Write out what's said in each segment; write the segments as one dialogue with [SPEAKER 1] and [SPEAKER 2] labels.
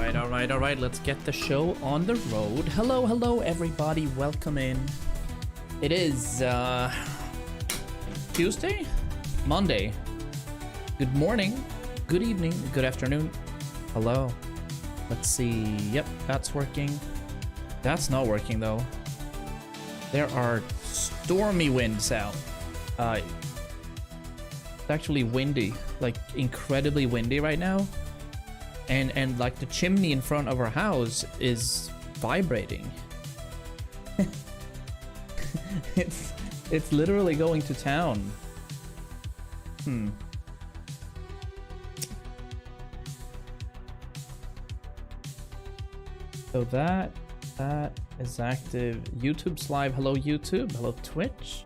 [SPEAKER 1] All right. Let's get the show on the road. Hello, everybody. Welcome in. It is Tuesday? Monday. Good morning, good evening, good afternoon. Hello. Let's see. Yep, that's working. That's not working, though. There are stormy winds out. It's actually windy, like incredibly windy right now. And like the chimney in front of our house is vibrating. It's literally going to town. So that is active. YouTube's live. Hello YouTube. Hello Twitch.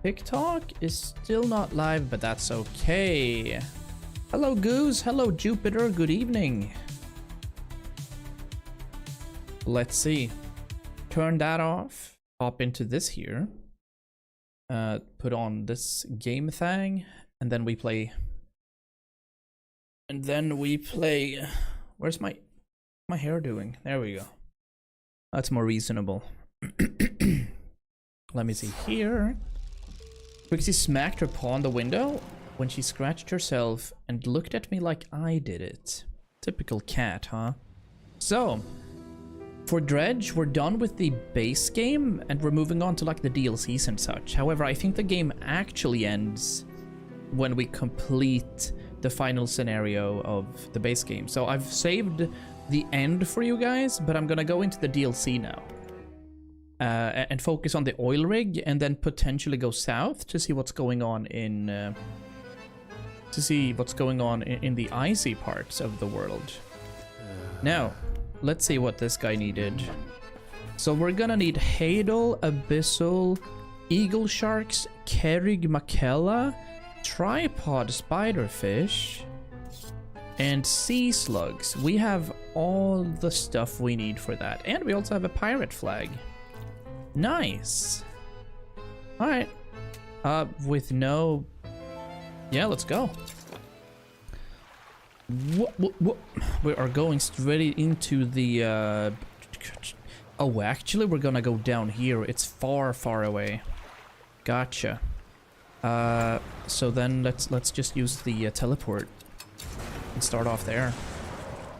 [SPEAKER 1] TikTok is still not live, but that's okay. Hello Goose. Hello Jupiter. Good evening. Let's see. Turn that off. Hop into this here. Put on this game thing, and then we play. Where's my hair doing? There we go. That's more reasonable. Let me see here. Trixie smacked her paw on the window when she scratched herself and looked at me like I did it. Typical cat, huh? So, for Dredge, we're done with the base game and we're moving on to like the DLCs and such. However, I think the game actually ends when we complete the final scenario of the base game. So I've saved the end for you guys, but I'm gonna go into the DLC now. And focus on the oil rig and then potentially go south to see what's going on in the icy parts of the world. Now, let's see what this guy needed. So we're gonna need Hadal, Abyssal, Eagle Sharks, Kerrig Makella, Tripod Spiderfish, and Sea Slugs. We have all the stuff we need for that. And we also have a pirate flag. Nice. Alright. With no... Yeah, let's go. We are going straight into the... Oh, actually, we're gonna go down here. It's far, far away. Gotcha. So then let's just use the teleport and start off there.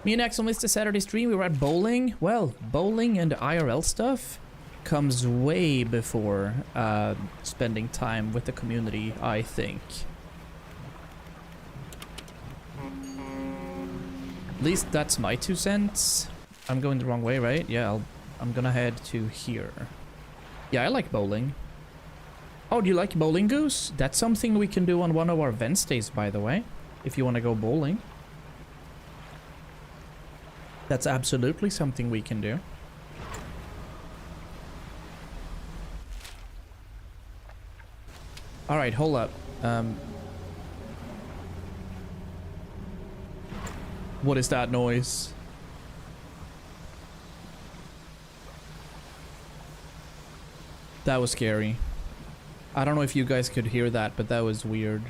[SPEAKER 1] Me and Axel missed a Saturday stream. We were at bowling. Well, bowling and IRL stuff comes way before spending time with the community, I think. At least that's my 2 cents. I'm going the wrong way, right? Yeah, I'm gonna head to here. Yeah, I like bowling. Oh, do you like bowling, Goose? That's something we can do on one of our Wednesdays, by the way, if you want to go bowling. That's absolutely something we can do. All right, hold up. What is that noise? That was scary. I don't know if you guys could hear that, but that was weird.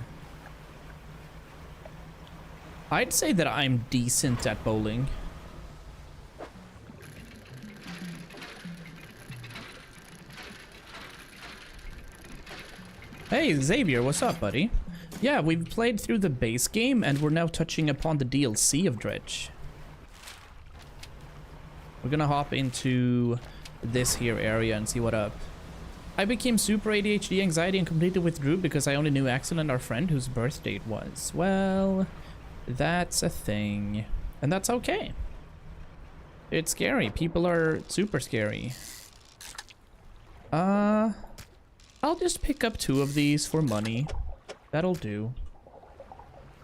[SPEAKER 1] I'd say that I'm decent at bowling. Hey, Xavier, what's up, buddy? Yeah, we've played through the base game, and we're now touching upon the DLC of Dredge. We're gonna hop into this here area and see what up. I became super ADHD anxiety and completely withdrew because I only knew Axel and our friend whose birth date was. Well, that's a thing. And that's okay. It's scary. People are super scary. I'll just pick up 2 of these for money. That'll do.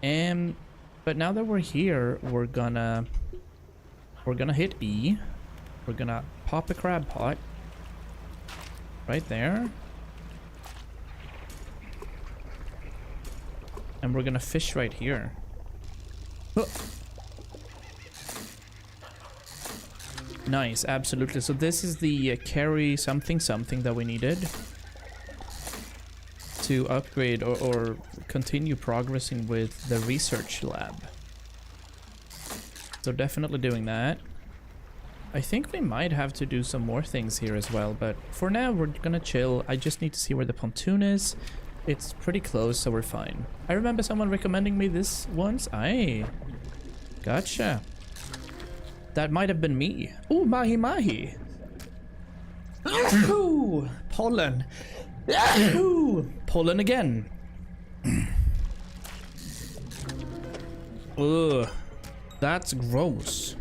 [SPEAKER 1] But now that we're here, we're gonna hit E. We're gonna pop a crab pot. Right there. And we're gonna fish right here. Oh. Nice, absolutely. So this is the carry something that we needed to upgrade or continue progressing with the research lab. So definitely doing that. I think we might have to do some more things here as well, but for now we're gonna chill. I just need to see where the pontoon is. It's pretty close, so we're fine. I remember someone recommending me this once. Aye. Gotcha. That might have been me. Ooh, mahi mahi. Ooh, pollen. Ooh, pollen again. Ugh. That's gross.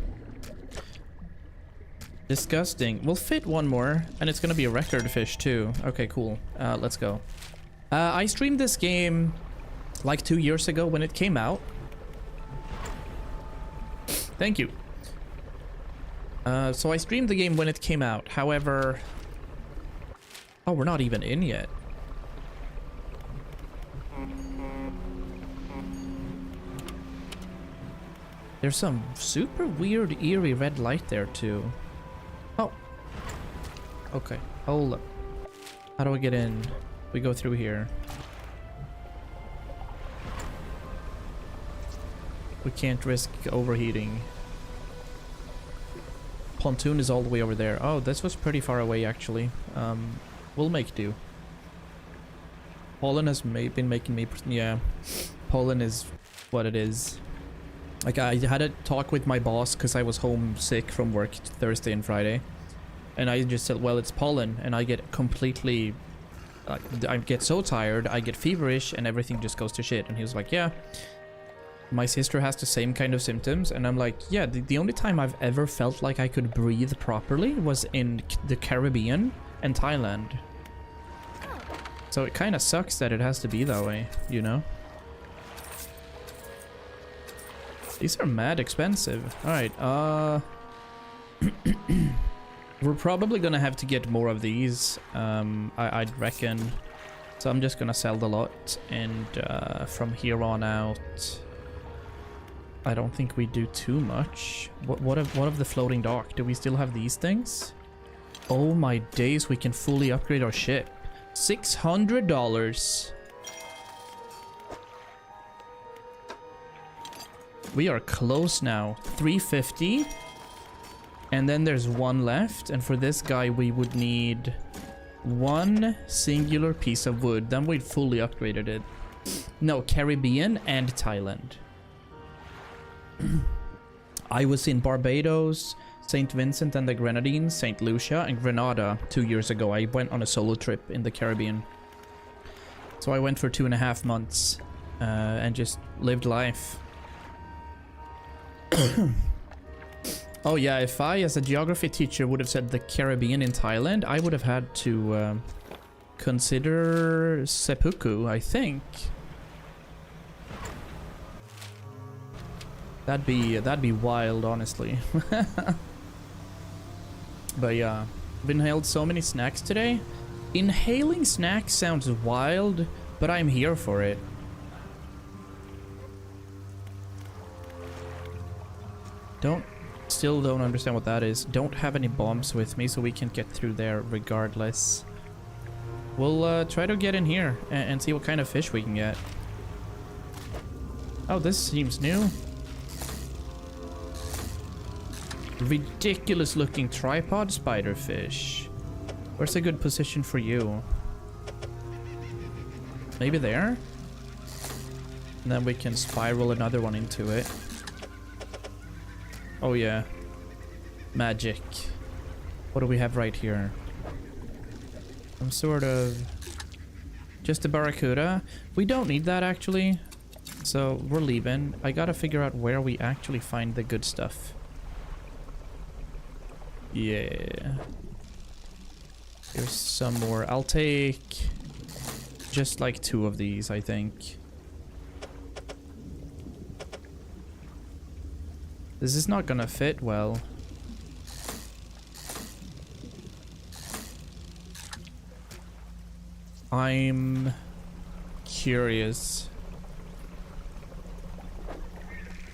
[SPEAKER 1] Disgusting. We'll fit one more, and it's gonna be a record fish too. Okay, cool. Let's go. I streamed this game like 2 years ago when it came out. Thank you. So I streamed the game when it came out. However... Oh, we're not even in yet. There's some super weird, eerie red light there too. Oh. Okay. Hold up. How do I get in? We go through here. We can't risk overheating. Pontoon is all the way over there. Oh, this was pretty far away actually. We'll make do. Pollen has been making me... Yeah. Pollen is what it is. Like, I had a talk with my boss because I was homesick from work Thursday and Friday. And I just said, well, it's pollen. And I get completely... I get so tired, I get feverish, and everything just goes to shit. And he was like, yeah. My sister has the same kind of symptoms. And I'm like, yeah, the only time I've ever felt like I could breathe properly was in the Caribbean and Thailand. So it kind of sucks that it has to be that way, you know? These are mad expensive. Alright, we're probably gonna have to get more of these, I'd reckon. So I'm just gonna sell the lot, and from here on out, I don't think we do too much. What of the floating dock? Do we still have these things? Oh my days, we can fully upgrade our ship. $600. We are close now. 350. And then there's one left. And for this guy, we would need one singular piece of wood. Then we'd fully upgraded it. No, Caribbean and Thailand. I was in Barbados, St. Vincent and the Grenadines, St. Lucia, and Grenada 2 years ago. I went on a solo trip in the Caribbean. So I went for 2.5 months and just lived life. Oh yeah, if I as a geography teacher would have said the Caribbean in Thailand, I would have had to consider seppuku, I think. That'd be wild, honestly. But yeah, I've inhaled so many snacks today. Inhaling snacks sounds wild, but I'm here for it. Still don't understand what that is. Don't have any bombs with me, so we can get through there regardless. We'll try to get in here and see what kind of fish we can get. Oh, this seems new. Ridiculous looking tripod spiderfish. Where's a good position for you? Maybe there? And then we can spiral another one into it. Oh yeah. Magic. What do we have right here? Some sort of... Just a barracuda. We don't need that actually. So we're leaving. I gotta figure out where we actually find the good stuff. Yeah. Here's some more. I'll take just like 2 of these, I think. This is not gonna fit well. I'm curious.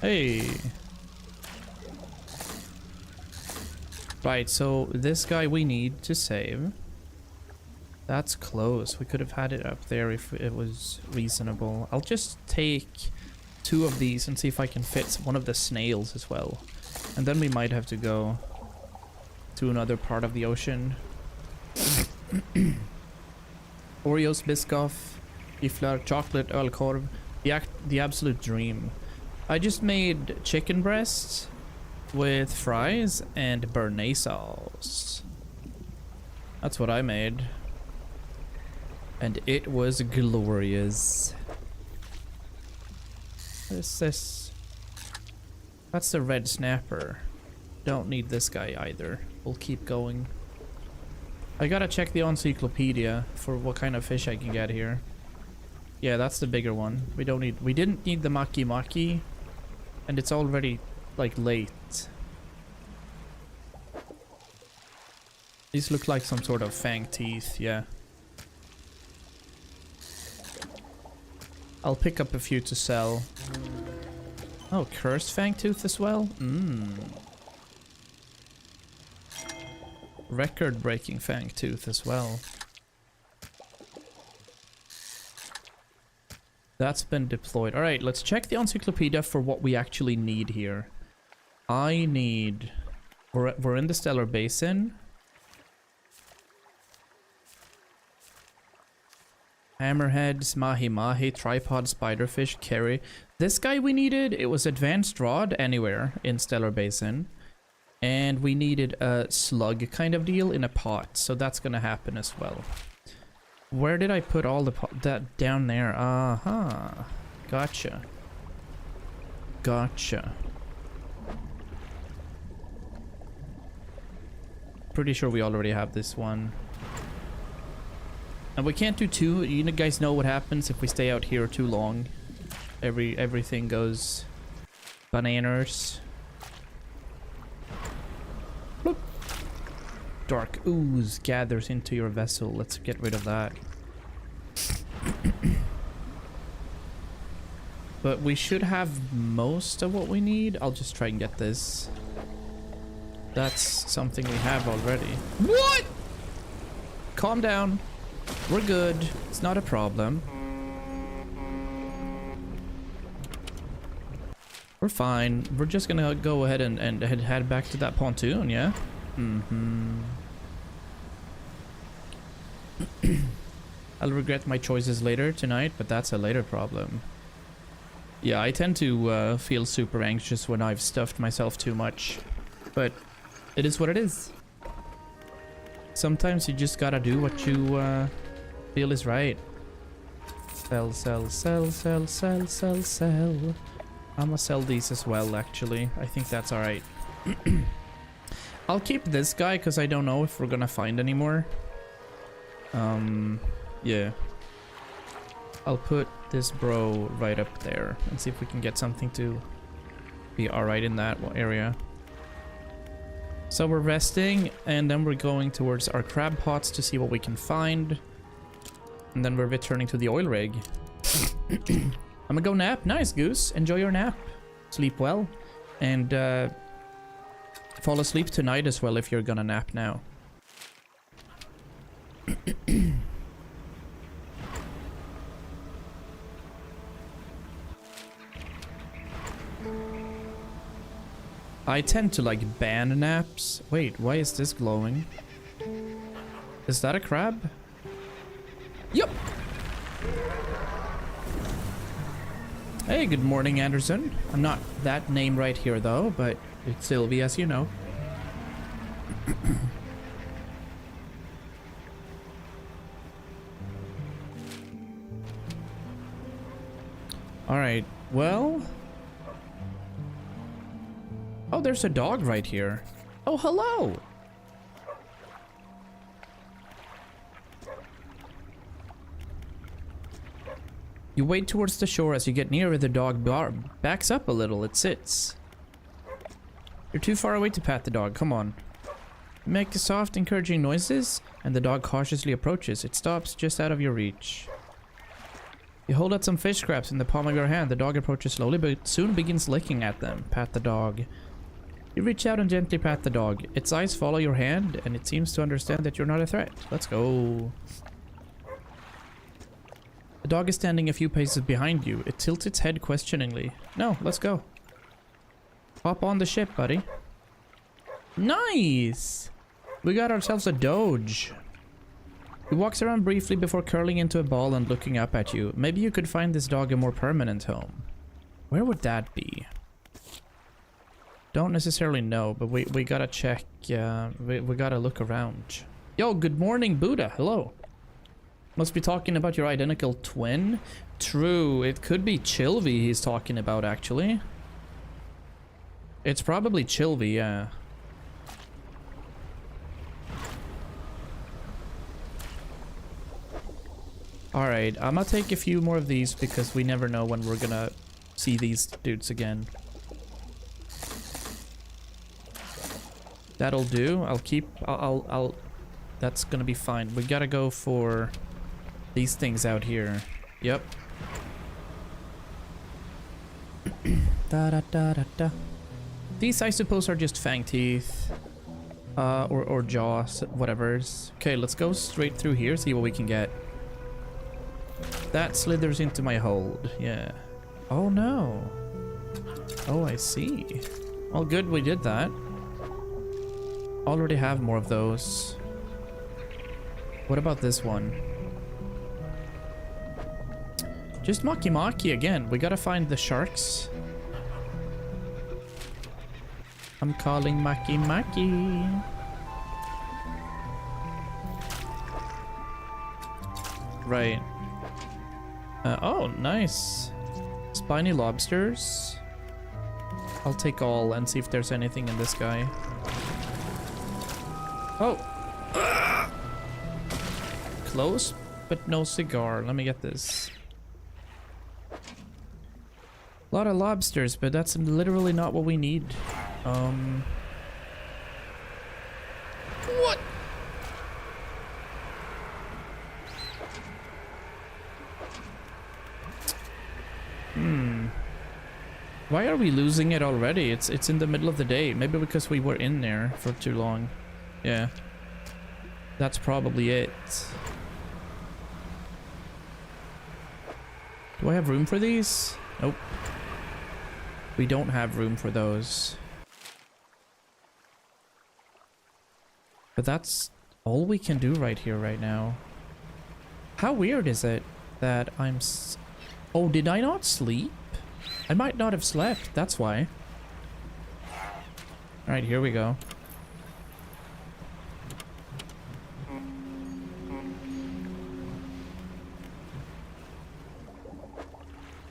[SPEAKER 1] Hey. Right, so this guy we need to save. That's close. We could have had it up there if it was reasonable. I'll just take 2 of these and see if I can fit one of the snails as well. And then we might have to go to another part of the ocean. Oreos, Biscoff, Giflar, chocolate, ölkorv. The absolute dream. I just made chicken breasts with fries and béarnaise sauce. That's what I made. And it was glorious. What is this? That's the red snapper. Don't need this guy either. We'll keep going. I gotta check the encyclopedia for what kind of fish I can get here. Yeah, that's the bigger one. We didn't need the maki maki. And it's already, like, late. These look like some sort of fang teeth, yeah. I'll pick up a few to sell. Oh, cursed fangtooth as well? Record-breaking fangtooth as well. That's been deployed. Alright, let's check the encyclopedia for what we actually need here. I need... We're in the Stellar Basin. Hammerheads, mahi-mahi, tripod, spiderfish, carry. This guy we needed, it was advanced rod anywhere in Stellar Basin. And we needed a slug kind of deal in a pot, so that's gonna happen as well. Where did I put all the that down there? Aha. Gotcha. Gotcha. Pretty sure we already have this one. And we can't do two. You guys know what happens if we stay out here too long. Everything goes bananas. Bloop. Dark ooze gathers into your vessel. Let's get rid of that. But we should have most of what we need. I'll just try and get this. That's something we have already. What? Calm down. We're good. It's not a problem. We're fine. We're just gonna go ahead and head back to that pontoon, yeah? I'll regret my choices later tonight, but that's a later problem. Yeah, I tend to feel super anxious when I've stuffed myself too much. But it is what it is. Sometimes you just gotta do what you feel is right. Sell, sell, sell, sell, sell, sell, sell. I'ma sell these as well, actually. I think that's alright. I'll keep this guy because I don't know if we're gonna find any more. Yeah. I'll put this bro right up there and see if we can get something to be alright in that area. So we're resting, and then we're going towards our crab pots to see what we can find. And then we're returning to the oil rig. I'm gonna go nap. Nice, Goose. Enjoy your nap. Sleep well. And fall asleep tonight as well if you're gonna nap now. I tend to like ban naps. Wait, why is this glowing? Is that a crab? Yup. Hey, good morning, Anderson. I'm not that name right here though, but it's Silvy, as you know. Alright, well... Oh, there's a dog right here. Oh, hello! You wade towards the shore. As you get nearer, the dog backs up a little. It sits. You're too far away to pat the dog. Come on. You make soft, encouraging noises, and the dog cautiously approaches. It stops just out of your reach. You hold out some fish scraps in the palm of your hand. The dog approaches slowly, but soon begins licking at them. Pat the dog. You reach out and gently pat the dog. Its eyes follow your hand, and it seems to understand that you're not a threat. Let's go. The dog is standing a few paces behind you. It tilts its head questioningly. No, let's go. Hop on the ship, buddy. Nice! We got ourselves a doge. He walks around briefly before curling into a ball and looking up at you. Maybe you could find this dog a more permanent home. Where would that be? Don't necessarily know, but we gotta check. We gotta look around. Yo, good morning, Buddha. Hello. Must be talking about your identical twin. True, it could be Silvy he's talking about, actually. It's probably Silvy, yeah. Alright, I'm gonna take a few more of these because we never know when we're gonna see these dudes again. That'll do. I'll that's gonna be fine. We gotta go for these things out here. Yep. Da da da da da. These, I suppose, are just fang teeth. Or jaws, whatever's. Okay, let's go straight through here, see what we can get. That slithers into my hold, yeah. Oh no. Oh, I see. Well, good we did that. Already have more of those. What about this one? Just Maki again. We gotta find the sharks. I'm calling Maki. Right. Oh, nice. Spiny lobsters. I'll take all and see if there's anything in this guy. Oh. Close, but no cigar. Let me get this. A lot of lobsters, but that's literally not what we need. What? Why are we losing it already? It's in the middle of the day. Maybe because we were in there for too long. Yeah. That's probably it. Do I have room for these? Nope. We don't have room for those. But that's all we can do right here, right now. How weird is it that I'm... Oh, did I not sleep? I might not have slept, that's why. Alright, here we go.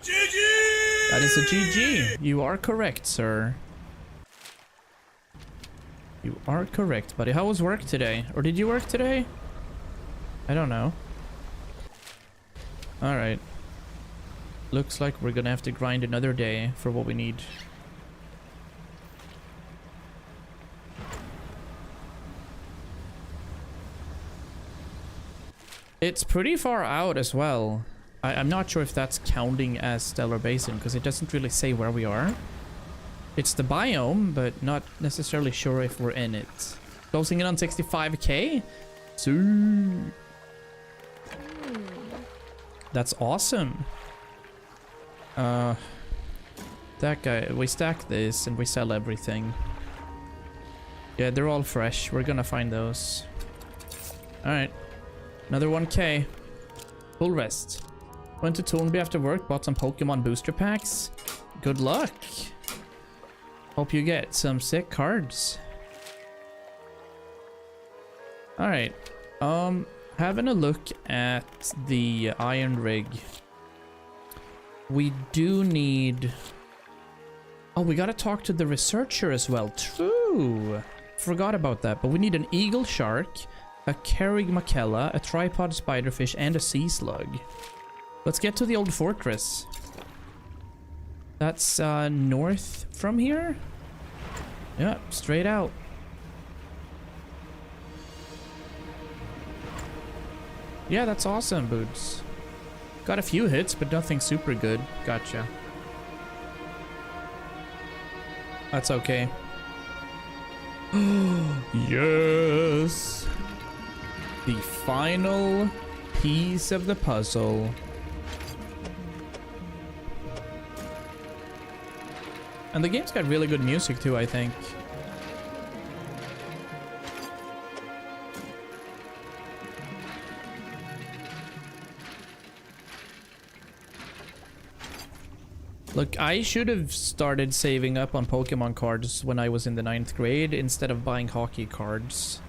[SPEAKER 1] GG! That is a GG. You are correct, sir. You are correct, buddy. How was work today? Or did you work today? I don't know. Alright. Looks like we're gonna have to grind another day for what we need. It's pretty far out as well. I'm not sure if that's counting as Stellar Basin because it doesn't really say where we are. It's the biome, but not necessarily sure if we're in it. Closing in on 65k? So that's awesome. That guy, we stack this and we sell everything. Yeah, they're all fresh. We're gonna find those. Alright. Another 1k. Full rest. Went to Tornby after work, bought some Pokemon booster packs. Good luck. Hope you get some sick cards. Alright. Having a look at the iron rig. We do need... Oh, we gotta talk to the researcher as well. True. Forgot about that. But we need an eagle shark, a Kerrig Macella, a tripod spiderfish, and a sea slug. Let's get to the old fortress. That's north from here? Yeah, straight out. Yeah, that's awesome, Boots. Got a few hits, but nothing super good. Gotcha. That's okay. Yes! The final piece of the puzzle. And the game's got really good music too, I think. Look, I should have started saving up on Pokemon cards when I was in the 9th grade instead of buying hockey cards.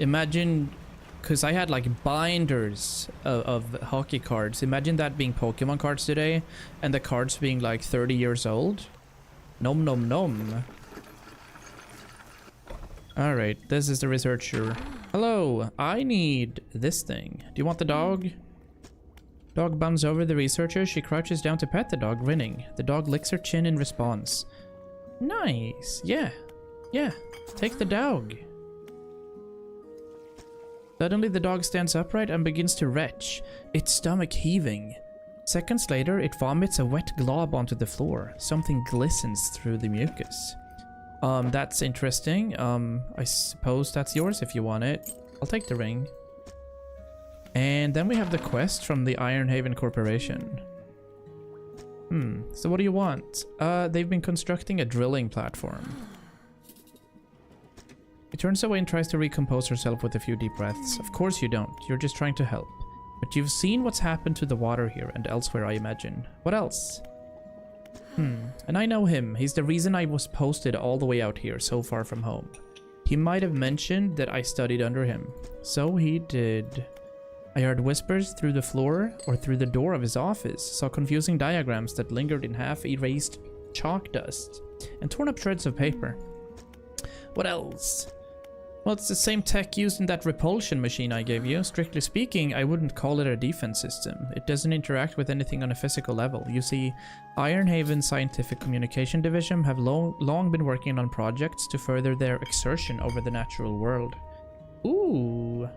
[SPEAKER 1] Imagine, because I had like binders of hockey cards. Imagine that being Pokemon cards today and the cards being like 30 years old. Nom nom nom. Alright, this is the researcher. Hello, I need this thing. Do you want the dog? Dog bounds over the researcher. She crouches down to pet the dog, grinning. The dog licks her chin in response. Nice. Yeah. Yeah. Take the dog. Suddenly the dog stands upright and begins to retch, its stomach heaving. Seconds later, it vomits a wet glob onto the floor. Something glistens through the mucus. That's interesting. I suppose that's yours if you want it. I'll take the ring. And then we have the quest from the Ironhaven Corporation. So what do you want? They've been constructing a drilling platform. She turns away and tries to recompose herself with a few deep breaths. Of course you don't. You're just trying to help. But you've seen what's happened to the water here and elsewhere, I imagine. What else? And I know him. He's the reason I was posted all the way out here, so far from home. He might have mentioned that I studied under him. So he did. I heard whispers through the floor or through the door of his office, saw confusing diagrams that lingered in half-erased chalk dust, and torn up shreds of paper. What else? Well, it's the same tech used in that repulsion machine I gave you. Strictly speaking, I wouldn't call it a defense system. It doesn't interact with anything on a physical level. You see, Ironhaven Scientific Communication Division have long been working on projects to further their exertion over the natural world. Ooh.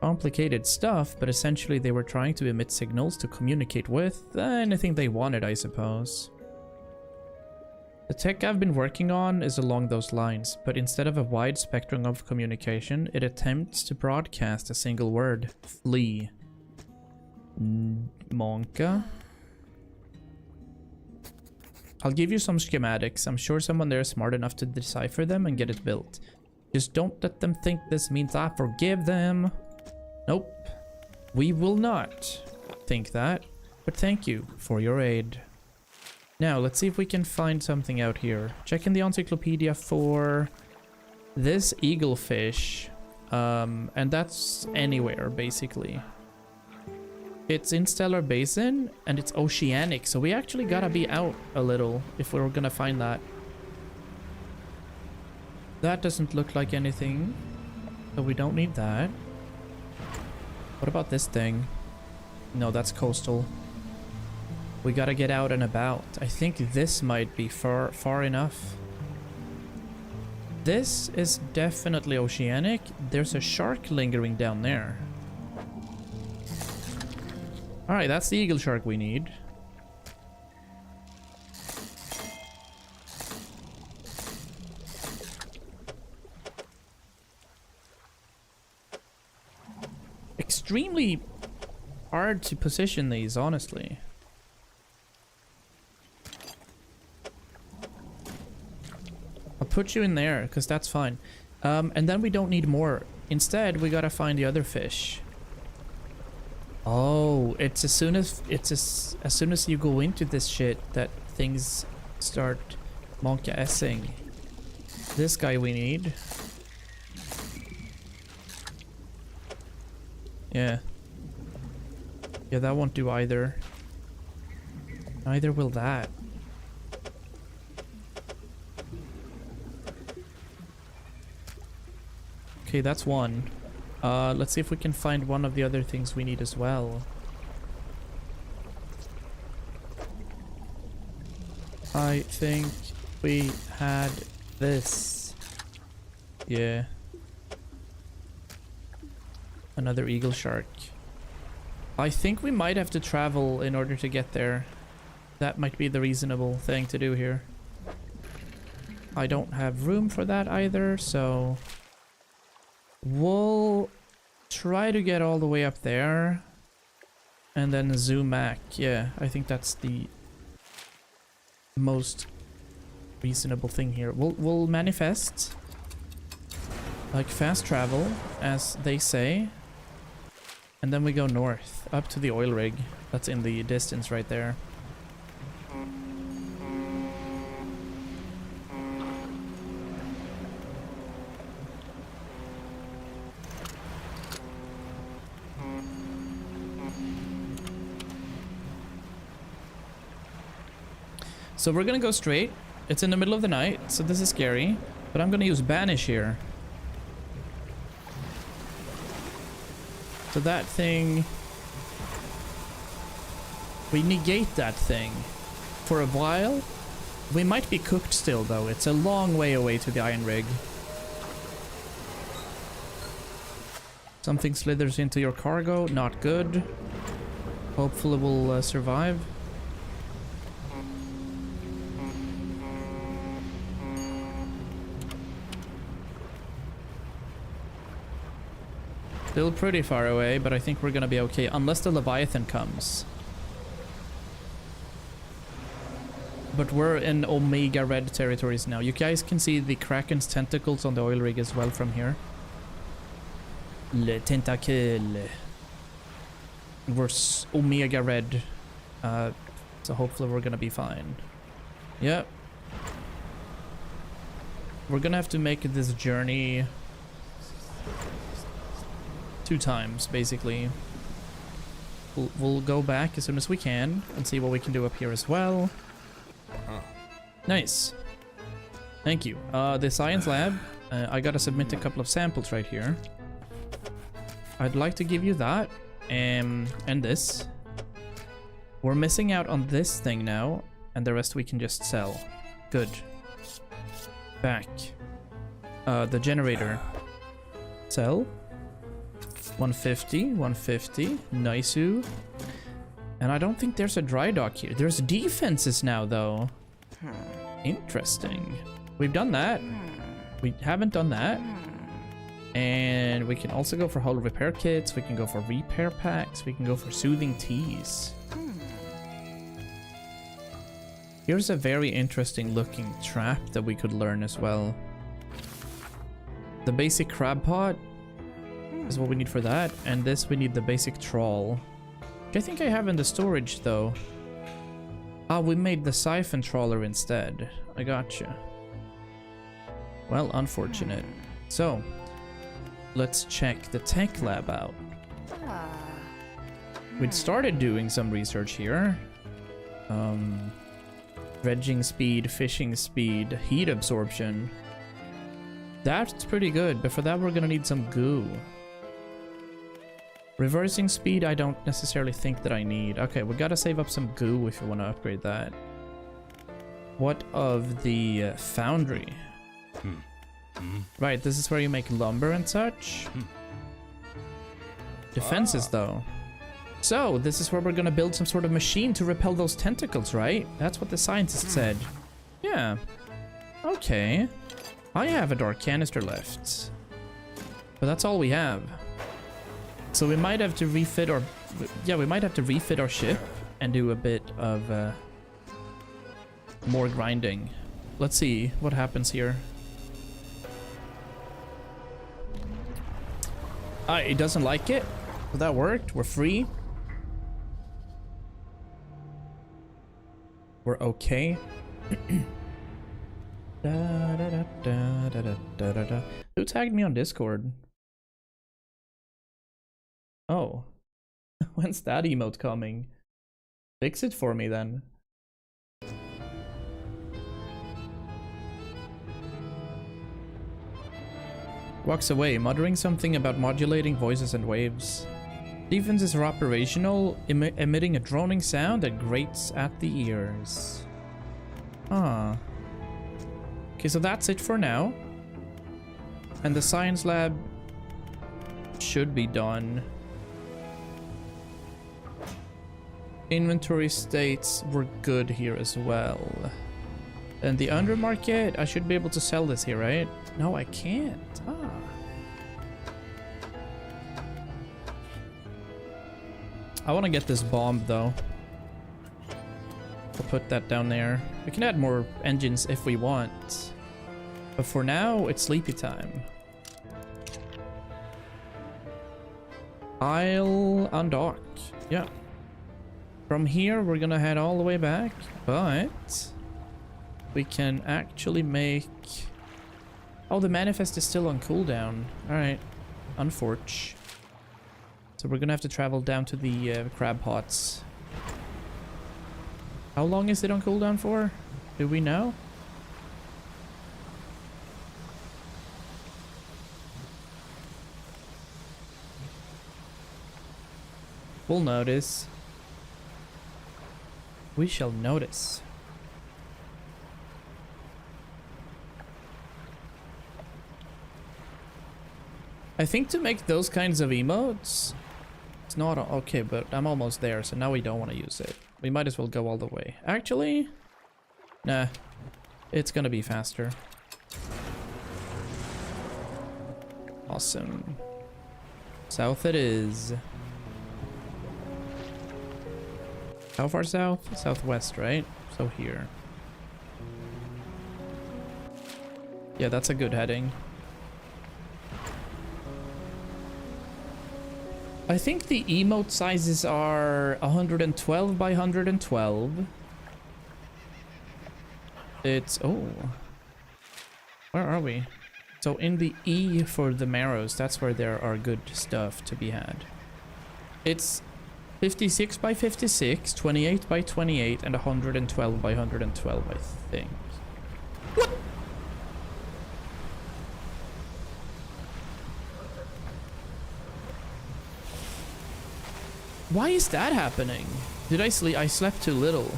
[SPEAKER 1] Complicated stuff, but essentially they were trying to emit signals to communicate with anything they wanted, I suppose. The tech I've been working on is along those lines, but instead of a wide spectrum of communication, it attempts to broadcast a single word. Flee. Monka? I'll give you some schematics. I'm sure someone there is smart enough to decipher them and get it built. Just don't let them think this means I forgive them. Nope. We will not think that, but thank you for your aid. Now, let's see if we can find something out here. Check in the encyclopedia for this eaglefish. And that's anywhere, basically. It's in Stellar Basin, and it's oceanic, so we actually gotta be out a little if we're gonna find that. That doesn't look like anything, so we don't need that. What about this thing? No, that's coastal. We gotta get out and about. I think this might be far enough. This is definitely oceanic. There's a shark lingering down there. Alright, that's the eagle shark we need. Extremely hard to position these, honestly. I'll put you in there, because that's fine. And then we don't need more. Instead, we gotta find the other fish. Oh, it's as soon as you go into this shit that things start monka-essing. This guy we need. Yeah. Yeah, that won't do either. Neither will that. Okay, that's one. Let's see if we can find one of the other things we need as well. I think we had this. Yeah. Another eagle shark. I think we might have to travel in order to get there. That might be the reasonable thing to do here. I don't have room for that either, so we'll try to get all the way up there and then zoom back. Yeah, I think that's the most reasonable thing here. We'll manifest like fast travel, as they say, and then we go north up to the oil rig that's in the distance right there. So we're gonna go straight. It's in the middle of the night, so this is scary, but I'm gonna use Banish here. So that thing, we negate that thing for a while. We might be cooked still though. It's a long way away to the iron rig. Something slithers into your cargo, not good. Hopefully we'll survive. Still pretty far away, but I think we're gonna be okay, unless the Leviathan comes. But we're in Omega Red territories now. You guys can see the Kraken's tentacles on the oil rig as well from here. Le tentacle. We're Omega Red. So hopefully we're gonna be fine. Yep. We're gonna have to make this journey 2 times, basically. We'll go back as soon as we can and see what we can do up here as well. Nice. Thank you. The science lab. I gotta submit a couple of samples right here. I'd like to give you that. And this. We're missing out on this thing now, and the rest we can just sell. Good. Back. The generator. Sell. 150, 150, nice-oo. And I don't think there's a dry dock here. There's defenses now, though. Interesting. We've done that. We haven't done that. And we can also go for hull repair kits. We can go for repair packs. We can go for soothing teas. Here's a very interesting looking trap that we could learn as well. The basic crab pot is what we need for that, and this we need the basic trawl, which I think I have in the storage though. Ah, we made the siphon trawler instead. I gotcha. Well, unfortunate. So let's check the tech lab out. We'd started doing some research here. Dredging speed, fishing speed, heat absorption. That's pretty good, but for that we're gonna need some goo. Reversing speed, I don't necessarily think that I need. Okay, we gotta save up some goo if you want to upgrade that. What of the foundry? Right, this is where you make lumber and such. Defenses, though. So, this is where we're gonna build some sort of machine to repel those tentacles, right? That's what the scientist said. Yeah. Okay. I have a dark canister left. But that's all we have. So we might have to refit our... Yeah, we might have to refit our ship and do a bit of more grinding. Let's see what happens here. It doesn't like it. So that worked. We're free. We're okay. Who tagged me on Discord? Oh. When's that emote coming? Fix it for me then. Walks away, muttering something about modulating voices and waves. Defenses are operational, emitting a droning sound that grates at the ears. Ah. Okay, so that's it for now. And the science lab should be done. Inventory states we're good here as well. And the undermarket, I should be able to sell this here, right? No, I can't. Ah. I want to get this bomb though. We'll put that down there. We can add more engines if we want. But for now, it's sleepy time. I'll undock. Yeah. From here, we're gonna head all the way back, but we can actually make... Oh, the manifest is still on cooldown. Alright. Unfortunate. So we're gonna have to travel down to the crab pots. How long is it on cooldown for? Do we know? We'll notice. We shall notice. I think to make those kinds of emotes, it's not okay, but I'm almost there, so now we don't want to use it. We might as well go all the way. Actually, nah, it's gonna be faster. Awesome. South it is. How far south? Southwest, right? So here. Yeah, that's a good heading. I think the emote sizes are 112 by 112. It's... oh. Where are we? So in the E for the marrows, that's where there are good stuff to be had. It's 56 by 56, 28 by 28, and 112 by 112, I think. What? Why is that happening? Did I sleep? I slept too little.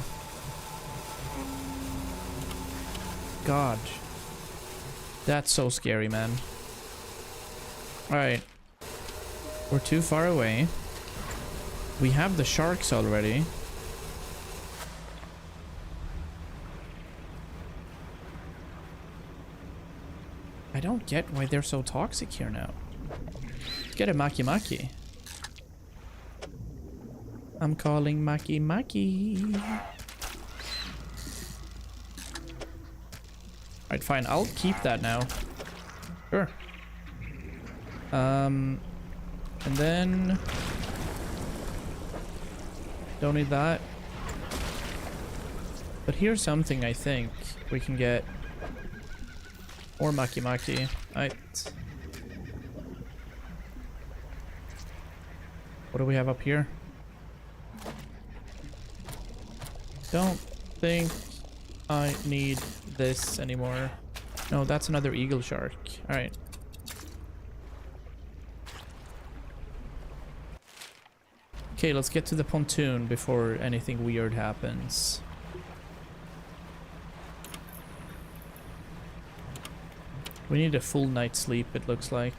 [SPEAKER 1] God. That's so scary, man. Alright. We're too far away. We have the sharks already. I don't get why they're so toxic here now. Get a Maki Maki. I'm calling Maki Maki. Alright, fine. I'll keep that now. Sure. And then... don't need that. But here's something I think we can get. More Maki Maki. Alright. What do we have up here? Don't think I need this anymore. No, that's another eagle shark. Alright. Okay, let's get to the pontoon before anything weird happens. We need a full night's sleep, it looks like.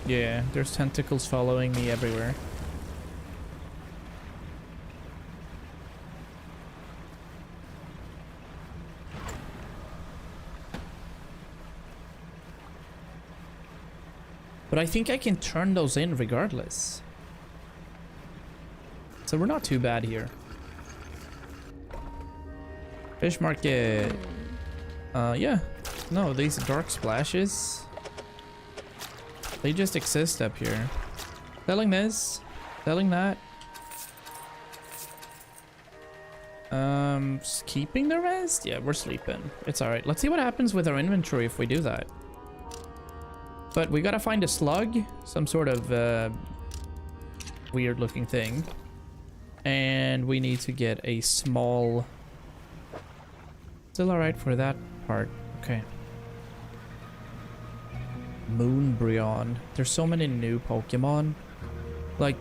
[SPEAKER 1] Yeah, there's tentacles following me everywhere. But I think I can turn those in regardless. So we're not too bad here. Fish market. Yeah. No, these dark splashes. They just exist up here. Selling this. Selling that. Keeping the rest? Yeah, we're sleeping. It's alright. Let's see what happens with our inventory if we do that. But we gotta find a slug. Some sort of weird looking thing. And we need to get a small... Still alright for that part. Okay. Moonbryon. There's so many new Pokemon. Like,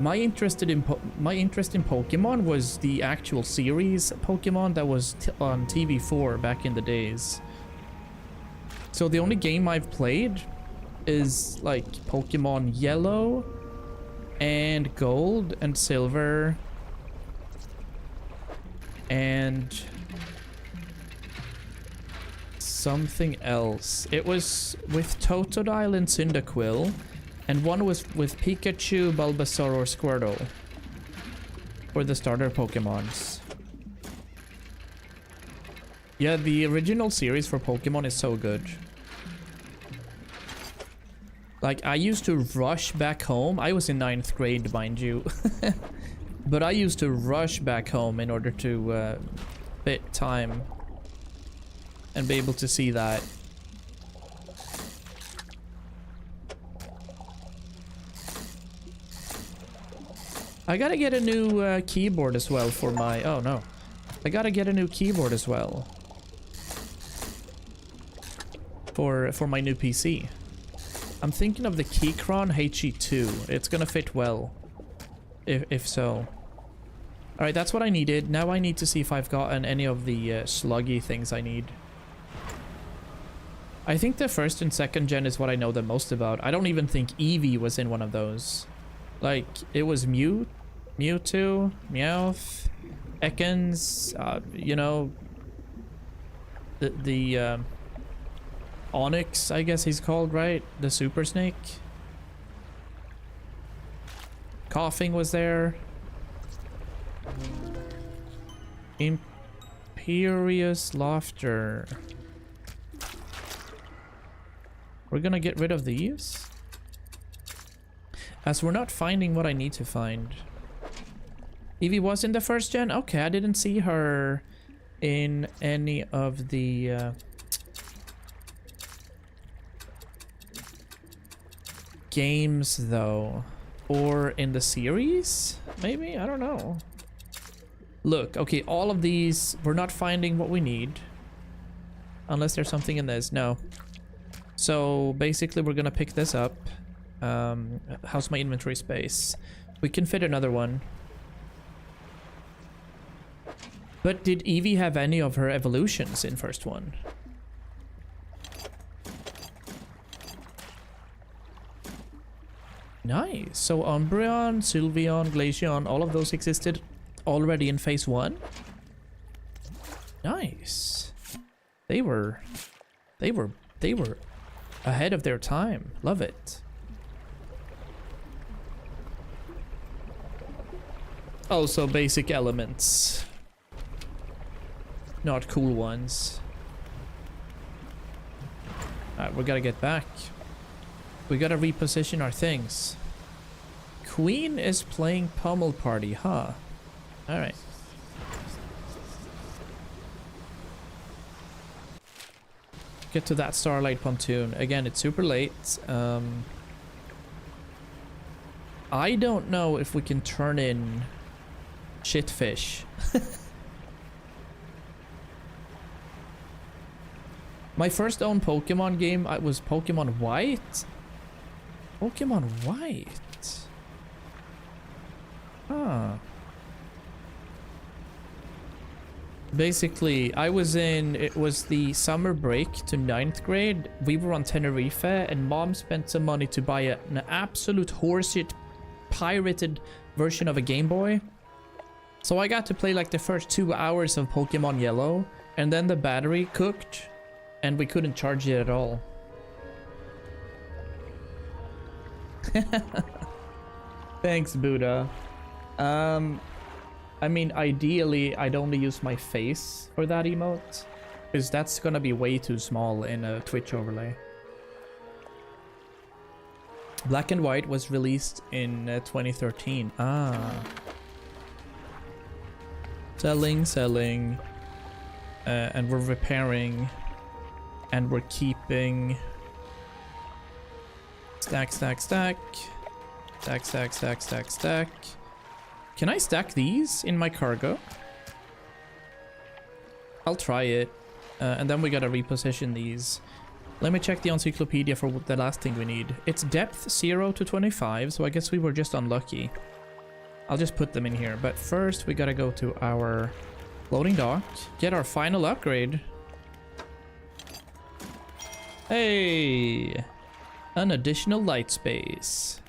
[SPEAKER 1] my interest in Pokemon was the actual series Pokemon that was on TV4 back in the days. So the only game I've played is like Pokemon Yellow and Gold and Silver and something else. It was with Totodile and Cyndaquil, And one was with Pikachu, Bulbasaur, or Squirtle. For the starter Pokemons. Yeah, the original series for Pokemon is so good. Like, I used to rush back home. I was in 9th grade, mind you. But I used to rush back home in order to fit time. And be able to see that. I gotta get a new keyboard as well for my... Oh, no. I gotta get a new keyboard as well. For my new PC. I'm thinking of the Keychron HE2. It's gonna fit well. If so. Alright, that's what I needed. Now I need to see if I've gotten any of the sluggy things I need. I think the first and second gen is what I know the most about. I don't even think Eevee was in one of those. Like, it was Mewtwo, Meowth, Ekans, you know... The Onyx, I guess he's called, right? The Super Snake. Coughing was there. Imperious Laughter. We're gonna get rid of these. As we're not finding what I need to find. Eevee was in the first gen? Okay, I didn't see her in any of the... games though, or in the series maybe. I don't know. Look, okay, all of these we're not finding what we need unless there's something in this. No, so basically we're gonna pick this up. How's my inventory space? We can fit another one. But did Eevee have any of her evolutions in first one? Nice. So Umbreon, Sylveon, Glaceon, all of those existed already in phase 1. Nice. They were ahead of their time. Love it. Also basic elements. Not cool ones. Alright, we gotta get back. We gotta reposition our things. Queen is playing Pummel Party, huh? Alright. Get to that Starlight Pontoon. Again, it's super late. I don't know if we can turn in shitfish. My first own Pokemon game was Pokemon White. Pokemon White. Huh. Basically, I was in... It was the summer break to 9th grade. We were on Tenerife, and Mom spent some money to buy an absolute horseshit pirated version of a Game Boy. So I got to play like the first 2 hours of Pokemon Yellow, and then the battery cooked, and we couldn't charge it at all. Thanks, Buddha. I mean, ideally, I'd only use my face for that emote, because that's gonna be way too small in a Twitch overlay. Black and White was released in 2013. Ah. Selling. And we're repairing. And we're keeping... Stack. Stack. Can I stack these in my cargo? I'll try it. And then we gotta reposition these. Let me check the encyclopedia for the last thing we need. It's depth 0 to 25, so I guess we were just unlucky. I'll just put them in here. But first, we gotta go to our loading dock. Get our final upgrade. Hey! An additional light space.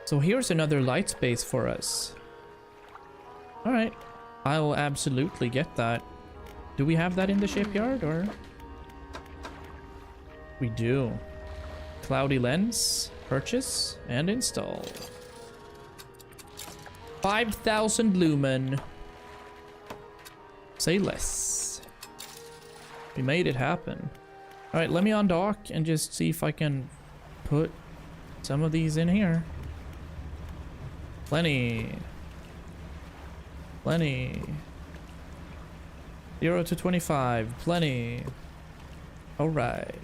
[SPEAKER 1] So here's another light space for us. Alright. I'll absolutely get that. Do we have that in the shipyard, or? We do. Cloudy lens. Purchase and install. 5,000 lumen. Say less. We made it happen. Alright, let me undock and just see if I can put some of these in here. Plenty. Plenty. 0 to 25. Plenty. Alright.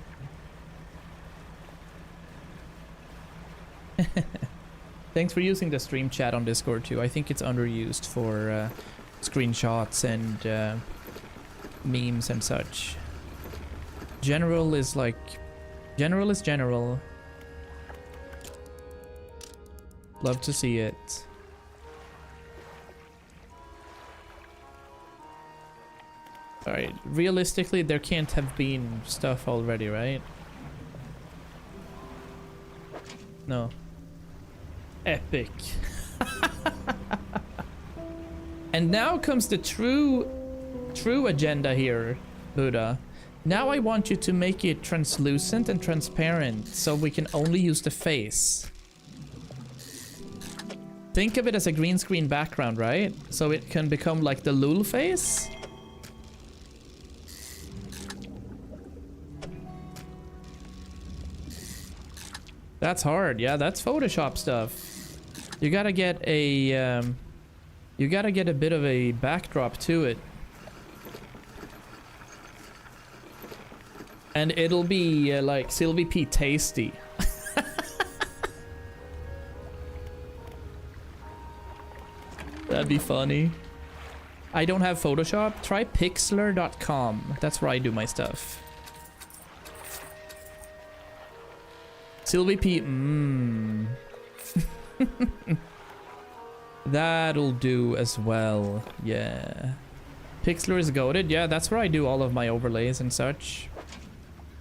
[SPEAKER 1] Thanks for using the stream chat on Discord too. I think it's underused for screenshots and memes and such. General is like... General is general. Love to see it. Alright, realistically there can't have been stuff already, right? No. Epic. And now comes the true agenda here, Buddha. Now I want you to make it translucent and transparent so we can only use the face. Think of it as a green screen background, right? So it can become like the Lul face. That's hard. Yeah, that's Photoshop stuff. You gotta get a bit of a backdrop to it. And it'll be like Silvy P tasty. That'd be funny. I don't have Photoshop. Try pixlr.com. That's where I do my stuff. Silvy P. That'll do as well. Yeah. Pixlr is goated. Yeah, that's where I do all of my overlays and such.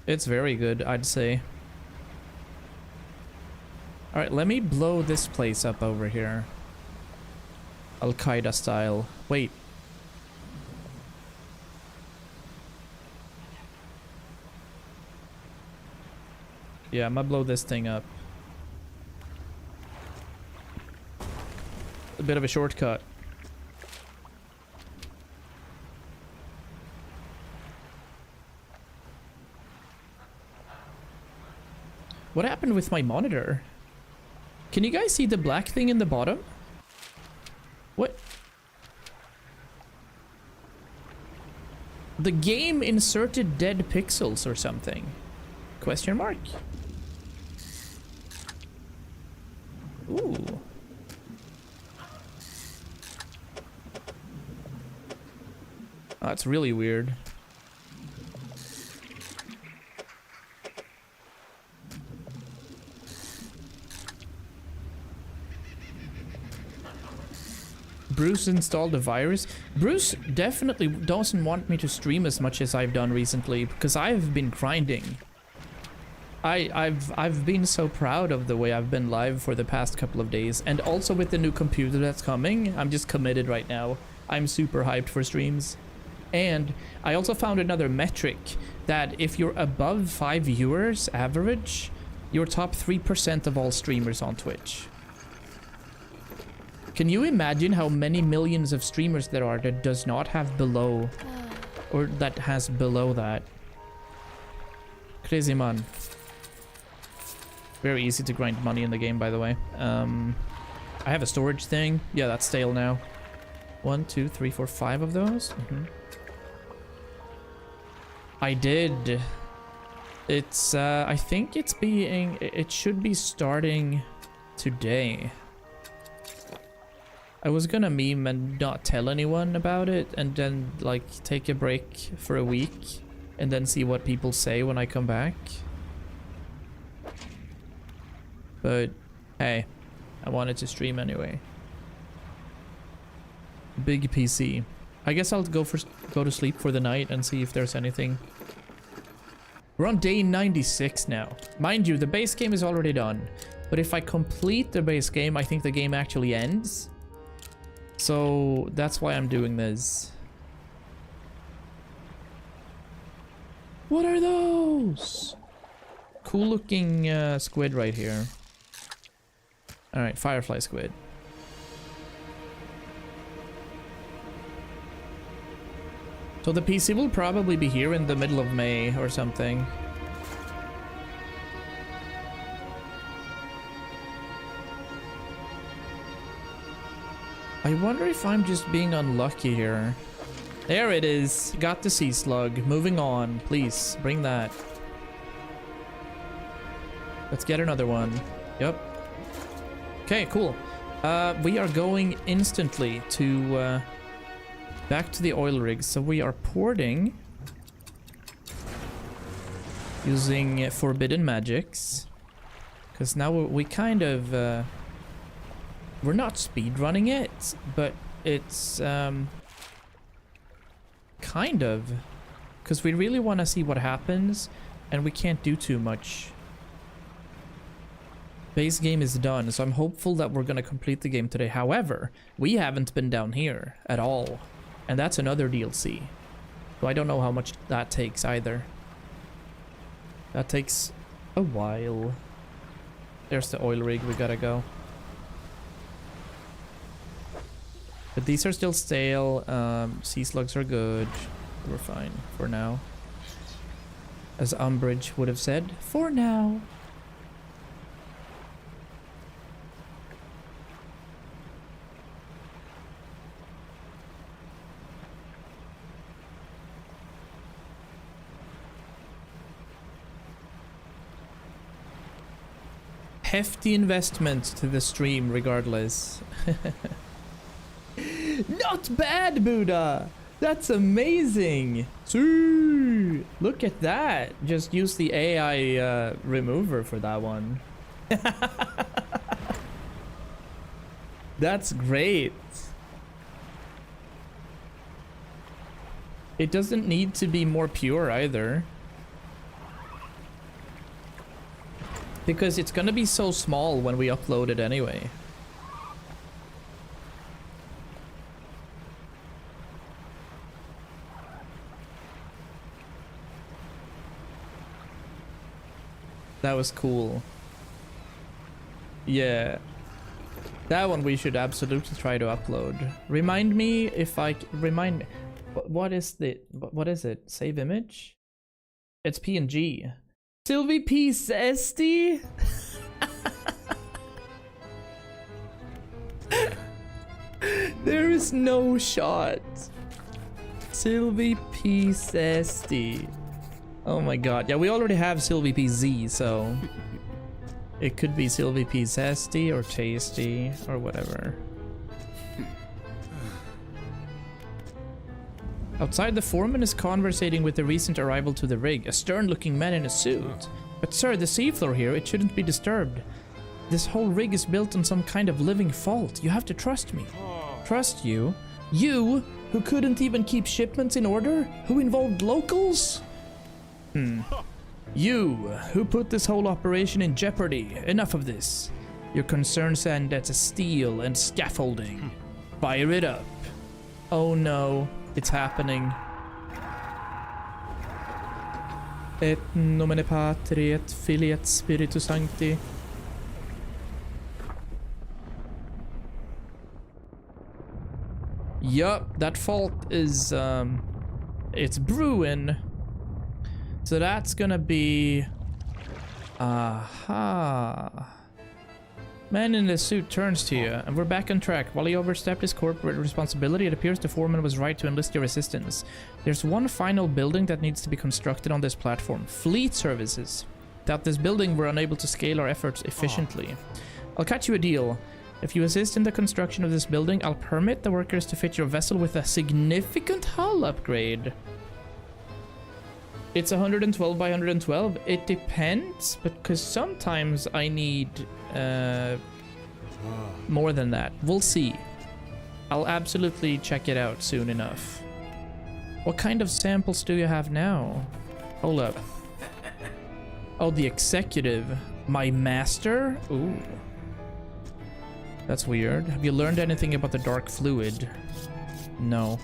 [SPEAKER 1] It's very good, I'd say. Alright, let me blow this place up over here. Al-Qaeda style. Wait. Yeah, I'm gonna blow this thing up. A bit of a shortcut. What happened with my monitor? Can you guys see the black thing in the bottom? What? The game inserted dead pixels or something? Question mark? Ooh. Oh, that's really weird. Bruce installed a virus. Bruce definitely doesn't want me to stream as much as I've done recently because I've been grinding. I've been so proud of the way I've been live for the past couple of days, and also with the new computer that's coming, I'm just committed right now. I'm super hyped for streams. And I also found another metric that if you're above 5 viewers average, you're top 3% of all streamers on Twitch. Can you imagine how many millions of streamers there are that does not have below, or that has below that? Crazy man. Very easy to grind money in the game, by the way. I have a storage thing. Yeah, that's stale now. 1, 2, 3, 4, 5 of those. I did. It's I think it's being, it should be starting today. I was gonna meme and not tell anyone about it, and then like take a break for a week and then see what people say when I come back. But hey, I wanted to stream anyway. Big PC. I guess I'll go to sleep for the night and see if there's anything. We're on day 96 now. Mind you, the base game is already done. But if I complete the base game, I think the game actually ends. So that's why I'm doing this. What are those? cool looking squid right here. Alright, firefly squid. So the PC will probably be here in the middle of May or something. I wonder if I'm just being unlucky here. There it is. Got the sea slug. Moving on. Please, bring that. Let's get another one. Yep. Okay, cool. We are going instantly to back to the oil rig. So we are porting using forbidden magics. Because now we kind of... we're not speedrunning it, but it's kind of, because we really want to see what happens, and we can't do too much. Base game is done, so I'm hopeful that we're gonna complete the game today. However, we haven't been down here at all, and that's another DLC. So I don't know how much that takes either. That takes a while. There's the oil rig, we gotta go. But these are still stale. Sea slugs are good. We're fine for now. As Umbridge would have said, for now. Hefty investment to the stream regardless. Not bad, Buddha! That's amazing! See? Look at that! Just use the AI remover for that one. That's great! It doesn't need to be more pure either. Because it's gonna be so small when we upload it anyway. That was cool. Yeah. That one we should absolutely try to upload. Remind me if I... Remind me. What is it? Save image? It's PNG. Silvy pt.3? There is no shot. Silvy pt.3. Oh my god. Yeah, we already have Silvy PZ, so it could be Silvy pt.3 or Tasty or whatever. Outside, the foreman is conversating with the recent arrival to the rig, a stern-looking man in a suit. But sir, the seafloor here, it shouldn't be disturbed. This whole rig is built on some kind of living fault. You have to trust me. Trust you? You, who couldn't even keep shipments in order? Who involved locals? You, who put this whole operation in jeopardy. Enough of this. Your concerns stand at steel and scaffolding. Fire it up. Oh no. It's happening. Et nomine Patri et Filii et Spiritus Sancti. Yup, that fault is it's brewing. So that's gonna be aha. Man in the suit turns to you, and we're back on track. While he overstepped his corporate responsibility, it appears the foreman was right to enlist your assistance. There's one final building that needs to be constructed on this platform. Fleet services. Without this building, we're unable to scale our efforts efficiently. I'll cut you a deal. If you assist in the construction of this building, I'll permit the workers to fit your vessel with a significant hull upgrade. It's 112 by 112. It depends, because sometimes I need more than that. We'll see. I'll absolutely check it out soon enough. What kind of samples do you have now? Hold up. Oh, the executive. My master? Ooh. That's weird. Have you learned anything about the dark fluid? No.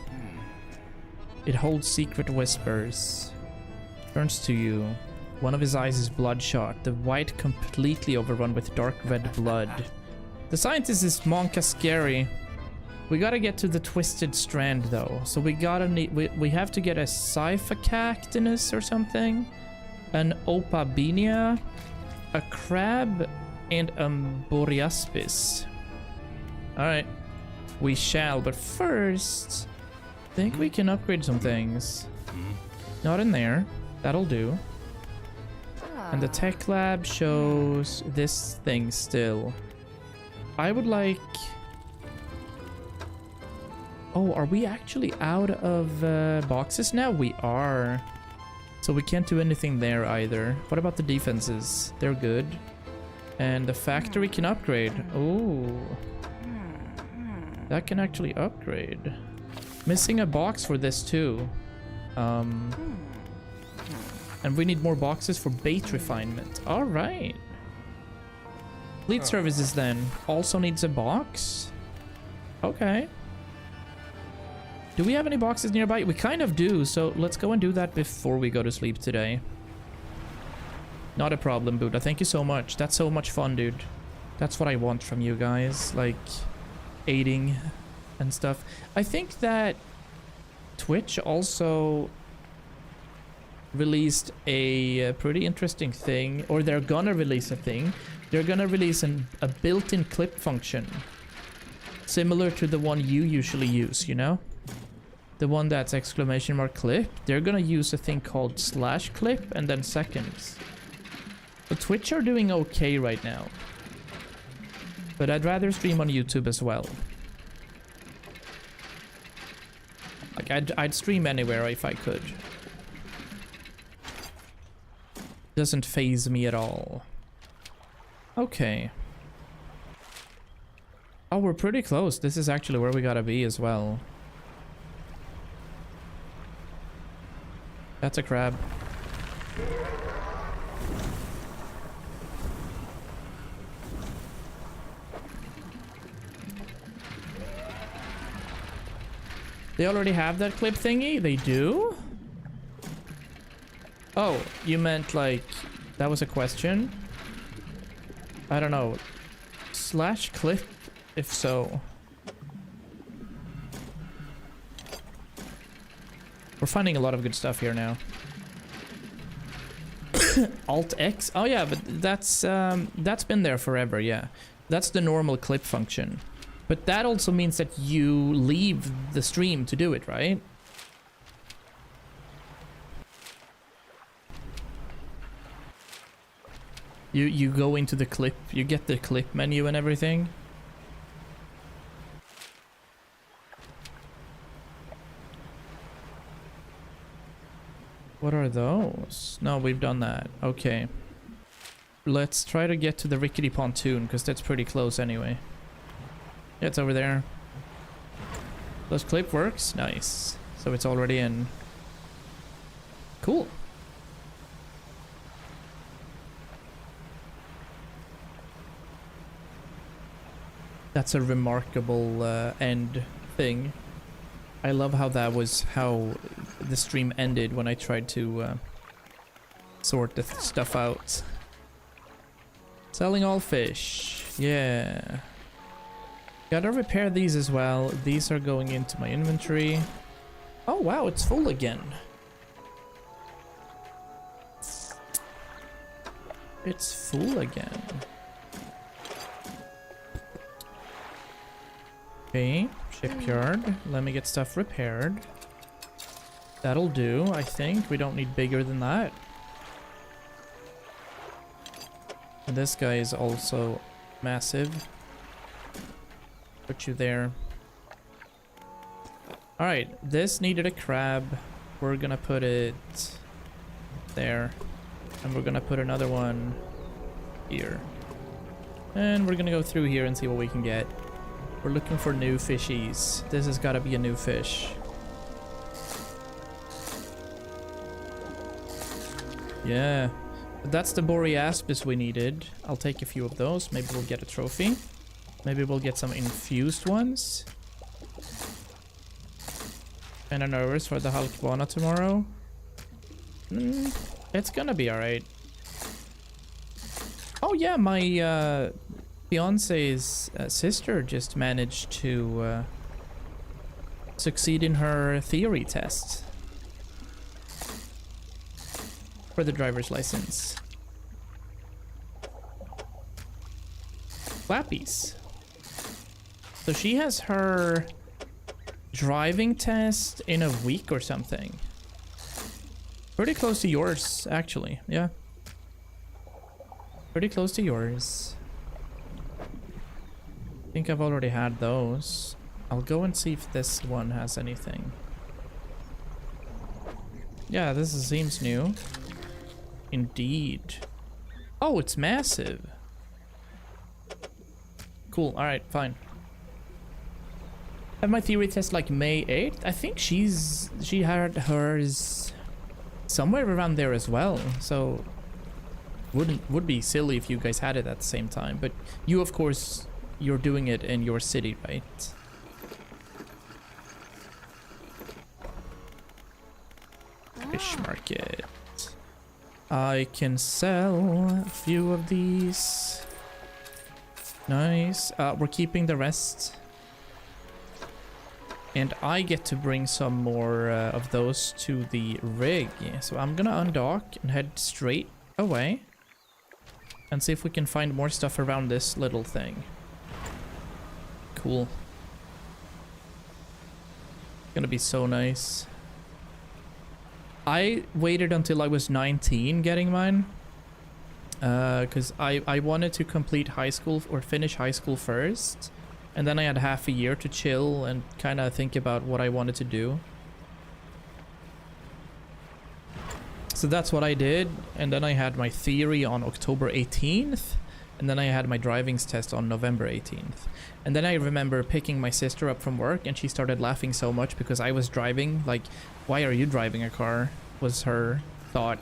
[SPEAKER 1] It holds secret whispers. Turns to you. One of his eyes is bloodshot. The white completely overrun with dark red blood. The scientist is Monka scary. We gotta get to the twisted strand though. So we gotta need, we have to get a Syphacactinus or something. An Opabinia. A crab. And a Boreaspis. Alright. We shall, but first... I think we can upgrade some things. Not in there. That'll do. And the tech lab shows this thing still. I would like... Oh, are we actually out of boxes now? We are. So we can't do anything there either. What about the defenses? They're good. And the factory can upgrade. Oh. That can actually upgrade. Missing a box for this too. And we need more boxes for bait refinement. All right. Fleet services then also needs a box. Okay. Do we have any boxes nearby? We kind of do, so let's go and do that before we go to sleep today. Not a problem, Buddha. Thank you so much. That's so much fun, dude. That's what I want from you guys, like aiding and stuff. I think that Twitch also released a pretty interesting thing, or they're gonna release a thing. They're gonna release a built-in clip function, similar to the one you usually use, you know? The one that's exclamation mark clip. They're gonna use a thing called /clip and then seconds. But Twitch are doing okay right now. But I'd rather stream on YouTube as well. Like, I'd stream anywhere if I could. Doesn't faze me at all. Okay. Oh, we're pretty close. This is actually where we gotta be as well. That's a crab. They already have that clip thingy? They do? Oh, you meant like... That was a question? I don't know. /clip, if so. We're finding a lot of good stuff here now. Alt X? Oh yeah, but that's been there forever, yeah. That's the normal clip function. But that also means that you leave the stream to do it, right? You go into the clip, you get the clip menu and everything. What are those? No, we've done that. Okay. Let's try to get to the rickety pontoon, because that's pretty close anyway. Yeah, it's over there. Those clip works? Nice. So it's already in. Cool. That's a remarkable end thing. I love how that was how the stream ended when I tried to sort the stuff out. Selling all fish. Yeah. Gotta repair these as well. These are going into my inventory. Oh wow, it's full again. It's full again. Okay, shipyard. Let me get stuff repaired. That'll do, I think. We don't need bigger than that. And this guy is also massive. Put you there. Alright, this needed a crab. We're gonna put it there. And we're gonna put another one here. And we're gonna go through here and see what we can get. We're looking for new fishies. This has gotta be a new fish. Yeah. That's the Boreaspis we needed. I'll take a few of those. Maybe we'll get a trophy. Maybe we'll get some infused ones. Kinda nervous for the Halkwana tomorrow. It's gonna be alright. Oh yeah, my fiance's sister just managed to succeed in her theory test for the driver's license. Flappies. So she has her driving test in a week or something. Pretty close to yours, actually. Yeah. Pretty close to yours. I think I've already had those. I'll go and see if this one has anything. Yeah, seems new. Indeed. Oh, it's massive. Cool. All right, fine. Have my theory test like May 8th. I think she had hers somewhere around there as well. So would be silly if you guys had it at the same time. But you, of course, you're doing it in your city, right? Fish market. I can sell a few of these. Nice. We're keeping the rest. And I get to bring some more of those to the rig. Yeah, so I'm gonna undock and head straight away. And see if we can find more stuff around this little thing. Cool. Gonna be so nice. I waited until I was 19 getting mine. Because I wanted to complete high school or finish high school first. And then I had half a year to chill and kind of think about what I wanted to do. So that's what I did. And then I had my theory on October 18th. And then I had my driving's test on November 18th. And then I remember picking my sister up from work and she started laughing so much because I was driving. Like, why are you driving a car? Was her thought.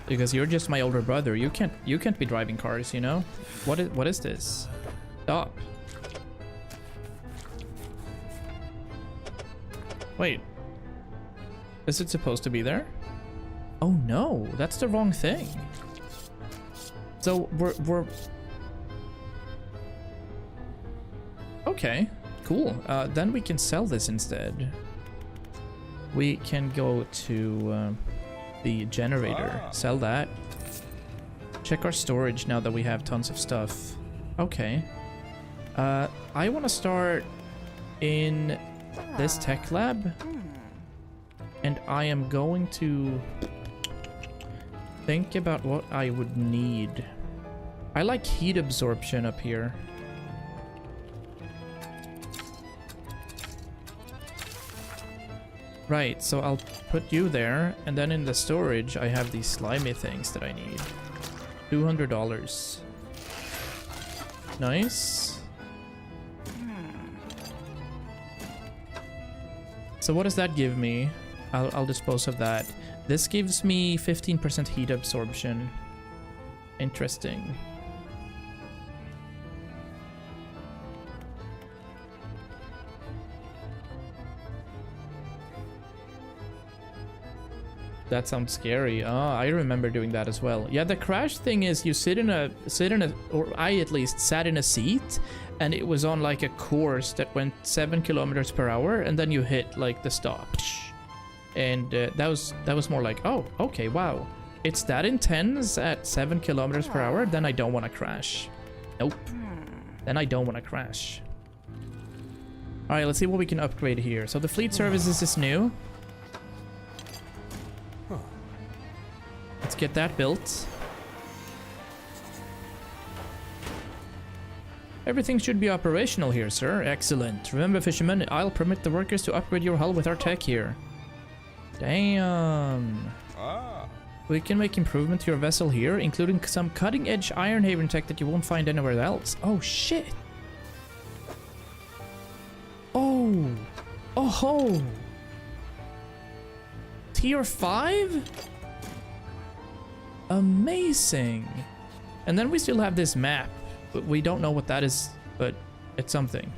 [SPEAKER 1] Because you're just my older brother. You can't be driving cars, you know? What is this? Stop. Wait. Is it supposed to be there? Oh no, that's the wrong thing. So we're okay, cool. Then we can sell this instead. We can go to the generator, sell that. Check our storage now that we have tons of stuff. Okay. I want to start in this tech lab. And I am going to think about what I would need. I like heat absorption up here. Right, so I'll put you there, and then in the storage I have these slimy things that I need. $200. Nice. So what does that give me? I'll dispose of that. This gives me 15% heat absorption. Interesting. That sounds scary. Ah, I remember doing that as well. Yeah, the crash thing is you sit in a, or I at least sat in a seat, and it was on like a course that went 7 kilometers per hour, and then you hit like the stop. And that was more like, oh, okay, wow. It's that intense at 7 kilometers per hour, then I don't want to crash. Nope. Then I don't want to crash. All right, let's see what we can upgrade here. So the fleet services is new. Let's get that built. Everything should be operational here, sir. Excellent. Remember, fishermen, I'll permit the workers to upgrade your hull with our tech here. Damn. We can make improvement to your vessel here, including some cutting-edge Iron Haven tech that you won't find anywhere else. Oh, shit. Oh. Oh ho. Tier 5? Amazing. And then we still have this map, but we don't know what that is, but it's something.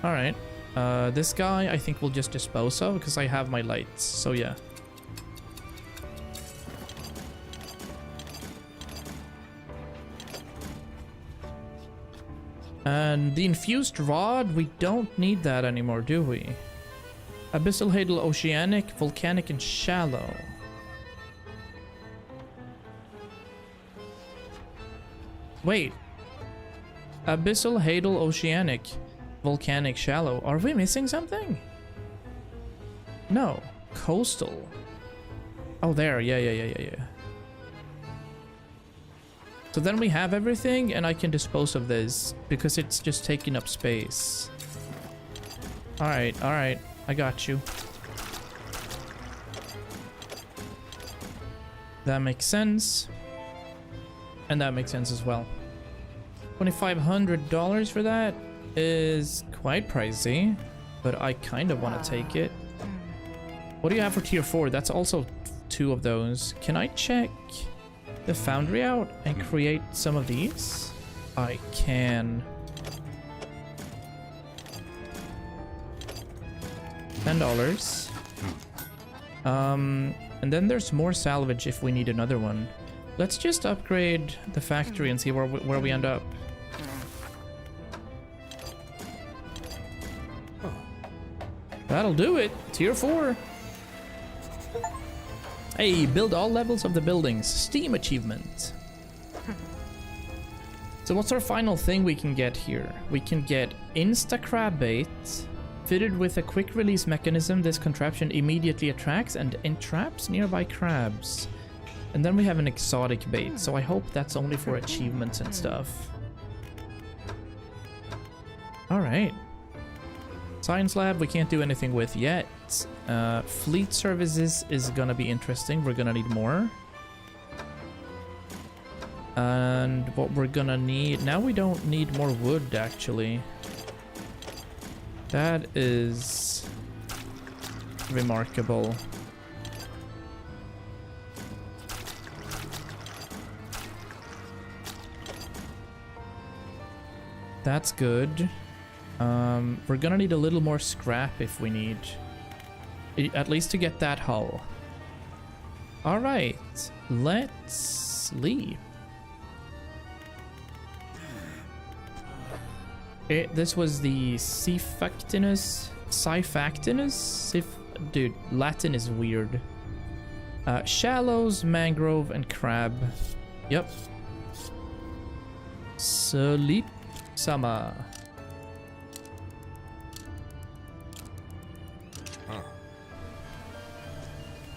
[SPEAKER 1] All right. This guy I think we'll just dispose of because I have my lights, so yeah. And the infused rod, we don't need that anymore, do we? Abyssal, Hadal, Oceanic, Volcanic, and Shallow. Wait. Abyssal, Hadal, Oceanic, Volcanic, Shallow. Are we missing something? No. Coastal. Oh, there. Yeah. So then we have everything, and I can dispose of this because it's just taking up space. Alright. I got you. That makes sense. And that makes sense as well. $2,500 for that is quite pricey, but I kind of want to take it. What do you have for tier 4? That's also 2 of those. Can I check the foundry out and create some of these? I can. $10. And then there's more salvage if we need another one. Let's just upgrade the factory and see where we end up. That'll do it. Tier 4. Hey, build all levels of the buildings. Steam achievement. So what's our final thing we can get here? We can get Insta Crab Bait. Fitted with a quick release mechanism, this contraption immediately attracts and entraps nearby crabs. And then we have an exotic bait, so I hope that's only for achievements and stuff. Alright. Science lab we can't do anything with yet. Fleet services is gonna be interesting. We're gonna need more. And what we're gonna need... Now we don't need more wood, actually. That is remarkable. That's good. We're gonna need a little more scrap if we need. At least to get that hull. Alright, let's sleep. This was the Sifactinus? Dude, Latin is weird. Shallows, mangrove, and crab. Yep. Sleep. Sama.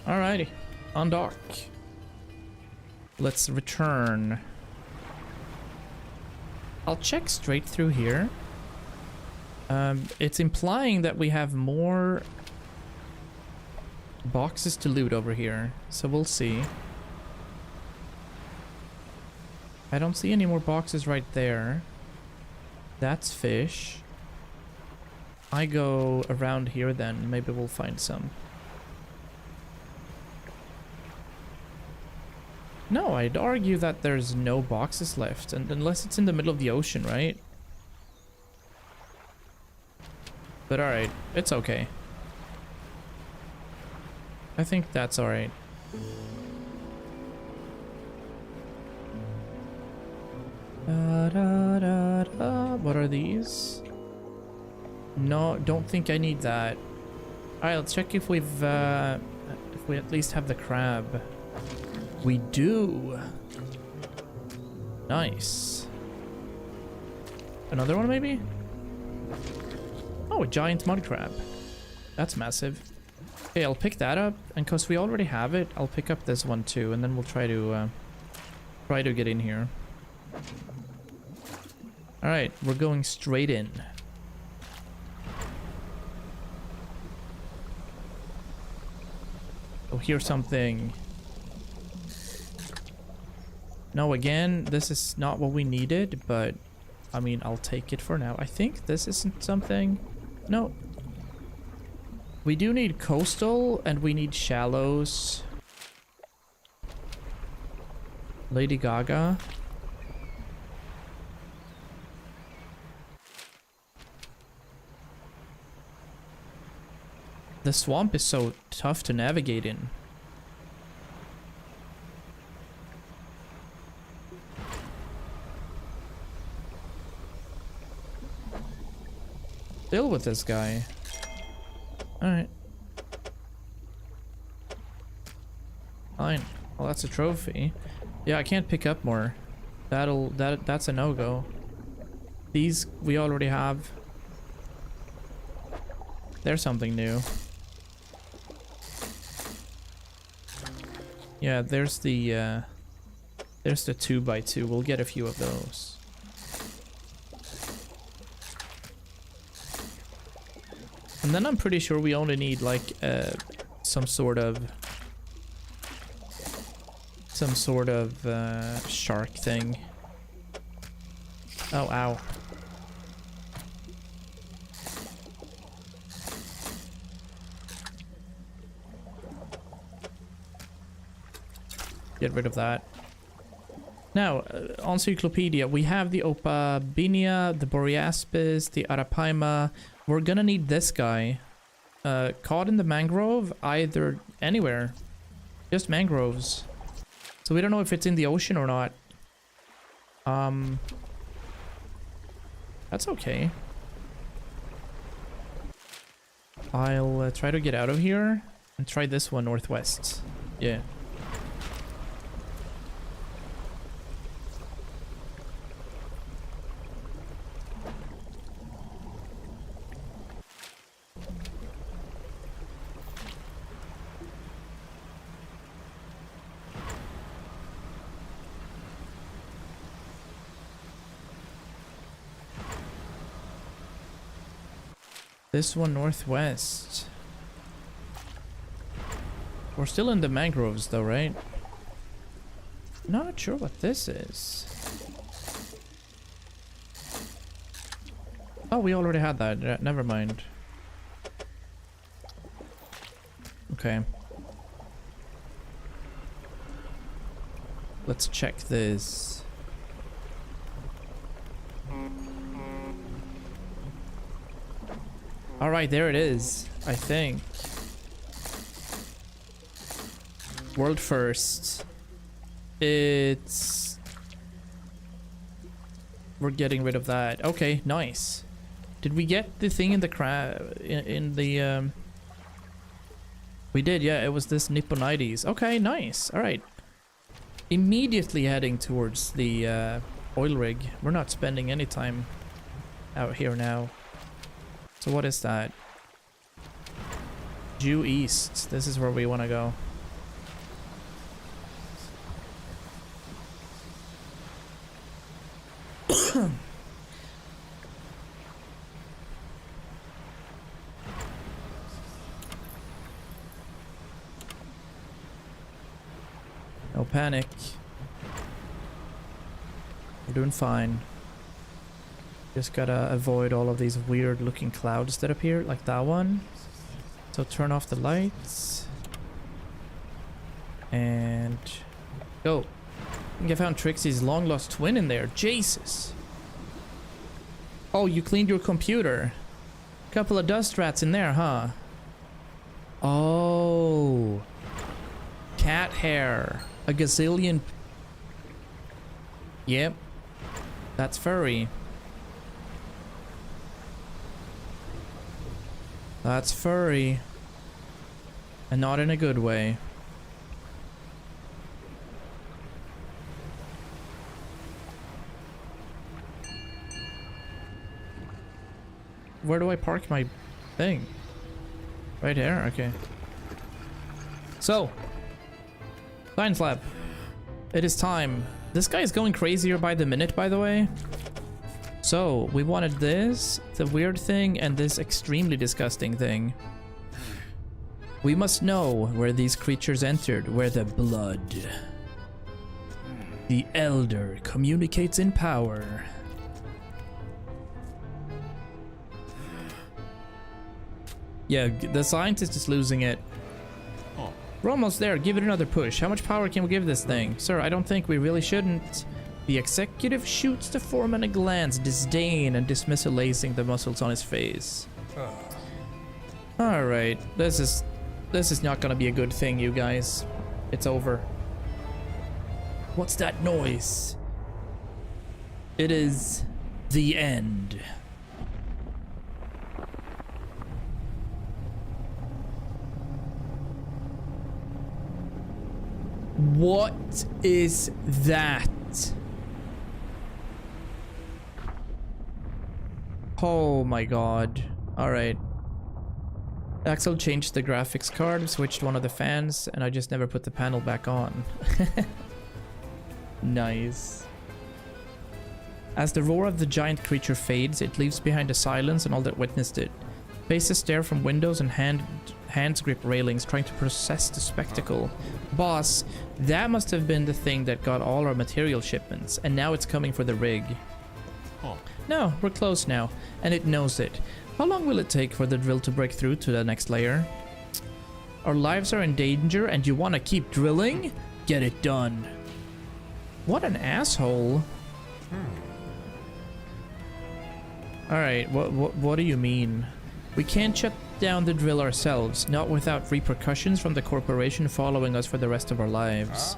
[SPEAKER 1] Alrighty, on dock. Let's return. I'll check straight through here. It's implying that we have more boxes to loot over here, so we'll see. I don't see any more boxes right there. That's fish. I go around here then, maybe we'll find some. No, I'd argue that there's no boxes left, and unless it's in the middle of the ocean, right? But alright, it's okay. I think that's alright. What are these? No, don't think I need that. Alright, let's check if we at least have the crab. We do. Nice. Another one maybe? Oh, a giant mud crab. That's massive. Okay, I'll pick that up, and because we already have it, I'll pick up this one too, and then we'll try to get in here. Alright, we're going straight in. Oh, here's something. No, again, this is not what we needed, but I mean, I'll take it for now. I think this isn't something. No. We do need coastal, and we need shallows. Lady Gaga. The swamp is so tough to navigate in. Deal with this guy. Alright. Fine. Well, that's a trophy. Yeah, I can't pick up more. That's a no-go. These we already have. There's something new. Yeah, there's the 2x2. We'll get a few of those. And then I'm pretty sure we only need like some sort of shark thing. Oh, ow. Get rid of that. Now, on Cyclopedia, we have the Opabinia, the Boreaspis, the Arapaima. We're gonna need this guy. Caught in the mangrove, either anywhere. Just mangroves. So we don't know if it's in the ocean or not. That's okay. I'll try to get out of here and try this one northwest. Yeah. This one northwest. We're still in the mangroves though, right? Not sure what this is. Oh, we already had that. Never mind. Okay. Let's check this. Alright, there it is, I think. World first. It's... We're getting rid of that. Okay, nice. Did we get the thing in the crab... in the... We did, yeah, it was this Nipponides. Okay, nice. Alright. Immediately heading towards the oil rig. We're not spending any time out here now. So what is that? Due east. This is where we want to go. No panic. We're doing fine. Just gotta avoid all of these weird looking clouds that appear, like that one. So turn off the lights. And go. I think I found Trixie's long lost twin in there. Jesus. Oh, you cleaned your computer. Couple of dust rats in there, huh? Oh. Cat hair. A gazillion. Yep. That's furry. That's furry. And not in a good way. Where do I park my thing? Right here? Okay. So. Science lab. It is time. This guy is going crazier by the minute, by the way. So, we wanted this, the weird thing, and this extremely disgusting thing. We must know where these creatures entered, where the blood. The Elder communicates in power. Yeah, the scientist is losing it. We're almost there. Give it another push. How much power can we give this thing? Sir, I don't think we really shouldn't. The executive shoots the foreman a glance, disdain and dismissal lacing the muscles on his face. Alright, this is not gonna be a good thing, you guys. It's over. What's that noise? It is the end. What is that? Oh my god. Alright. Axel changed the graphics card, switched one of the fans, and I just never put the panel back on. Nice. As the roar of the giant creature fades, it leaves behind a silence and all that witnessed it. Faces stare from windows and hands grip railings, trying to process the spectacle. Boss, that must have been the thing that got all our material shipments, and now it's coming for the rig.
[SPEAKER 2] Oh.
[SPEAKER 1] No, we're close now, and it knows it. How long will it take for the drill to break through to the next layer? Our lives are in danger, and you want to keep drilling? Get it done. What an asshole. Alright, what do you mean? We can't shut down the drill ourselves, not without repercussions from the corporation following us for the rest of our lives.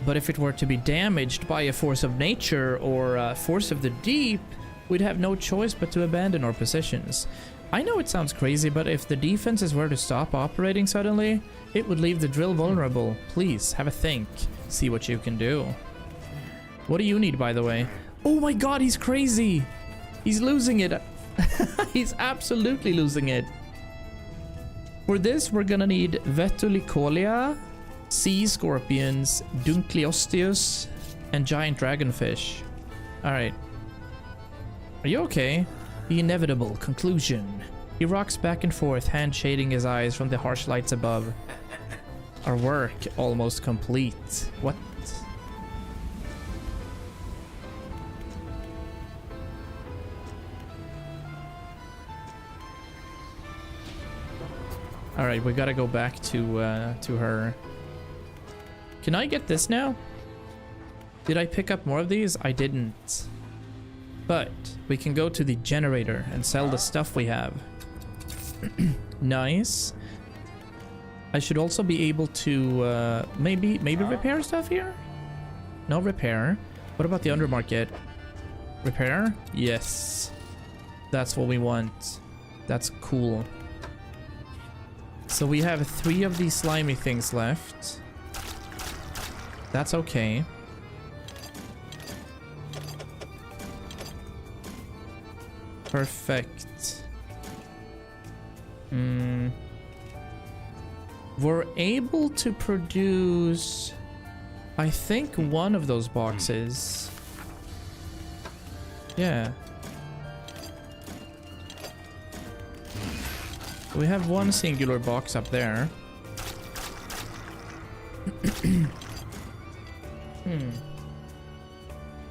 [SPEAKER 1] But if it were to be damaged by a force of nature or a force of the deep, we'd have no choice but to abandon our positions. I know it sounds crazy, but if the defenses were to stop operating suddenly, it would leave the drill vulnerable. Please, have a think. See what you can do. What do you need, by the way? Oh my god, he's crazy! He's losing it. He's absolutely losing it. For this, we're gonna need Vetulicolia, sea scorpions, Dunkleosteus, and giant dragonfish. Alright. Are you okay? The inevitable conclusion. He rocks back and forth, hand shading his eyes from the harsh lights above. Our work almost complete. What? Alright, we gotta go back to her. Can I get this now? Did I pick up more of these? I didn't. But we can go to the generator and sell the stuff we have. Nice. I should also be able to maybe repair stuff here? No repair. What about the undermarket? Repair? Yes. That's what we want. That's cool. So we have 3 of these slimy things left. That's okay. Perfect. We're able to produce, I think, one of those boxes. Yeah. We have one singular box up there.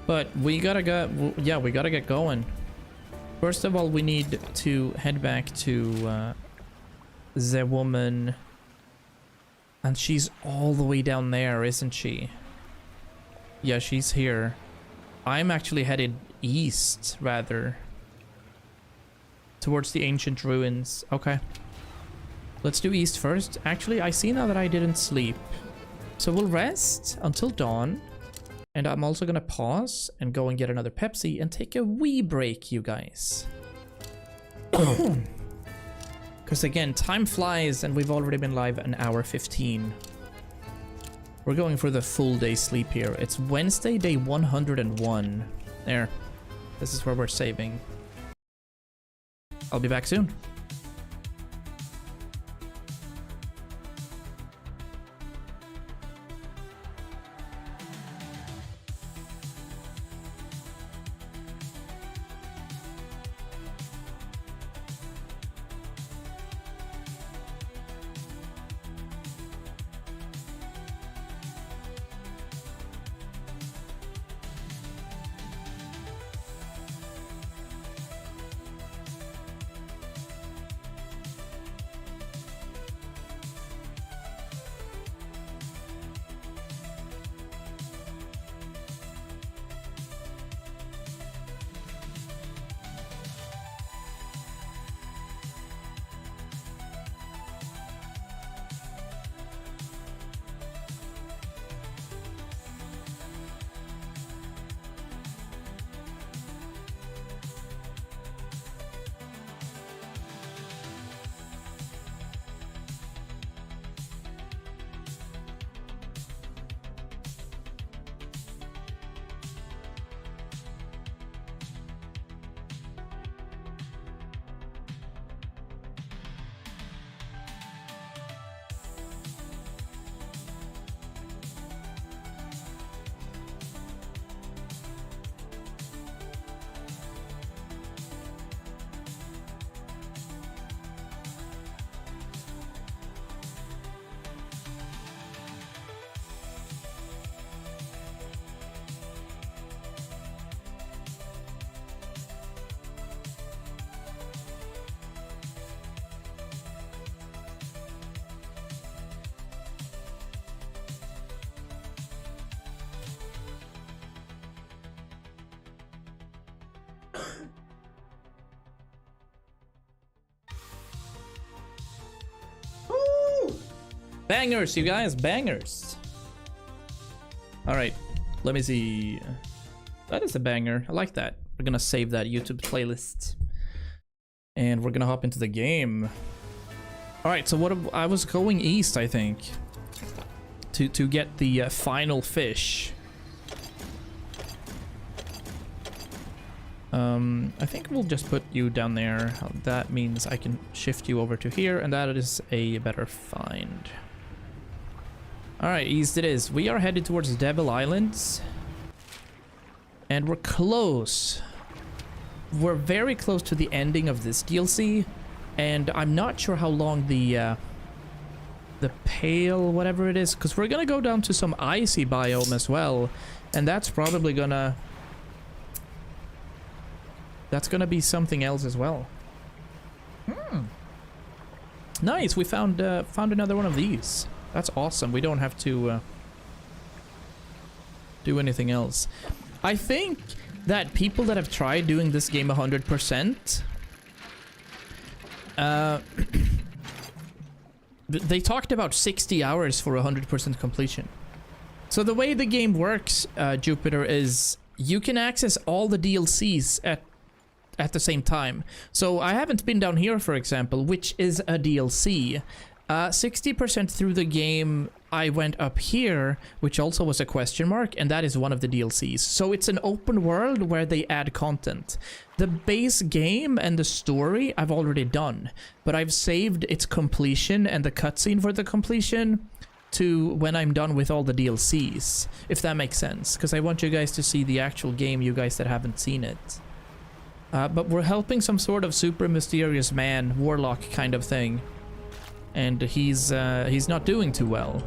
[SPEAKER 1] But we gotta go. Yeah, we gotta get going. First of all, we need to head back to the woman. And she's all the way down there, isn't she? Yeah, she's here. I'm actually headed east, rather. Towards the ancient ruins. Okay. Let's do east first. Actually, I see now that I didn't sleep. So we'll rest until dawn. And I'm also gonna pause and go and get another Pepsi and take a wee break, you guys. Because again, time flies and we've already been live an hour 15. We're going for the full day sleep here. It's Wednesday, day 101. There. This is where we're saving. I'll be back soon. Bangers, you guys, bangers. All right, let me see. That is a banger. I like that. We're gonna save that YouTube playlist. And we're gonna hop into the game. All right, so what I was going east, I think, to get the final fish. I think we'll just put you down there. That means I can shift you over to here, and that is a better find. All right, east it is. We are headed towards Devil Islands, and we're close. We're very close to the ending of this DLC, and I'm not sure how long the pale, whatever it is, because we're gonna go down to some icy biome as well, and that's probably gonna be something else as well. Nice, we found another one of these. That's awesome. We don't have to do anything else. I think that people that have tried doing this game 100%, they talked about 60 hours for 100% completion. So the way the game works, Jupiter, is you can access all the DLCs at the same time. So I haven't been down here, for example, which is a DLC. 60% through the game, I went up here, which also was a question mark, and that is one of the DLCs. So it's an open world where they add content. The base game and the story I've already done, but I've saved its completion and the cutscene for the completion to when I'm done with all the DLCs, if that makes sense, because I want you guys to see the actual game, you guys that haven't seen it. But we're helping some sort of super mysterious man, warlock kind of thing. And he's not doing too well.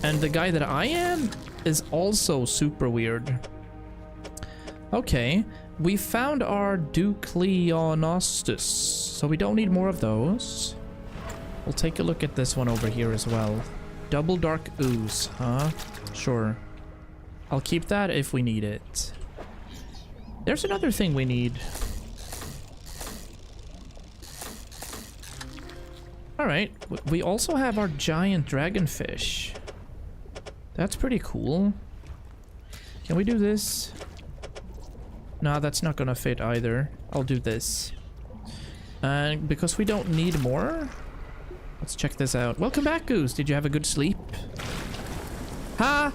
[SPEAKER 1] And the guy that I am is also super weird. Okay, we found our Ducleonostus, so we don't need more of those. We'll take a look at this one over here as well. Double dark ooze, huh? Sure. I'll keep that if we need it. There's another thing we need. Alright, we also have our giant dragonfish. That's pretty cool. Can we do this? Nah, that's not gonna fit either. I'll do this. And because we don't need more, let's check this out. Welcome back, Goose. Did you have a good sleep? Ha!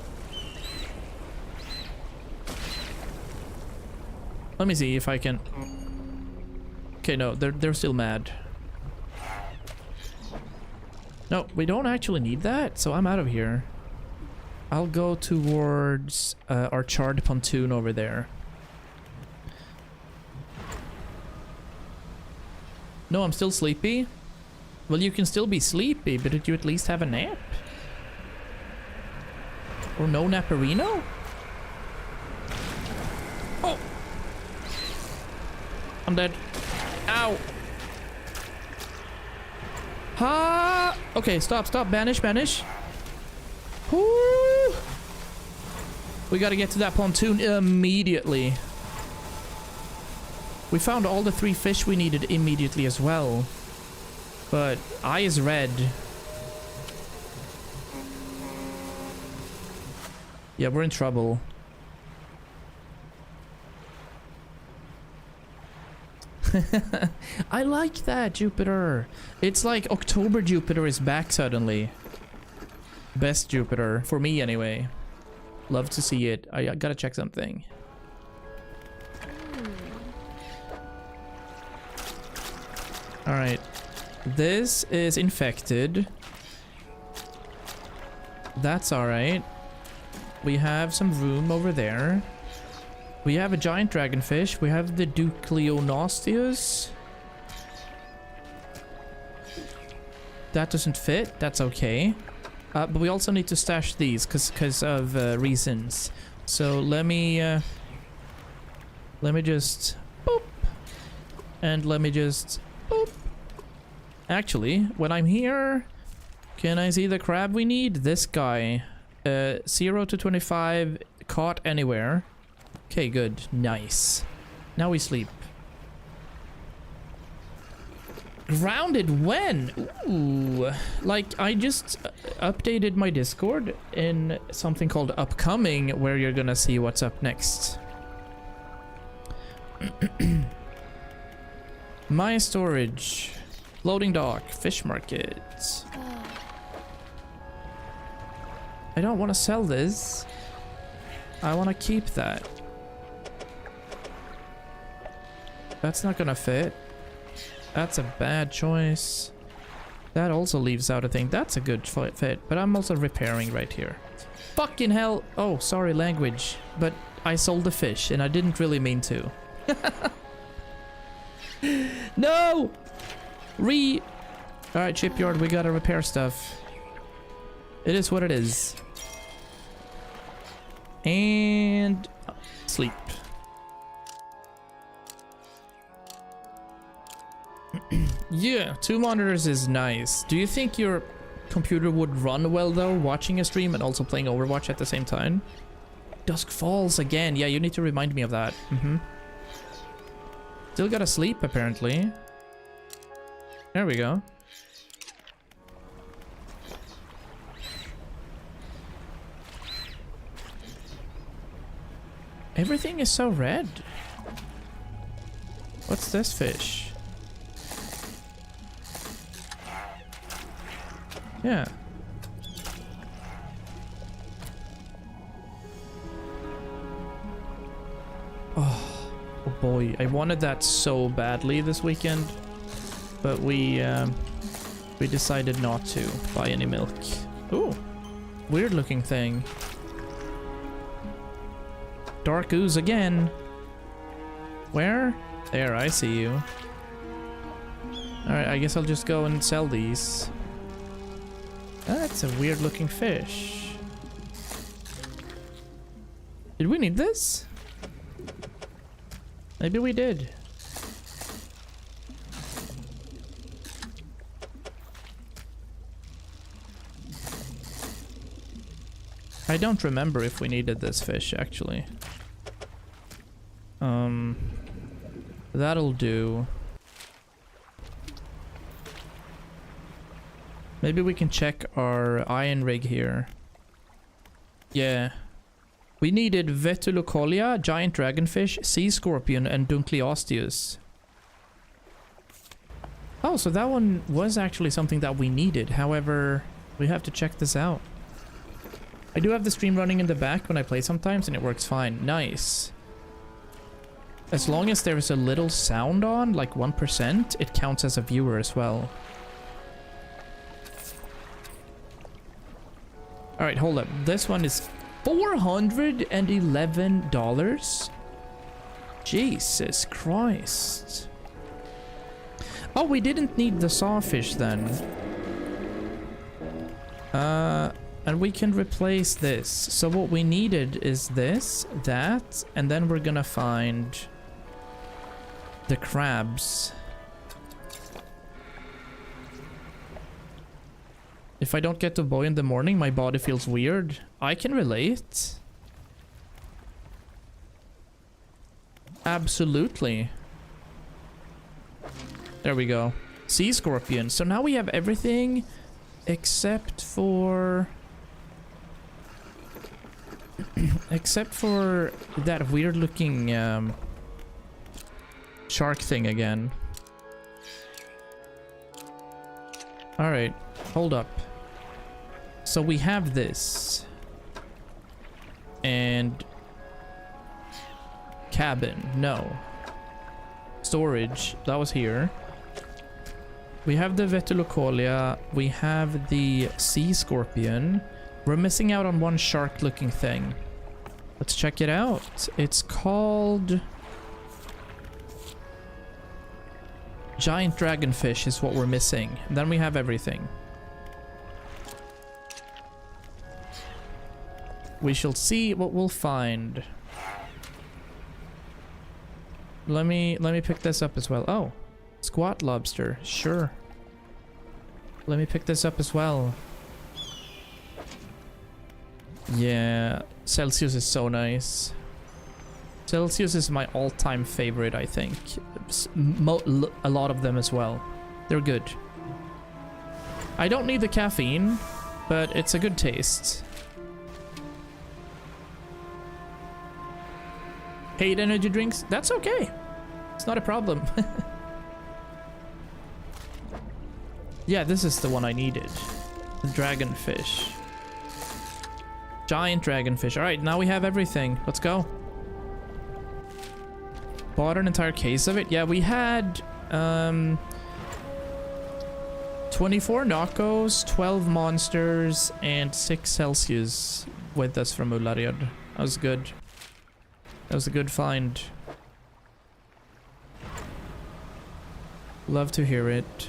[SPEAKER 1] Let me see if I can... Okay, no, they're still mad. No, we don't actually need that, so I'm out of here. I'll go towards our charred pontoon over there. No, I'm still sleepy. Well, you can still be sleepy, but did you at least have a nap? Or no naparino? Oh! I'm dead. Ow! Ha! Okay, stop, banish. Woo! We gotta get to that pontoon immediately. We found all the 3 fish we needed immediately as well. But eye is red. Yeah, we're in trouble. I like that, Jupiter. It's like October Jupiter is back suddenly. Best Jupiter, for me anyway. Love to see it. I gotta check something. Alright. This is infected. That's alright. We have some room over there. We have a giant dragonfish. We have the Ducleonostius. That doesn't fit. That's okay. But we also need to stash these because of reasons. So let me just boop, and let me just boop. Actually, when I'm here, can I see the crab we need? This guy, 0 to 25, caught anywhere. Okay, good. Nice. Now we sleep. Grounded when? Ooh. Like, I just updated my Discord in something called Upcoming, where you're gonna see what's up next. My storage. Loading dock. Fish market. I don't want to sell this. I want to keep that. That's not gonna fit. That's a bad choice. That also leaves out a thing. That's a good fit, but I'm also repairing right here. Fucking hell. Oh, sorry, language. But I sold the fish, and I didn't really mean to. No! Alright, shipyard, we gotta repair stuff. It is what it is. And... sleep. Yeah, 2 monitors is nice. Do you think your computer would run well though, watching a stream and also playing Overwatch at the same time? Dusk falls again. Yeah, you need to remind me of that. Still gotta sleep, apparently. There we go. Everything is so red. What's this fish? Yeah. Oh boy, I wanted that so badly this weekend, but we decided not to buy any milk. Ooh, weird looking thing. Dark ooze again. Where? There, I see you. Alright, I guess I'll just go and sell these. That's a weird looking fish. Did we need this? Maybe we did. I don't remember if we needed this fish, actually. That'll do. Maybe we can check our iron rig here. Yeah. We needed Vetulocolia, giant dragonfish, sea scorpion, and Dunkleosteus. Oh, so that one was actually something that we needed. However, we have to check this out. I do have the stream running in the back when I play sometimes, and it works fine. Nice. As long as there's a little sound on, like 1%, it counts as a viewer as well. Alright, hold up. This one is $411? Jesus Christ. Oh, we didn't need the sawfish then. And we can replace this. So what we needed is this, that, and then we're gonna find the crabs. If I don't get to boy in the morning, my body feels weird. I can relate. Absolutely. There we go. Sea scorpion. So now we have everything except for... except for that weird looking shark thing again. Alright, hold up. So we have this. And... cabin, no. Storage, that was here. We have the Vetulocolia, we have the sea scorpion. We're missing out on one shark looking thing. Let's check it out. It's called... giant dragonfish is what we're missing. And then we have everything. We shall see what we'll find. Let me pick this up as well. Oh, squat lobster. Sure. Let me pick this up as well. Yeah, Celsius is so nice. Celsius is my all-time favorite, I think. A lot of them as well. They're good. I don't need the caffeine, but it's a good taste. Hate energy drinks? That's okay. It's not a problem. Yeah, this is the one I needed. The dragonfish. Giant dragonfish. Alright, now we have everything. Let's go. Bought an entire case of it. Yeah, we had 24 Knockos, 12 monsters, and 6 Celsius with us from Ullared. That was good. That was a good find. Love to hear it.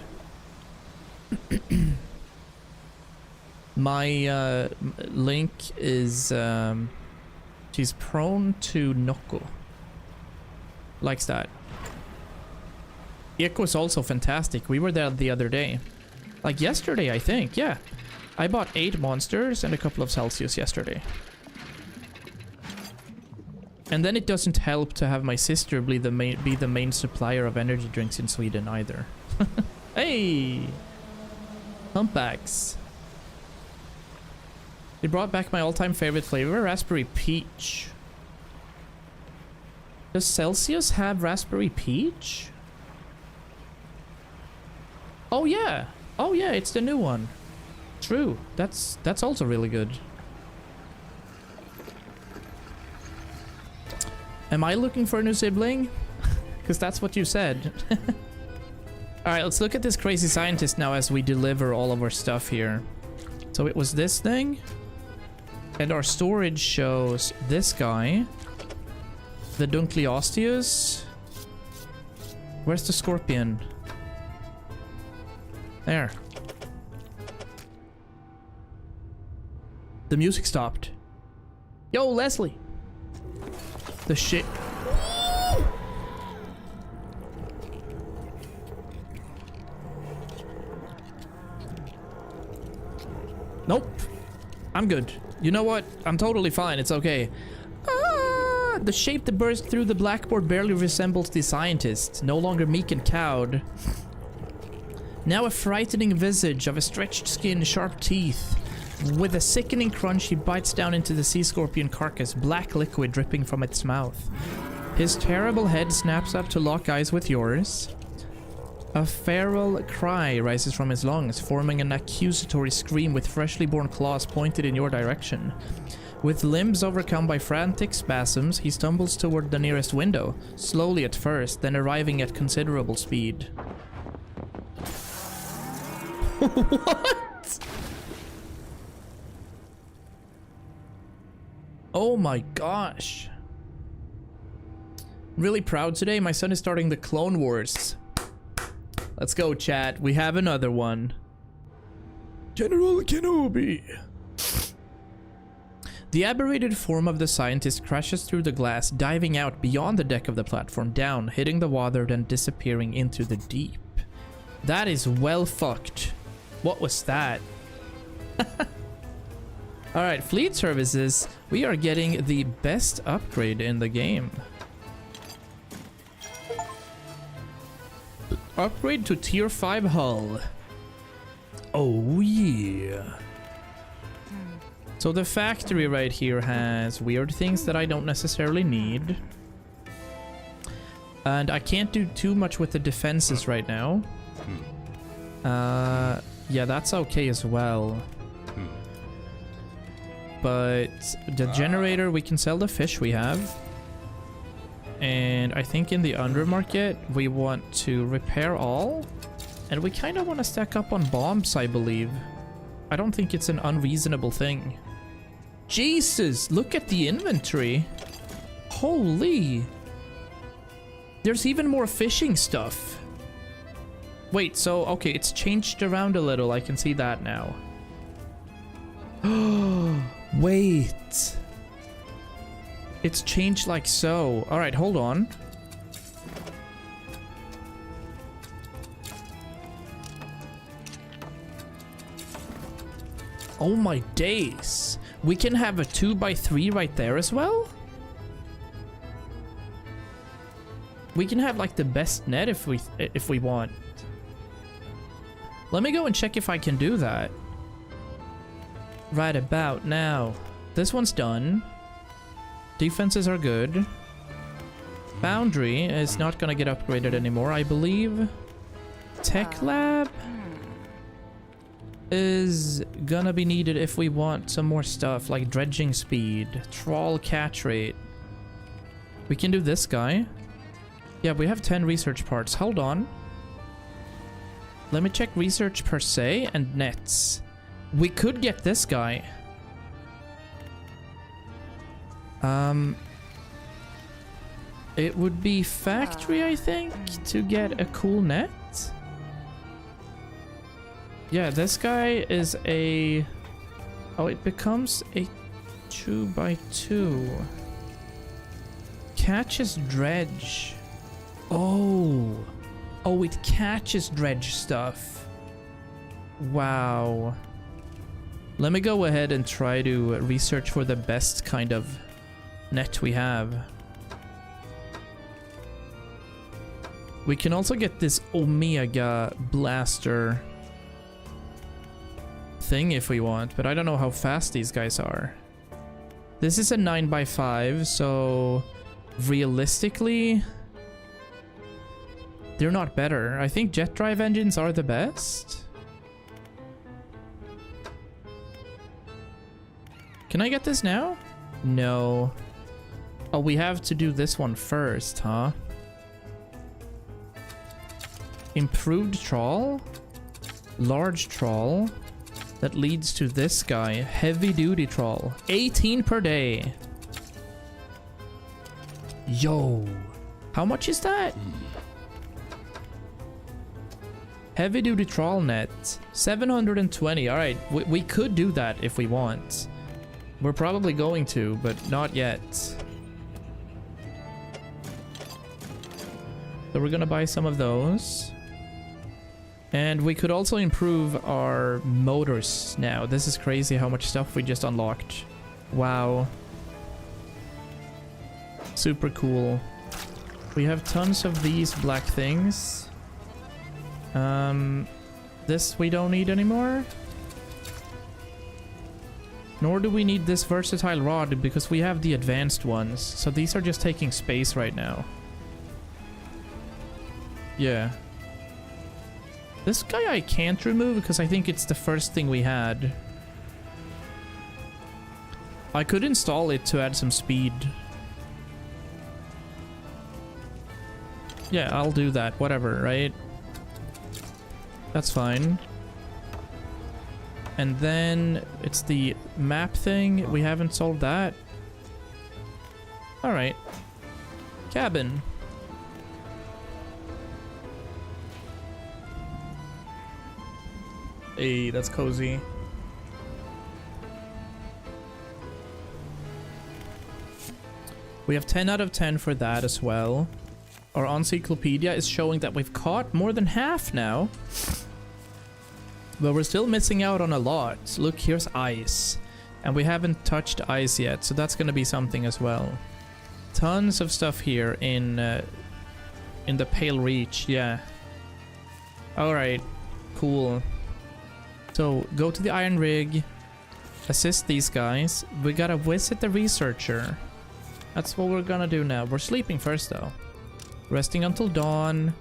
[SPEAKER 1] My Link is she's prone to Noko. Likes that. Eco is also fantastic. We were there the other day. Like yesterday, I think. Yeah. I bought 8 monsters and a couple of Celsius yesterday. And then it doesn't help to have my sister be the main supplier of energy drinks in Sweden either. Hey! Humpbacks. They brought back my all-time favorite flavor, raspberry peach. Does Celsius have raspberry peach? Oh yeah! Oh yeah, it's the new one. True. That's also really good. Am I looking for a new sibling? Because that's what you said. Alright, let's look at this crazy scientist now as we deliver all of our stuff here. So it was this thing. And our storage shows this guy. The Dunkleosteus. Where's the scorpion? There. The music stopped. Yo, Leslie! The shit. Nope. I'm good. You know what? I'm totally fine. It's okay. Ah, the shape that burst through the blackboard barely resembles the scientist. No longer meek and cowed. Now a frightening visage of a stretched skin, sharp teeth. With a sickening crunch, he bites down into the sea scorpion carcass, black liquid dripping from its mouth. His terrible head snaps up to lock eyes with yours. A feral cry rises from his lungs, forming an accusatory scream with freshly born claws pointed in your direction. With limbs overcome by frantic spasms, he stumbles toward the nearest window, slowly at first, then arriving at considerable speed. What? Oh my gosh. Really proud today. My son is starting the Clone Wars. Let's go, chat. We have another one. General Kenobi. The aberrated form of the scientist crashes through the glass, diving out beyond the deck of the platform, down, hitting the water, then disappearing into the deep. That is well fucked. What was that? Alright, fleet services. We are getting the best upgrade in the game. Upgrade to tier 5 hull. Oh yeah. So the factory right here has weird things that I don't necessarily need. And I can't do too much with the defenses right now. Yeah, that's okay as well. But the generator, we can sell the fish we have. And I think in the undermarket, we want to repair all. And we kind of want to stack up on bombs, I believe. I don't think it's an unreasonable thing. Jesus, look at the inventory. Holy. There's even more fishing stuff. Wait, so, okay, it's changed around a little. I can see that now. Wait. It's changed like so. Alright, hold on. Oh my days. We can have a 2x3 right there as well? We can have like the best net if we want. Let me go and check if I can do that. Right about now. This one's done. Defenses are good. Boundary is not gonna get upgraded anymore, I believe. Tech lab is gonna be needed if we want some more stuff like dredging speed, trawl catch rate. We can do this guy. Yeah, we have 10 research parts. Hold on. Let me check research per se and nets. We could get this guy. It would be factory, I think, to get a cool net. Yeah, this guy is a... Oh, it becomes a 2x2. Catches dredge. Oh. Oh, it catches dredge stuff. Wow. Let me go ahead and try to research for the best kind of net we have. We can also get this Omega blaster thing if we want, but I don't know how fast these guys are. This is a 9x5, so realistically, they're not better. I think jet drive engines are the best. Can I get this now? No. Oh, we have to do this one first, huh? Improved trawl? Large trawl? That leads to this guy. Heavy duty trawl. 18 per day. Yo. How much is that? Heavy duty trawl net. 720. Alright, we could do that if we want. We're probably going to, but not yet. So we're gonna buy some of those. And we could also improve our motors now. This is crazy how much stuff we just unlocked. Wow. Super cool. We have tons of these black things. This we don't need anymore. Nor do we need this versatile rod because we have the advanced ones. So these are just taking space right now. Yeah. This guy I can't remove because I think it's the first thing we had. I could install it to add some speed. Yeah, I'll do that. Whatever, right? That's fine. And then it's the map thing. We haven't solved that. Alright. Cabin. Hey, that's cozy. We have 10 out of 10 for that as well. Our encyclopedia is showing that we've caught more than half now. But we're still missing out on a lot. Look, here's ice. And we haven't touched ice yet, so that's gonna be something as well. Tons of stuff here in the Pale Reach, yeah. Alright, cool. So, go to the Iron Rig, assist these guys. We gotta visit the researcher. That's what we're gonna do now. We're sleeping first though. Resting until dawn.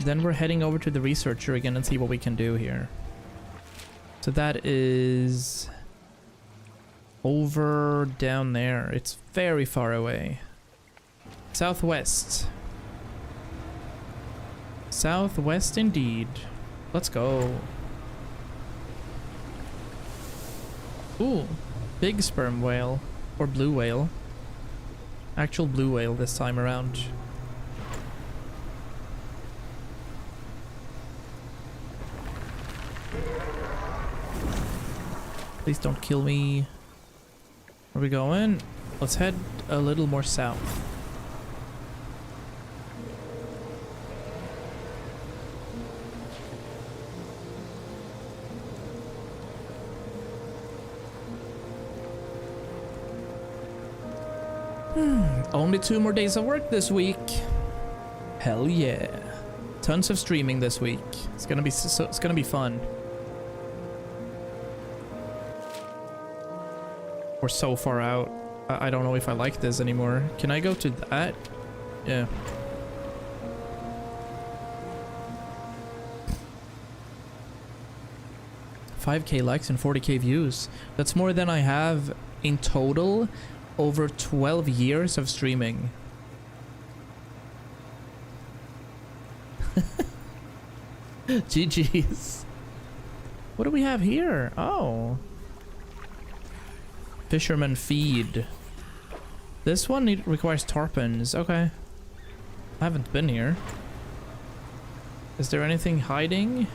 [SPEAKER 1] Then we're heading over to the researcher again and see what we can do here. So that is over down there. It's very far away. Southwest. Southwest indeed. Let's go. Ooh, big sperm whale. Or blue whale. Actual blue whale this time around. Please don't kill me. Where are we going? Let's head a little more south. Only 2 more days of work this week. Hell yeah. Tons of streaming this week. It's gonna be it's gonna be fun. We're so far out. I don't know if I like this anymore. Can I go to that? Yeah. $5K likes and 40K views. That's more than I have in total over 12 years of streaming. GG's. What do we have here? Oh. Fisherman feed. This one requires tarpons. Okay. I haven't been here. Is there anything hiding?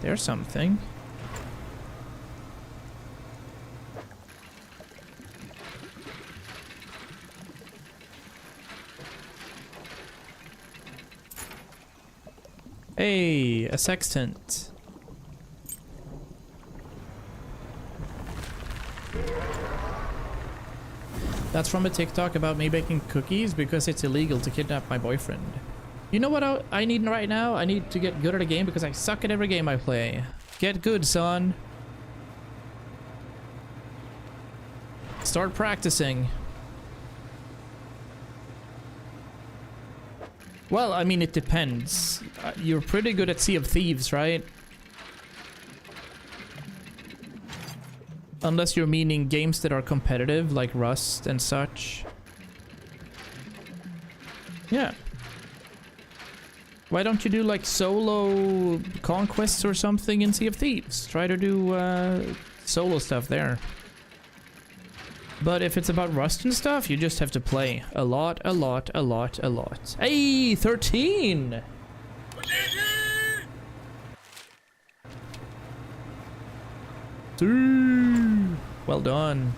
[SPEAKER 1] There's something. Hey, a sextant. That's from a TikTok about me baking cookies because it's illegal to kidnap my boyfriend. You know what I need right now? I need to get good at a game because I suck at every game I play. Get good, son. Start practicing. Well, I mean, it depends. You're pretty good at Sea of Thieves, right? Unless you're meaning games that are competitive, like Rust and such. Yeah. Why don't you do like solo conquests or something in Sea of Thieves? Try to do solo stuff there. But if it's about Rust and stuff, you just have to play a lot, a lot, a lot, a lot. Hey, 13! Well done.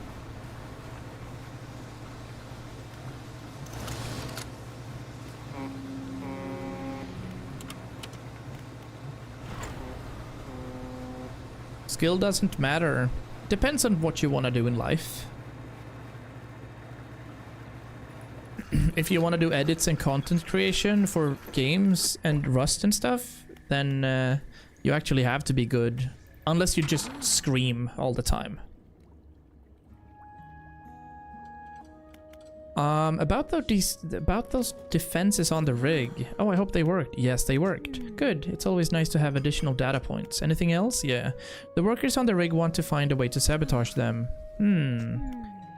[SPEAKER 1] Skill doesn't matter. Depends on what you want to do in life. If you want to do edits and content creation for games and Rust and stuff, then you actually have to be good. Unless you just scream all the time. About those defenses on the rig. Oh, I hope they worked. Yes, they worked. Good. It's always nice to have additional data points. Anything else? Yeah. The workers on the rig want to find a way to sabotage them.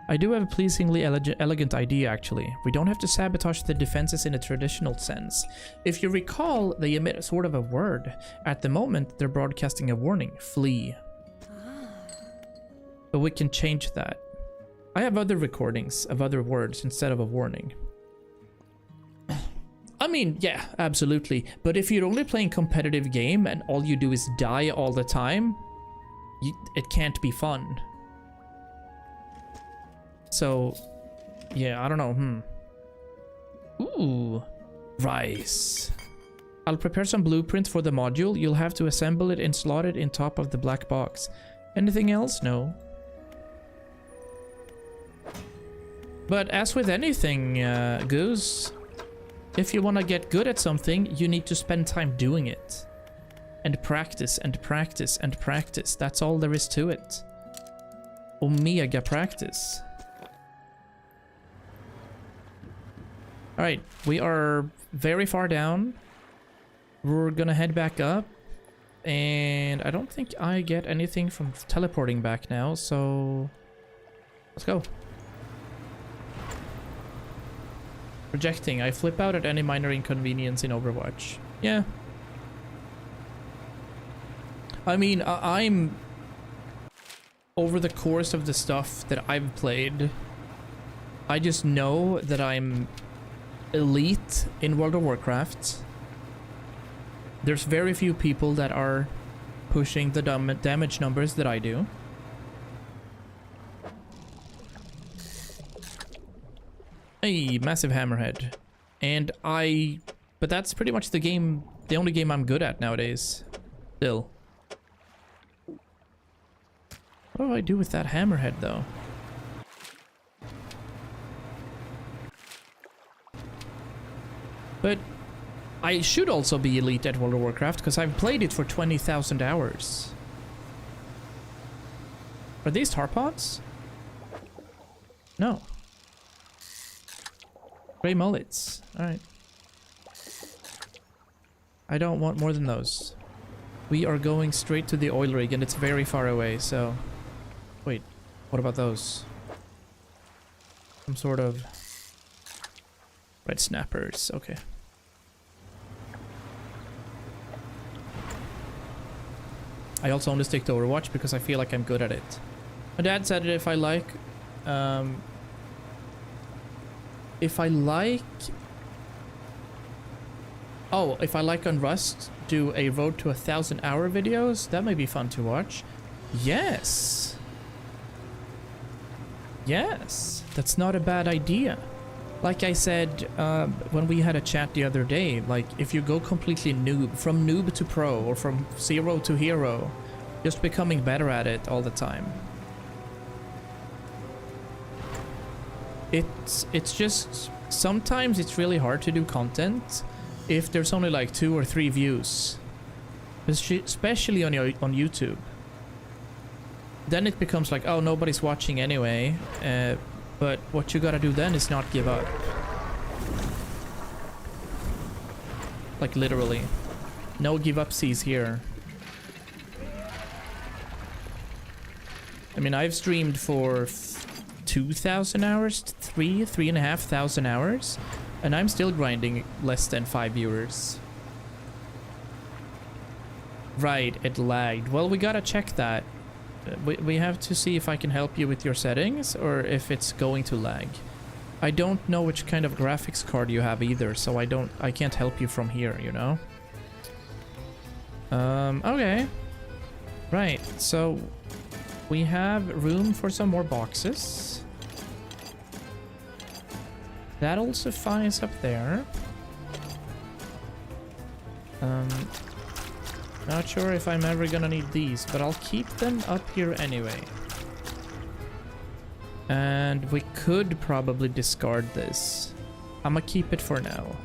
[SPEAKER 1] I do have a pleasingly elegant idea, actually. We don't have to sabotage the defenses in a traditional sense. If you recall, they emit sort of a word. At the moment, they're broadcasting a warning. Flee. But we can change that. I have other recordings of other words instead of a warning. I mean, yeah, absolutely. But if you're only playing competitive game and all you do is die all the time, it can't be fun. So, yeah, I don't know. Ooh, rice. I'll prepare some blueprint for the module. You'll have to assemble it and slot it in top of the black box. Anything else? No. But as with anything, Goose, if you want to get good at something, you need to spend time doing it. And practice and practice and practice. That's all there is to it. Omega practice. Alright, we are very far down. We're gonna head back up. And I don't think I get anything from teleporting back now, so let's go. Projecting. I flip out at any minor inconvenience in Overwatch. Yeah. I mean, I'm... Over the course of the stuff that I've played, I just know that I'm elite in World of Warcraft. There's very few people that are pushing the damage numbers that I do. Hey, massive hammerhead. And but that's pretty much the only game I'm good at nowadays. Still. What do I do with that hammerhead, though? But I should also be elite at World of Warcraft because I've played it for 20,000 hours. Are these tar pots? No. Grey mullets. Alright. I don't want more than those. We are going straight to the oil rig and it's very far away, so... Wait, what about those? Some sort of... red snappers, okay. I also only stick to Overwatch because I feel like I'm good at it. My dad said that if I like... Oh, if I like on Rust, do a road to 1,000 hour videos? That may be fun to watch. Yes! Yes! That's not a bad idea. Like I said, when we had a chat the other day, like, if you go completely noob, from noob to pro, or from zero to hero, just becoming better at it all the time. It's just... sometimes it's really hard to do content if there's only like 2 or 3 views. Especially on YouTube. Then it becomes like, oh, nobody's watching anyway. But what you gotta do then is not give up. Like literally. No give upsies here. I mean, I've streamed for 2,000 hours, 3,500 hours, and I'm still grinding less than 5 viewers. Right, it lagged. Well, we gotta check that. We have to see if I can help you with your settings or if it's going to lag. I don't know which kind of graphics card you have either, so I can't help you from here, you know? Okay. Right, so we have room for some more boxes. That'll suffice up there. Not sure if I'm ever gonna need these, but I'll keep them up here anyway. And we could probably discard this. I'm gonna keep it for now.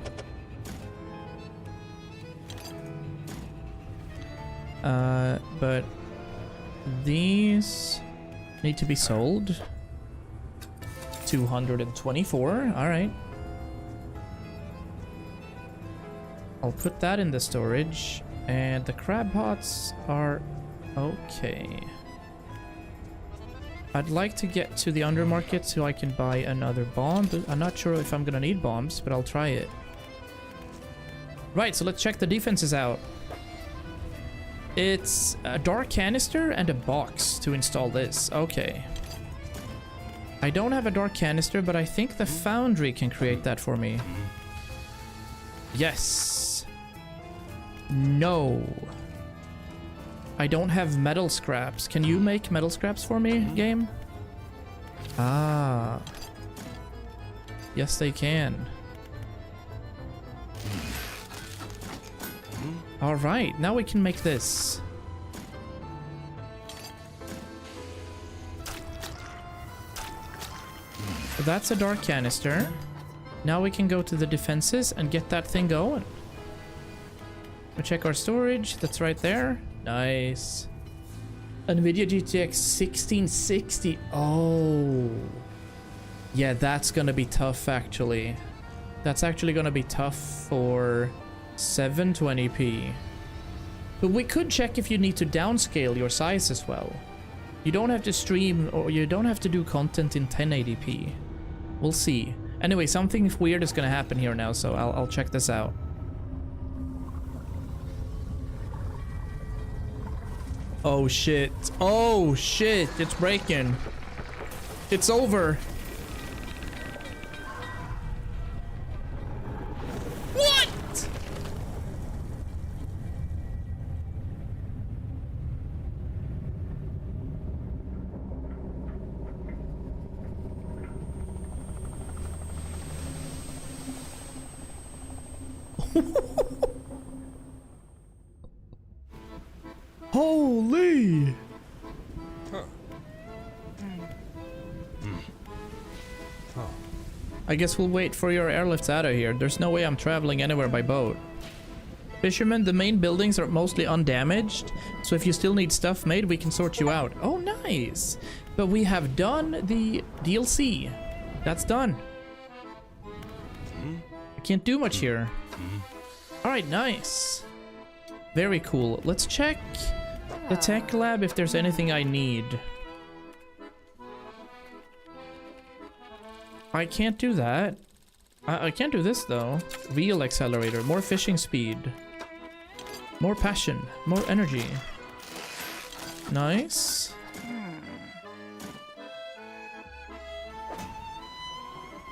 [SPEAKER 1] But these need to be sold. 224, alright. I'll put that in the storage. And the crab pots are okay. I'd like to get to the undermarket so I can buy another bomb. But I'm not sure if I'm gonna need bombs, but I'll try it. Right, so let's check the defenses out. It's a dark canister and a box to install this. Okay. I don't have a dark canister, but I think the foundry can create that for me. Yes. No. I don't have metal scraps. Can you make metal scraps for me, game? Ah. Yes, they can. All right, now we can make this. So that's a dark canister. Now we can go to the defenses and get that thing going. We check our storage. That's right there. Nice. NVIDIA GTX 1660. Oh. Yeah, that's gonna be tough, actually. That's actually gonna be tough for 720p. But we could check if you need to downscale your size as well. You don't have to stream, or you don't have to do content in 1080p. We'll see. Anyway, something weird is gonna happen here now, so I'll check this out. Oh shit. Oh shit, it's breaking. It's over. What? Holy! I guess we'll wait for your airlifts out of here. There's no way I'm traveling anywhere by boat. Fisherman, the main buildings are mostly undamaged, so if you still need stuff made, we can sort you out. Oh, nice! But we have done the DLC. That's done. I can't do much here. Alright, nice. Very cool. Let's check the tech lab if there's anything I need. I can't do that. I can't do this though. Real accelerator, more fishing speed. More passion, more energy. Nice.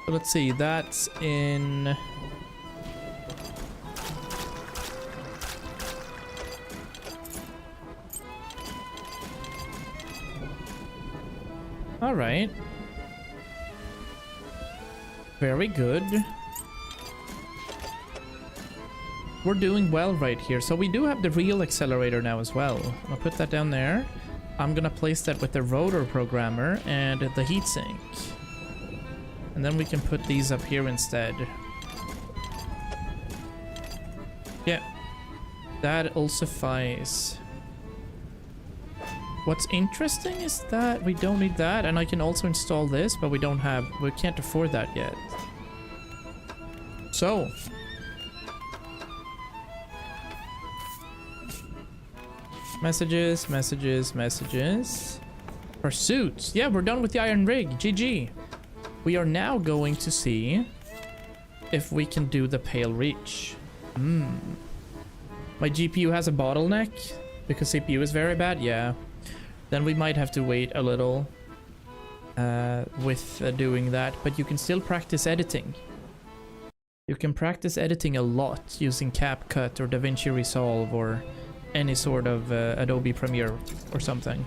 [SPEAKER 1] So let's see, that's in... All right. Very good. We're doing well right here. So we do have the real accelerator now as well. I'll put that down there. I'm gonna place that with the rotor programmer and the heatsink. And then we can put these up here instead. Yeah. That'll suffice. What's interesting is that we don't need that, and I can also install this, but we can't afford that yet. So. Messages, messages, messages. Pursuits. Yeah, we're done with the iron rig. GG. We are now going to see if we can do the pale reach. My GPU has a bottleneck because CPU is very bad. Yeah. Then we might have to wait a little with doing that, but you can still practice editing. You can practice editing a lot using CapCut or DaVinci Resolve or any sort of Adobe Premiere or something.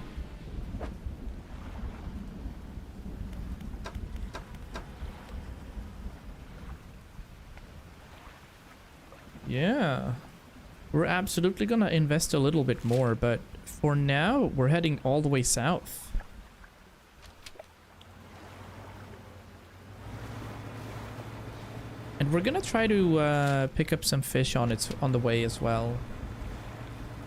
[SPEAKER 1] Yeah. We're absolutely gonna invest a little bit more, but for now, we're heading all the way south. And we're gonna try to pick up some fish on the way as well.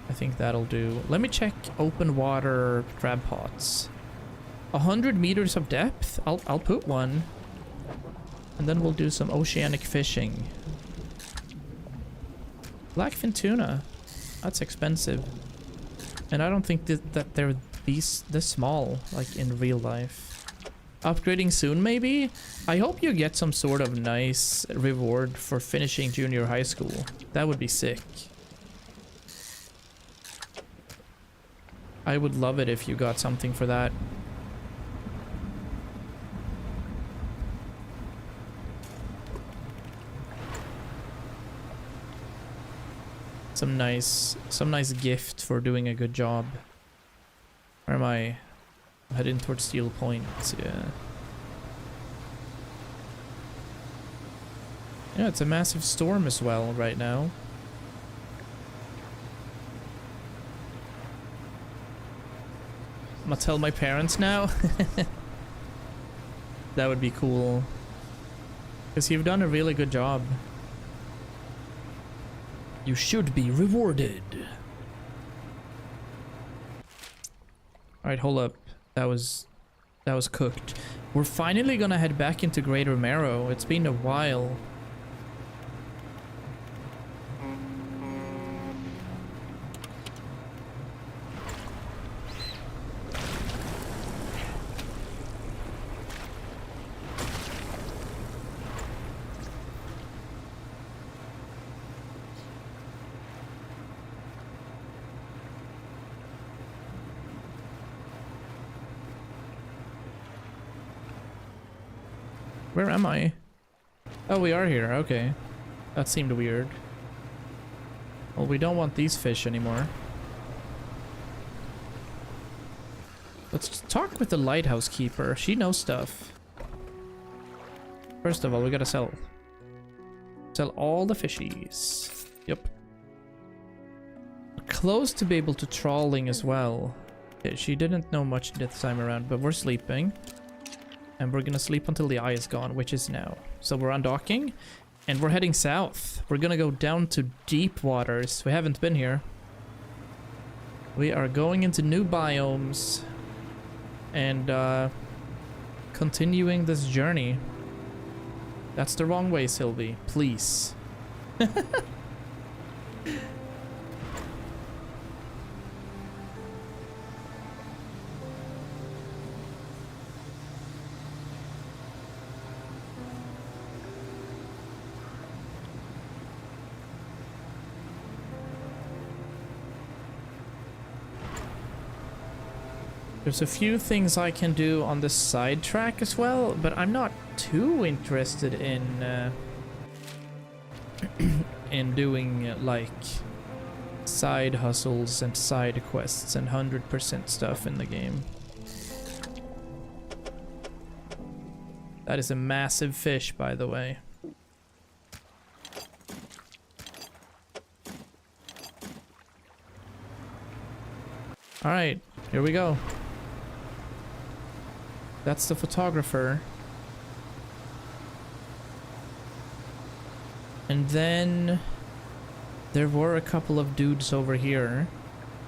[SPEAKER 1] I think that'll do. Let me check open water crab pots. 100 meters of depth? I'll put one. And then we'll do some oceanic fishing. Blackfin tuna. That's expensive. And I don't think that they're this small, like in real life. Upgrading soon, maybe? I hope you get some sort of nice reward for finishing junior high school. That would be sick. I would love it if you got something for that. Some nice gift for doing a good job. Where am I? I'm heading towards Steel Point. Yeah. Yeah, it's a massive storm as well right now. I'm gonna tell my parents now. That would be cool. Because you've done a really good job. You should be rewarded. Alright, hold up. That was cooked. We're finally gonna head back into Greater Marrow. It's been a while. Where am I? Oh, we are here. Okay. That seemed weird. Well, we don't want these fish anymore. Let's talk with the lighthouse keeper. She knows stuff. First of all, we gotta sell all the fishies. Yep. Close to be able to trawling as well. Okay, she didn't know much this time around, but we're sleeping. And we're gonna sleep until the eye is gone, which is now. So we're undocking. And we're heading south. We're gonna go down to deep waters. We haven't been here. We are going into new biomes. And continuing this journey. That's the wrong way, Silvy. Please. There's a few things I can do on the side track as well, but I'm not too interested in in doing like side hustles and side quests and 100% stuff in the game. That is a massive fish, by the way. All right, here we go. That's the photographer. And then there were a couple of dudes over here,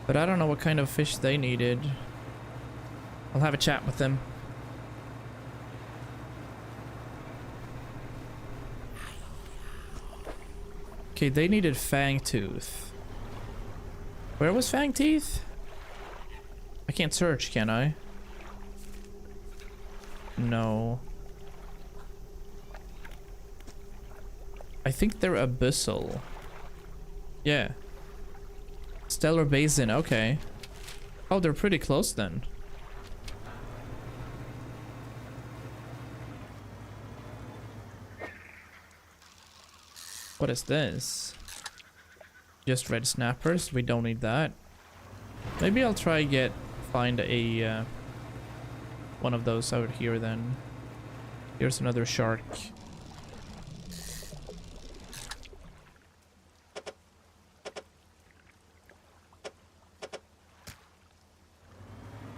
[SPEAKER 1] but I don't know what kind of fish they needed. I'll have a chat with them. Okay, they needed Fangtooth. Where was Fangteeth? I can't search, can I? No. I think they're abyssal. Yeah. Stellar Basin, okay. Oh, they're pretty close then. What is this? Just red snappers, we don't need that. Maybe I'll try find a one of those out here then. Here's another shark.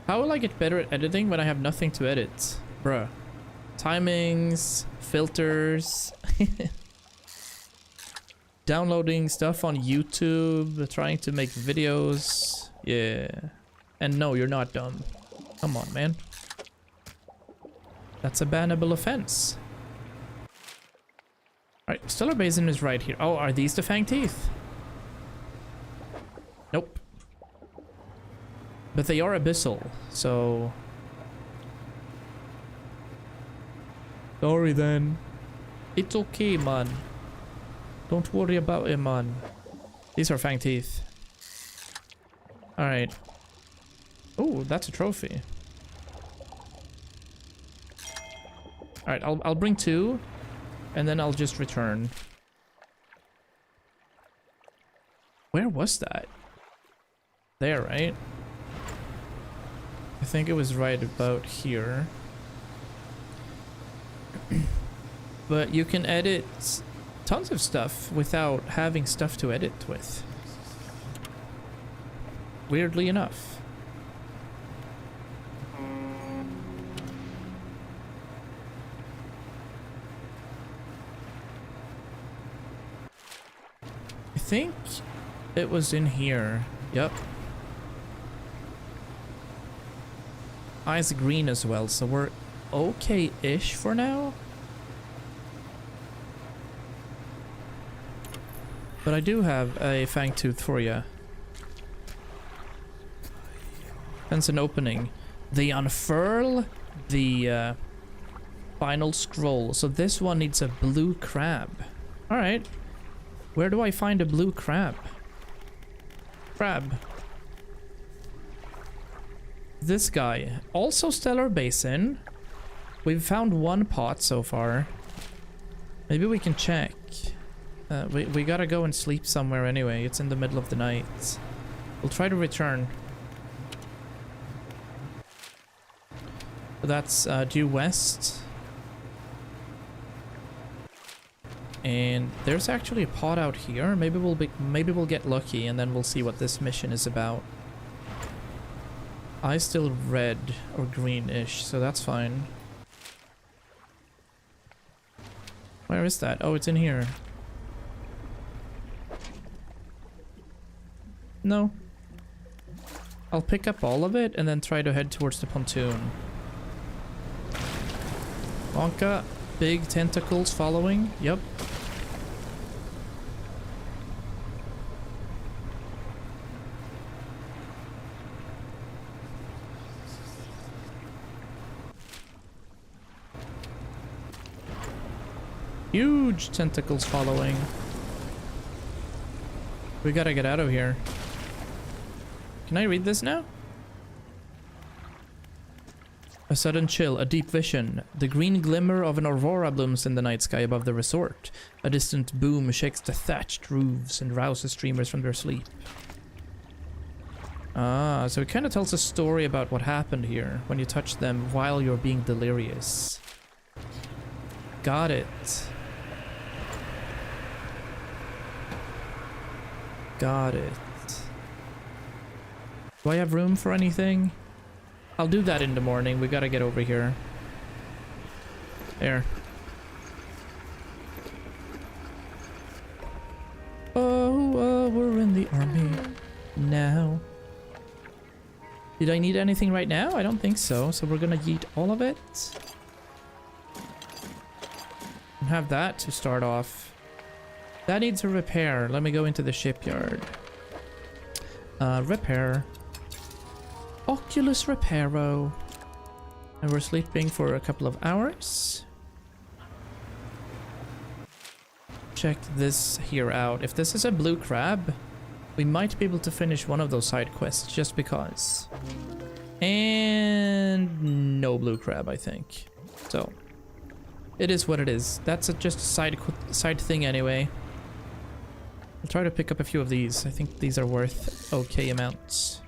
[SPEAKER 1] How will I get better at editing when I have nothing to edit? Bruh. Timings, filters, downloading stuff on YouTube, trying to make videos. Yeah. And no, you're not dumb. Come on, man. That's a bannable offense. Alright, Stellar Basin is right here. Oh, are these the Fangteeth? Nope. But they are abyssal, so... Sorry then. It's okay, man. Don't worry about it, man. These are Fangteeth. Alright. Oh, that's a trophy. Alright, I'll bring 2, and then I'll just return. Where was that? There, right? I think it was right about here. But you can edit tons of stuff without having stuff to edit with. Weirdly enough. I think it was in here. Yep. Eyes green as well, so we're okay-ish for now. But I do have a Fangtooth for you. That's an opening. They unfurl the final scroll. So this one needs a blue crab. Alright. Where do I find a blue crab? Crab. This guy. Also Stellar Basin. We've found 1 pot so far. Maybe we can check. We gotta go and sleep somewhere anyway. It's in the middle of the night. We'll try to return. That's due west. And there's actually a pot out here. Maybe we'll get lucky, and then we'll see what this mission is about. Eyes still red or greenish, so that's fine. Where is that? Oh, it's in here. No. I'll pick up all of it and then try to head towards the pontoon. Wonka, big tentacles following. Yep. Huge tentacles following. We gotta get out of here. Can I read this now? A sudden chill, a deep vision. The green glimmer of an aurora blooms in the night sky above the resort. A distant boom shakes the thatched roofs and rouses dreamers from their sleep. Ah, so it kind of tells a story about what happened here when you touch them while you're being delirious. Got it. Got it. Do I have room for anything? I'll do that in the morning. We gotta get over here. There. Oh, we're in the army now. Did I need anything right now? I don't think so. So we're gonna yeet all of it. And have that to start off. That needs a repair. Let me go into the shipyard. Repair. Oculus Reparo. And we're sleeping for a couple of hours. Check this here out. If this is a blue crab, we might be able to finish one of those side quests just because. And no blue crab, I think. So it is what it is. That's just a side thing anyway. I'll try to pick up a few of these. I think these are worth okay amounts.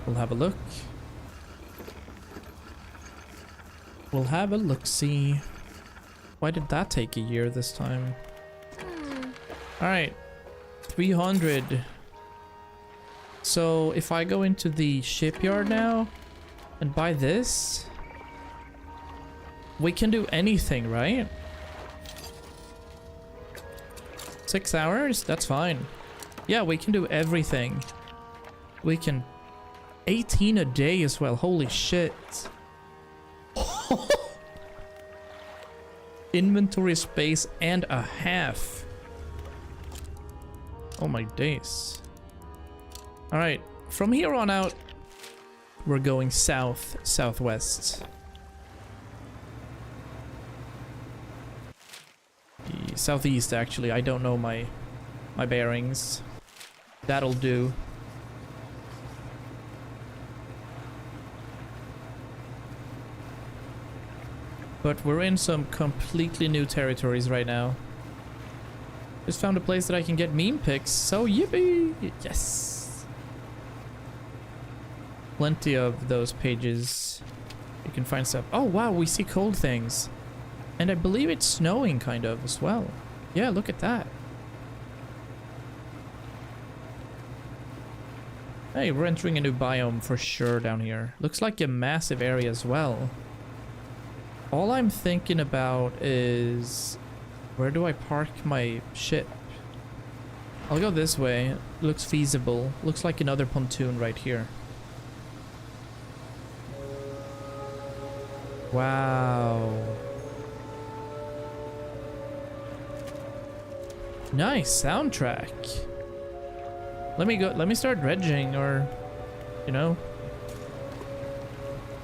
[SPEAKER 1] We'll have a look. We'll have a look-see. Why did that take a year this time? Alright. 300. So if I go into the shipyard now and buy this, we can do anything, right? 6 hours? That's fine. Yeah, we can do everything. We can 18 a day as well. Holy shit. Inventory space and a half. Oh my days. All right, from here on out, we're going south, southwest. Southeast, actually. I don't know my bearings. That'll do. But we're in some completely new territories right now. Just found a place that I can get meme pics, so yippee! Yes! Plenty of those pages. You can find stuff. Oh wow, we see cold things. And I believe it's snowing kind of as well. Yeah, look at that. Hey, we're entering a new biome for sure down here. Looks like a massive area as well. All I'm thinking about is, where do I park my ship? I'll go this way. Looks feasible. Looks like another pontoon right here. Wow. Nice soundtrack. Let me start dredging, or, you know.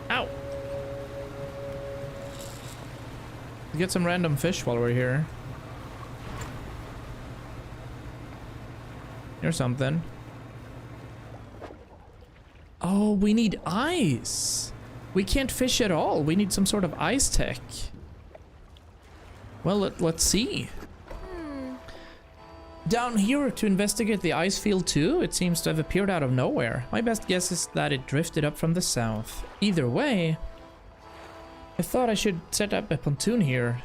[SPEAKER 1] Ow. Get some random fish while we're here. Or something. Oh, we need ice. We can't fish at all. We need some sort of ice tech. Well, let's see. Down here to investigate the ice field too, it seems to have appeared out of nowhere. My best guess is that it drifted up from the south. Either way, I thought I should set up a pontoon here.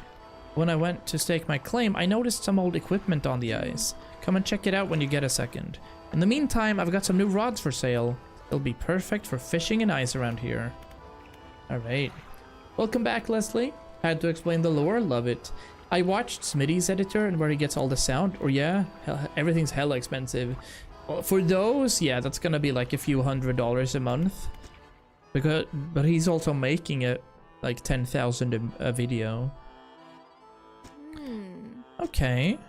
[SPEAKER 1] When I went to stake my claim, I noticed some old equipment on the ice. Come and check it out when you get a second. In the meantime, I've got some new rods for sale. They'll be perfect for fishing and ice around here. Alright. Welcome back, Leslie. Had to explain the lore, love it. I watched Smitty's editor and where he gets all the sound. Or yeah, everything's hella expensive. Well, for those, yeah, that's gonna be like a few $100s a month. But he's also making it like 10,000 a video. Okay.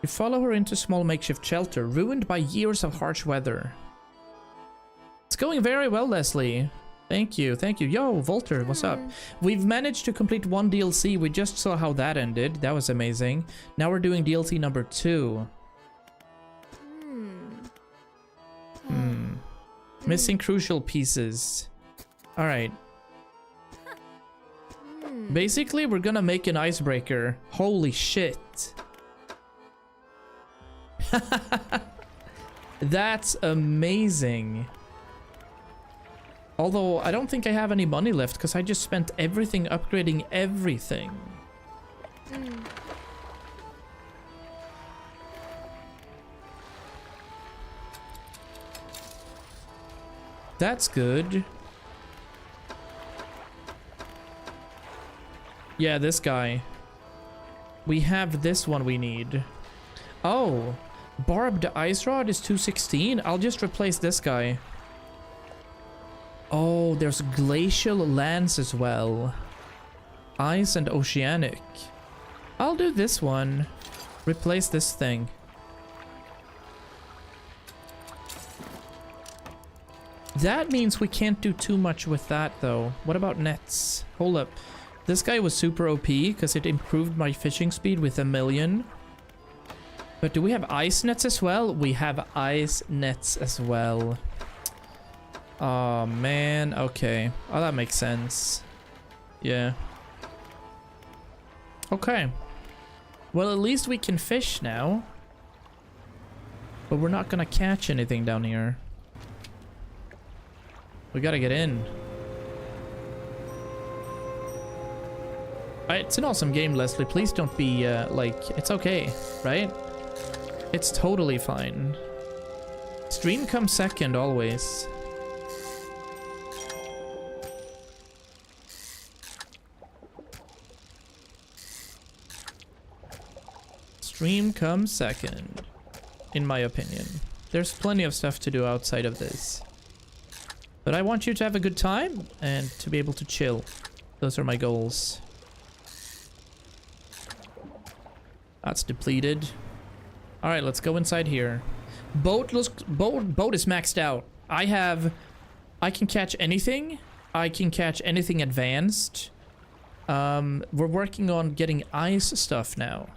[SPEAKER 1] You follow her into small makeshift shelter, ruined by years of harsh weather. It's going very well, Leslie. Thank you, thank you. Yo, Volter, what's up? We've managed to complete one DLC. We just saw how that ended. That was amazing. Now we're doing DLC number 2. Missing crucial pieces. Alright. Basically, we're gonna make an icebreaker. Holy shit. That's amazing. Although, I don't think I have any money left because I just spent everything upgrading everything. That's good. Yeah, this guy. We have this one we need. Oh, barbed ice rod is 216. I'll just replace this guy. Oh, there's glacial lands as well. Ice and oceanic. I'll do this one. Replace this thing. That means we can't do too much with that though. What about nets? Hold up. This guy was super OP because it improved my fishing speed with 1,000,000. But do we have ice nets as well? We have ice nets as well. Oh man, okay. Oh, that makes sense. Yeah. Okay. Well, at least we can fish now. But we're not gonna catch anything down here. We gotta get in. It's an awesome game, Leslie. Please don't be, like, it's okay, right? It's totally fine. Stream comes second, always. Stream comes second, in my opinion. There's plenty of stuff to do outside of this. But I want you to have a good time and to be able to chill. Those are my goals. That's depleted. All right, let's go inside here. Boat is maxed out. I can catch anything. I can catch anything advanced. We're working on getting ice stuff now.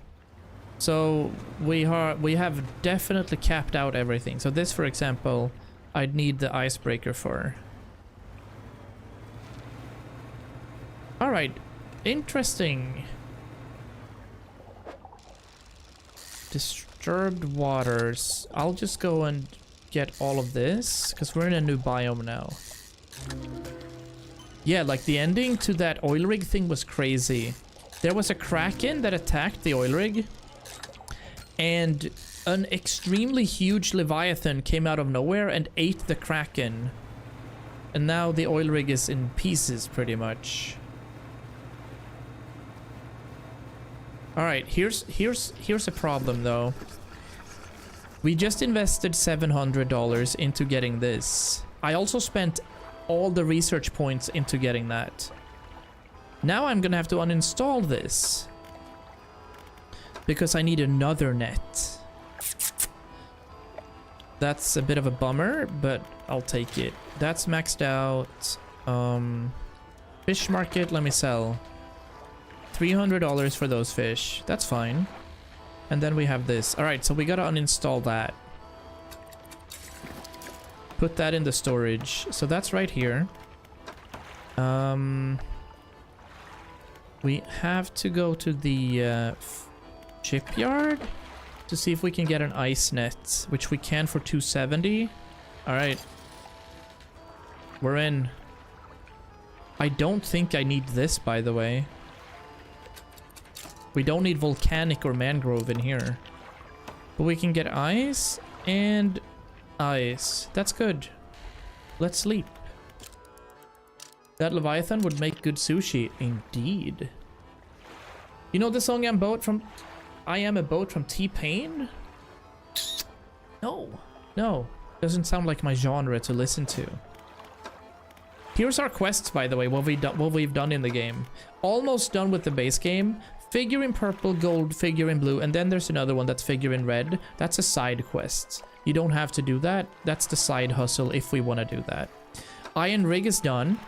[SPEAKER 1] So we have definitely capped out everything. So this, for example, I'd need the icebreaker for. All right, interesting. Disturbed waters. I'll just go and get all of this because we're in a new biome now. Yeah, like the ending to that oil rig thing was crazy. There was a kraken that attacked the oil rig, and an extremely huge leviathan came out of nowhere and ate the kraken. And now the oil rig is in pieces pretty much. All right, here's a problem though. We just invested $700 into getting this. I also spent all the research points into getting that. Now I'm gonna have to uninstall this because I need another net. That's a bit of a bummer, but I'll take it. That's maxed out. Fish market, let me sell. $300 for those fish. That's fine. And then we have this. All right, so we gotta uninstall that. Put that in the storage. So that's right here. We have to go to the shipyard to see if we can get an ice net, which we can for 270. All right. We're in. I don't think I need this, by the way. We don't need volcanic or mangrove in here. But we can get ice and ice. That's good. Let's sleep. That Leviathan would make good sushi. Indeed. You know the song I Am a Boat from T-Pain? No. No. Doesn't sound like my genre to listen to. Here's our quests, by the way, what we've done in the game. Almost done with the base game. Figure in purple, gold, figure in blue, and then there's another one that's figure in red. That's a side quest. You don't have to do that. That's the side hustle if we want to do that. Iron rig is done.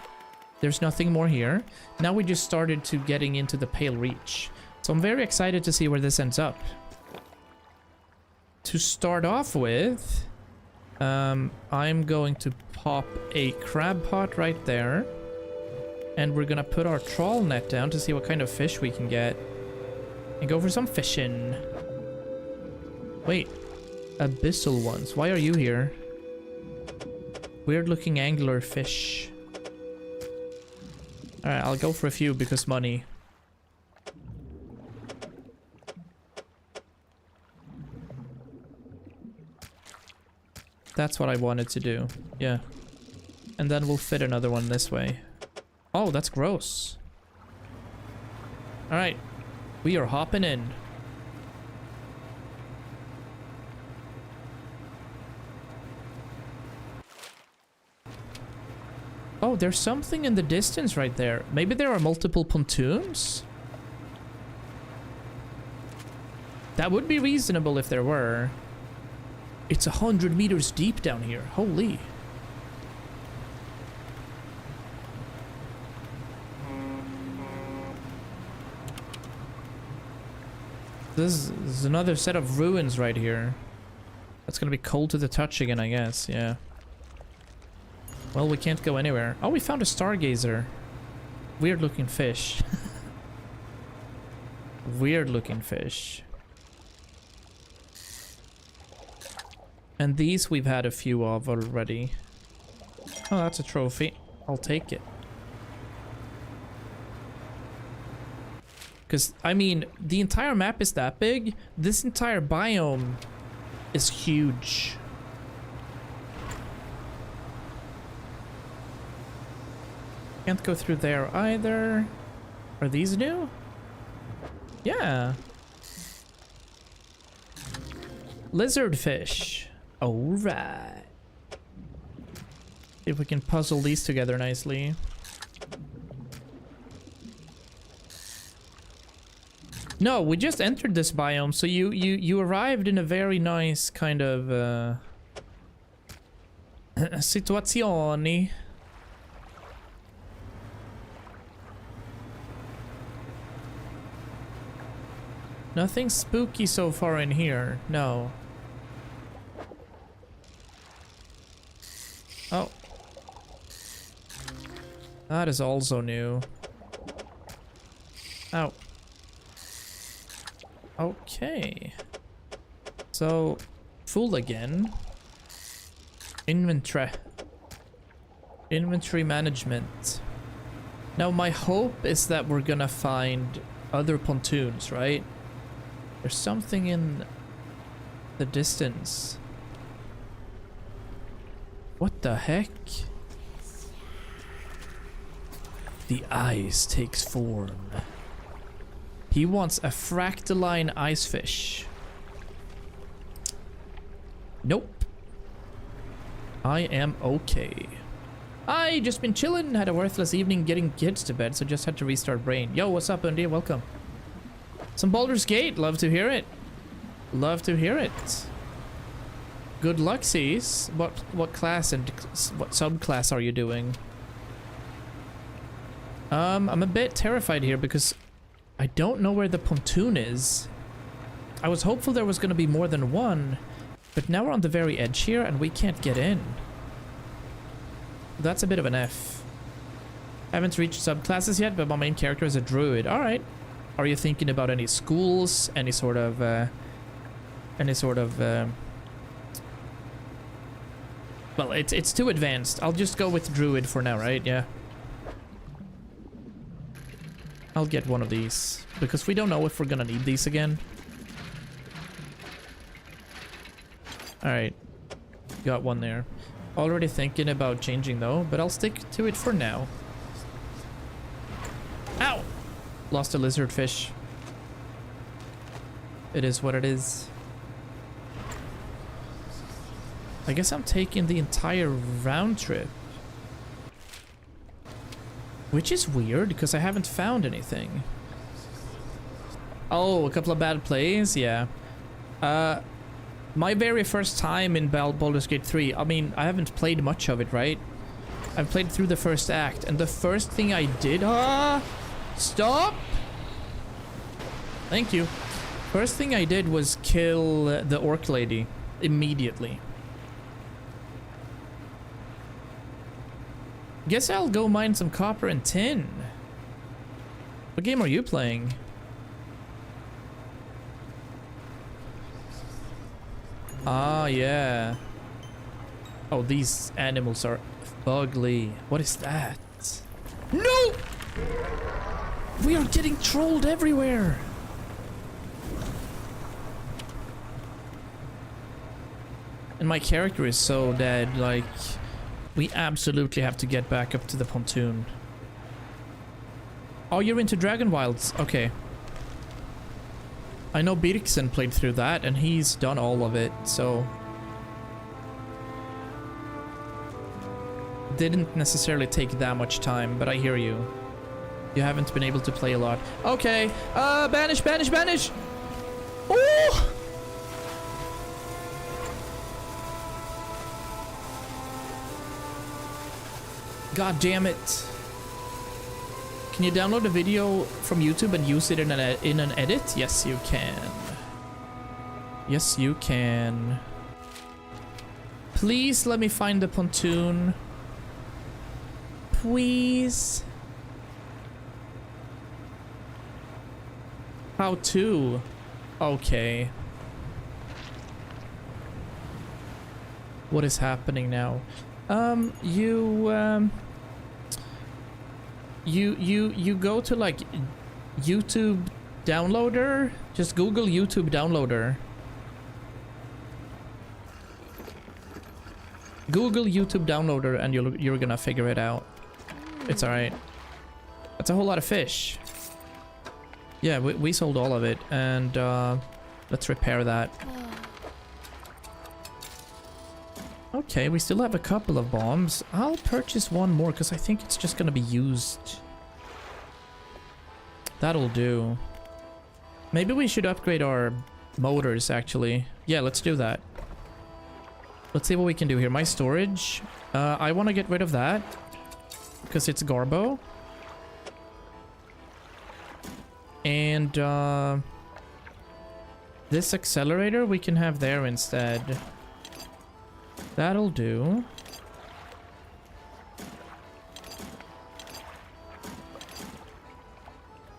[SPEAKER 1] There's nothing more here. Now we just started to getting into the Pale Reach. So I'm very excited to see where this ends up. To start off with, I'm going to pop a crab pot right there. And we're gonna put our trawl net down to see what kind of fish we can get. And go for some fishing. Wait. Abyssal ones. Why are you here? Weird looking angler fish. Alright, I'll go for a few because money. That's what I wanted to do. Yeah. And then we'll fit another one this way. Oh, that's gross. Alright. We are hopping in. Oh, there's something in the distance right there. Maybe there are multiple pontoons? That would be reasonable if there were. It's 100 meters deep down here. Holy. This is another set of ruins right here. That's gonna be cold to the touch again, I guess. Yeah. Well, we can't go anywhere. Oh, we found a stargazer. Weird looking fish. Weird looking fish. And these we've had a few of already. Oh, that's a trophy. I'll take it. Because, I mean, the entire map is that big. This entire biome is huge. Can't go through there either. Are these new? Yeah. Lizard fish. Alright. See if we can puzzle these together nicely. No, we just entered this biome, so you arrived in a very nice kind of situazioni. Nothing spooky so far in here. No. Oh. That is also new. Ow. Okay. So, full again. Inventory. Inventory management. Now, my hope is that we're gonna find other pontoons, right? There's something in the distance. What the heck? The ice takes form. He wants a fractaline ice fish. Nope. I am okay. I just been chilling, had a worthless evening getting kids to bed, so just had to restart brain. Yo, what's up, Undy? Welcome. Some Baldur's Gate, love to hear it. Love to hear it. Good luck, Cease. What class and what subclass are you doing? I'm a bit terrified here because I don't know where the pontoon is. I was hopeful there was going to be more than one, but now we're on the very edge here and we can't get in. That's a bit of an F. Haven't reached subclasses yet, but my main character is a druid. Alright. Are you thinking about any schools? Any sort of... Well, it's too advanced. I'll just go with druid for now, right? Yeah. I'll get one of these, because we don't know if we're gonna need these again. Alright. Got one there. Already thinking about changing though, but I'll stick to it for now. Ow! Lost a lizard fish. It is what it is. I guess I'm taking the entire round trip. Which is weird, because I haven't found anything. Oh, a couple of bad plays? Yeah. My very first time in Baldur's Gate 3, I mean, I haven't played much of it, right? I've played through the first act, and the first thing I did... Stop! Thank you. First thing I did was kill the orc lady immediately. Guess I'll go mine some copper and tin. What game are you playing? Ah, yeah. Oh, these animals are ugly. What is that? No! We are getting trolled everywhere. And my character is so dead, like... We absolutely have to get back up to the pontoon. Oh, you're into Dragon Wilds? Okay. I know Birksen played through that, and he's done all of it, so... Didn't necessarily take that much time, but I hear you. You haven't been able to play a lot. Okay, banish, banish, banish! Oh! God damn it. Can you download a video from YouTube and use it in an edit? Yes, you can. Yes, you can. Please let me find the pontoon. Please. How to? Okay. What is happening now? You go to like YouTube downloader. Just Google YouTube downloader. Google YouTube downloader and you're gonna figure it out. It's alright. That's a whole lot of fish. Yeah, we sold all of it, and let's repair that. Okay, we still have a couple of bombs. I'll purchase one more because I think it's just gonna be used. That'll do. Maybe we should upgrade our motors, actually. Yeah, let's do that. Let's see what we can do here. My storage. I want to get rid of that because it's Garbo. And this accelerator we can have there instead. That'll do.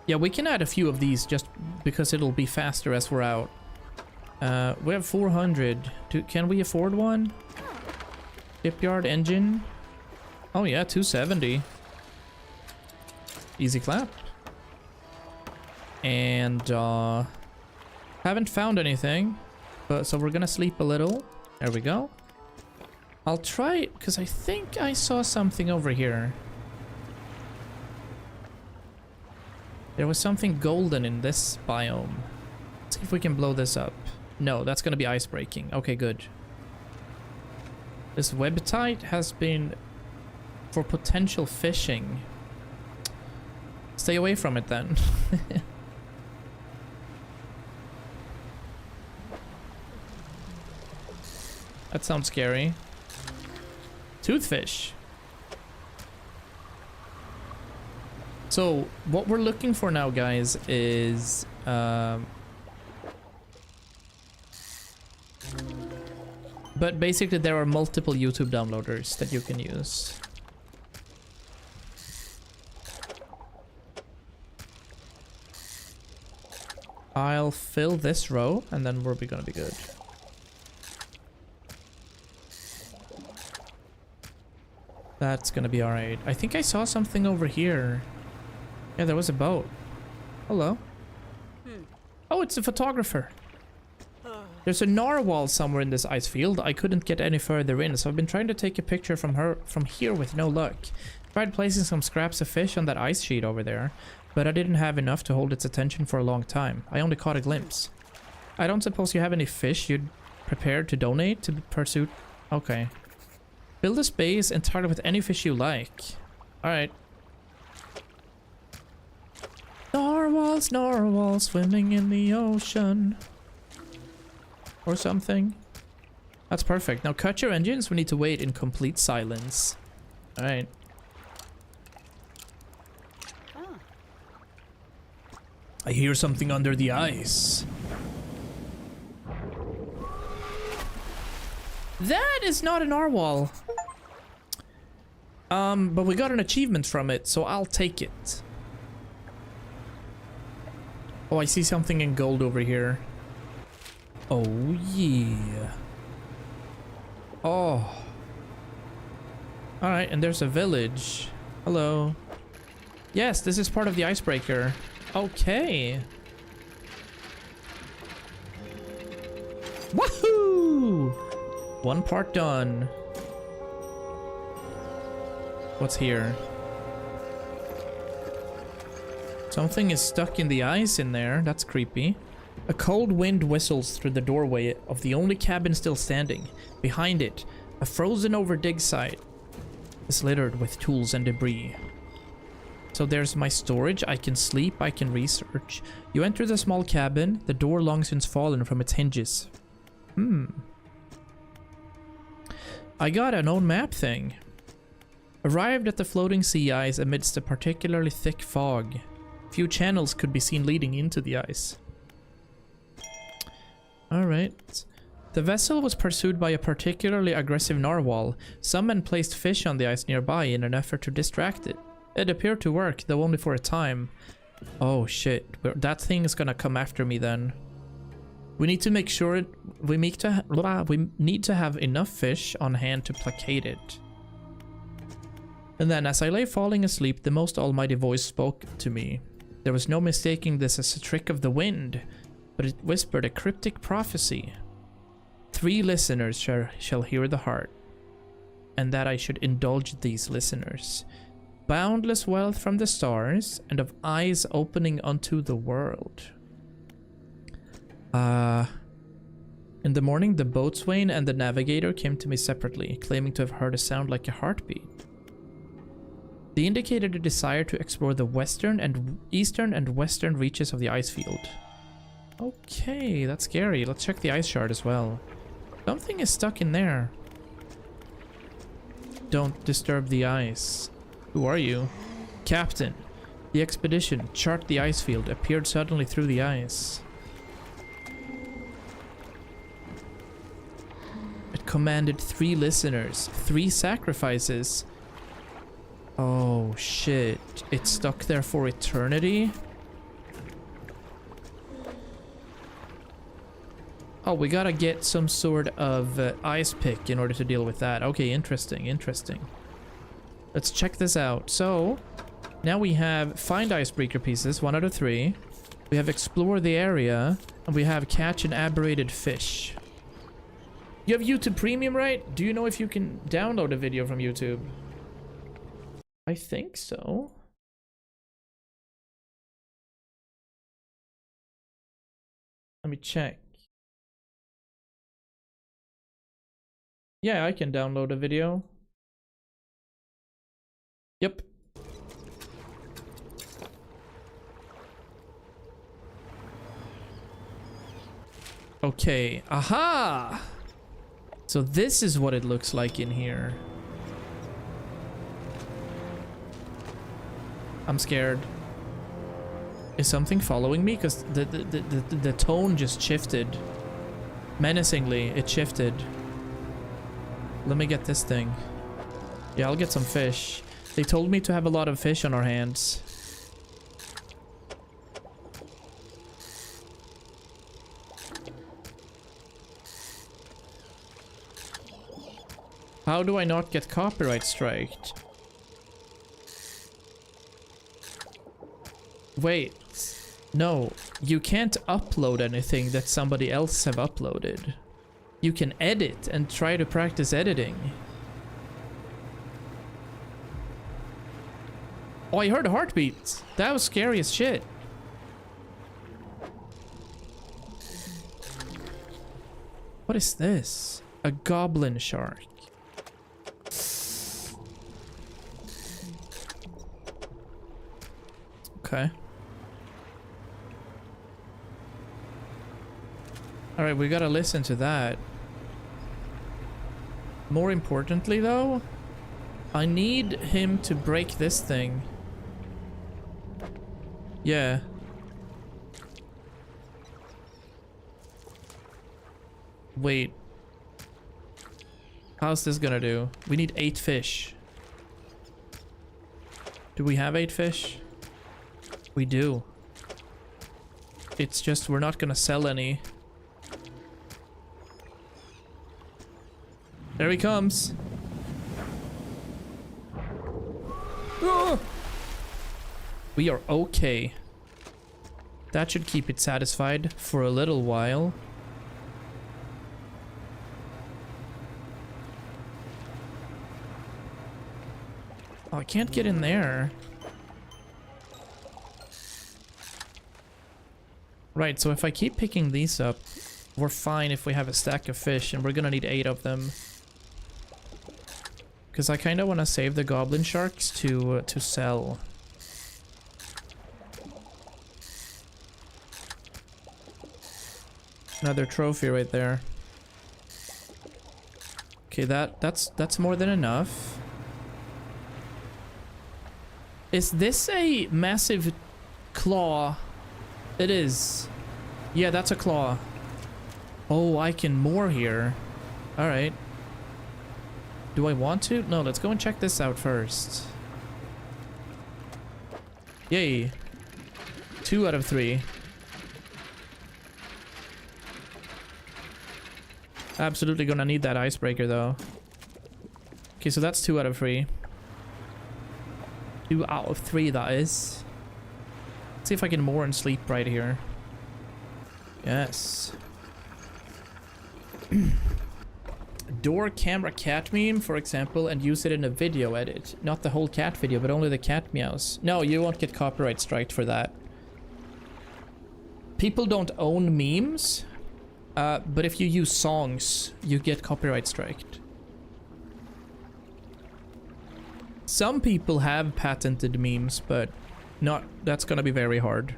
[SPEAKER 1] Yeah, we can add a few of these just because it'll be faster as we're out. We have 400. Can we afford one? Shipyard engine. Oh yeah, 270. Easy clap. And haven't found anything, but so we're gonna sleep a little. There we go. I'll try, because I think I saw something over here. There was something golden in this biome. Let's see if we can blow this up. No, that's gonna be ice breaking. Okay, good. This webtite has been for potential fishing. Stay away from it then. That sounds scary. Toothfish. So what we're looking for now, guys, is but basically there are multiple YouTube downloaders that you can use. I'll fill this row and then we're gonna be good. That's gonna be alright. I think I saw something over here. Yeah, there was a boat. Hello. Oh, it's a photographer. There's a narwhal somewhere in this ice field. I couldn't get any further in, so I've been trying to take a picture from here with no luck. Tried placing some scraps of fish on that ice sheet over there, but I didn't have enough to hold its attention for a long time. I only caught a glimpse. I don't suppose you have any fish you'd prepared to donate to pursuit? Okay. Build a space and target with any fish you like. Alright. Narwhals, narwhals, swimming in the ocean. Or something. That's perfect. Now cut your engines. We need to wait in complete silence. Alright. I hear something under the ice. That is not a narwhal. But we got an achievement from it, so I'll take it. Oh, I see something in gold over here. Oh, yeah. Oh. Alright, and there's a village. Hello. Yes, this is part of the icebreaker. Okay. Woohoo! One part done. What's here? Something is stuck in the ice in there. That's creepy. A cold wind whistles through the doorway of the only cabin still standing. Behind it, a frozen over dig site is littered with tools and debris. So there's my storage. I can sleep, I can research. You enter the small cabin. The door long since fallen from its hinges. I got an own map thing. Arrived at the floating sea ice amidst a particularly thick fog. Few channels could be seen leading into the ice. Alright. The vessel was pursued by a particularly aggressive narwhal. Some men placed fish on the ice nearby in an effort to distract it. It appeared to work, though only for a time. Oh shit, that thing is gonna come after me then. We need to make sure we need to have enough fish on hand to placate it. And then as I lay falling asleep, the most almighty voice spoke to me. There was no mistaking this as a trick of the wind, but it whispered a cryptic prophecy. 3 listeners shall hear the heart, and that I should indulge these listeners. Boundless wealth from the stars, and of eyes opening unto the world. In the morning, the boatswain and the navigator came to me separately, claiming to have heard a sound like a heartbeat. They indicated a desire to explore the eastern and western reaches of the ice field. Okay, that's scary. Let's check the ice shard as well. Something is stuck in there. Don't disturb the ice. Who are you? Captain. The expedition, chart the ice field, appeared suddenly through the ice. It commanded 3 listeners, 3 sacrifices. Oh shit. It's stuck there for eternity? Oh, we gotta get some sort of ice pick in order to deal with that. Okay, interesting, interesting. Let's check this out. So, now we have find icebreaker pieces, 1 out of 3. We have explore the area, and we have catch an aberrated fish. You have YouTube Premium, right? Do you know if you can download a video from YouTube? I think so. Let me check. Yeah, I can download a video. Yep. Okay, aha! So this is what it looks like in here. I'm scared. Is something following me? Because the tone just shifted. Menacingly, it shifted. Let me get this thing. Yeah, I'll get some fish. They told me to have a lot of fish on our hands. How do I not get copyright striked? Wait. No, you can't upload anything that somebody else have uploaded. You can edit and try to practice editing. Oh, I heard a heartbeat. That was scary as shit. What is this? A goblin shark. Okay. Alright, we gotta listen to that. More importantly, though, I need him to break this thing. Yeah. Wait. How's this gonna do? We need 8 fish. Do we have 8 fish? We do. It's just we're not gonna sell any. There he comes. Oh! We are okay. That should keep it satisfied for a little while. Oh, I can't get in there. Right, so if I keep picking these up, we're fine if we have a stack of fish, and we're gonna need 8 of them. Because I kind of want to save the goblin sharks to sell. Another trophy right there. Okay, that's more than enough. Is this a massive claw? It is. Yeah, that's a claw. Oh, I can moor here. Alright. Do I want to? No, let's go and check this out first. Yay. 2 out of 3. Absolutely gonna need that icebreaker though. Okay, so that's 2 out of 3. 2 out of 3, that is. Let's see if I can moor and sleep right here. Yes. Door camera cat meme, for example, and use it in a video edit. Not the whole cat video, but only the cat meows. No, you won't get copyright striked for that. People don't own memes, but if you use songs, you get copyright striked. Some people have patented memes, but that's gonna be very hard.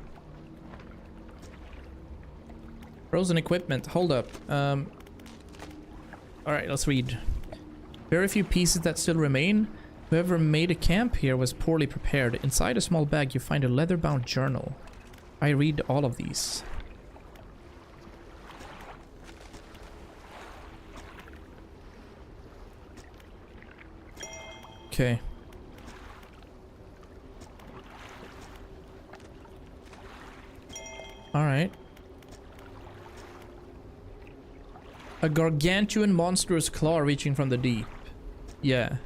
[SPEAKER 1] Frozen equipment, hold up. Alright, let's read. Very few pieces that still remain. Whoever made a camp here was poorly prepared. Inside a small bag you find a leather-bound journal. I read all of these. Okay. Alright. A gargantuan monstrous claw reaching from the deep. Yeah.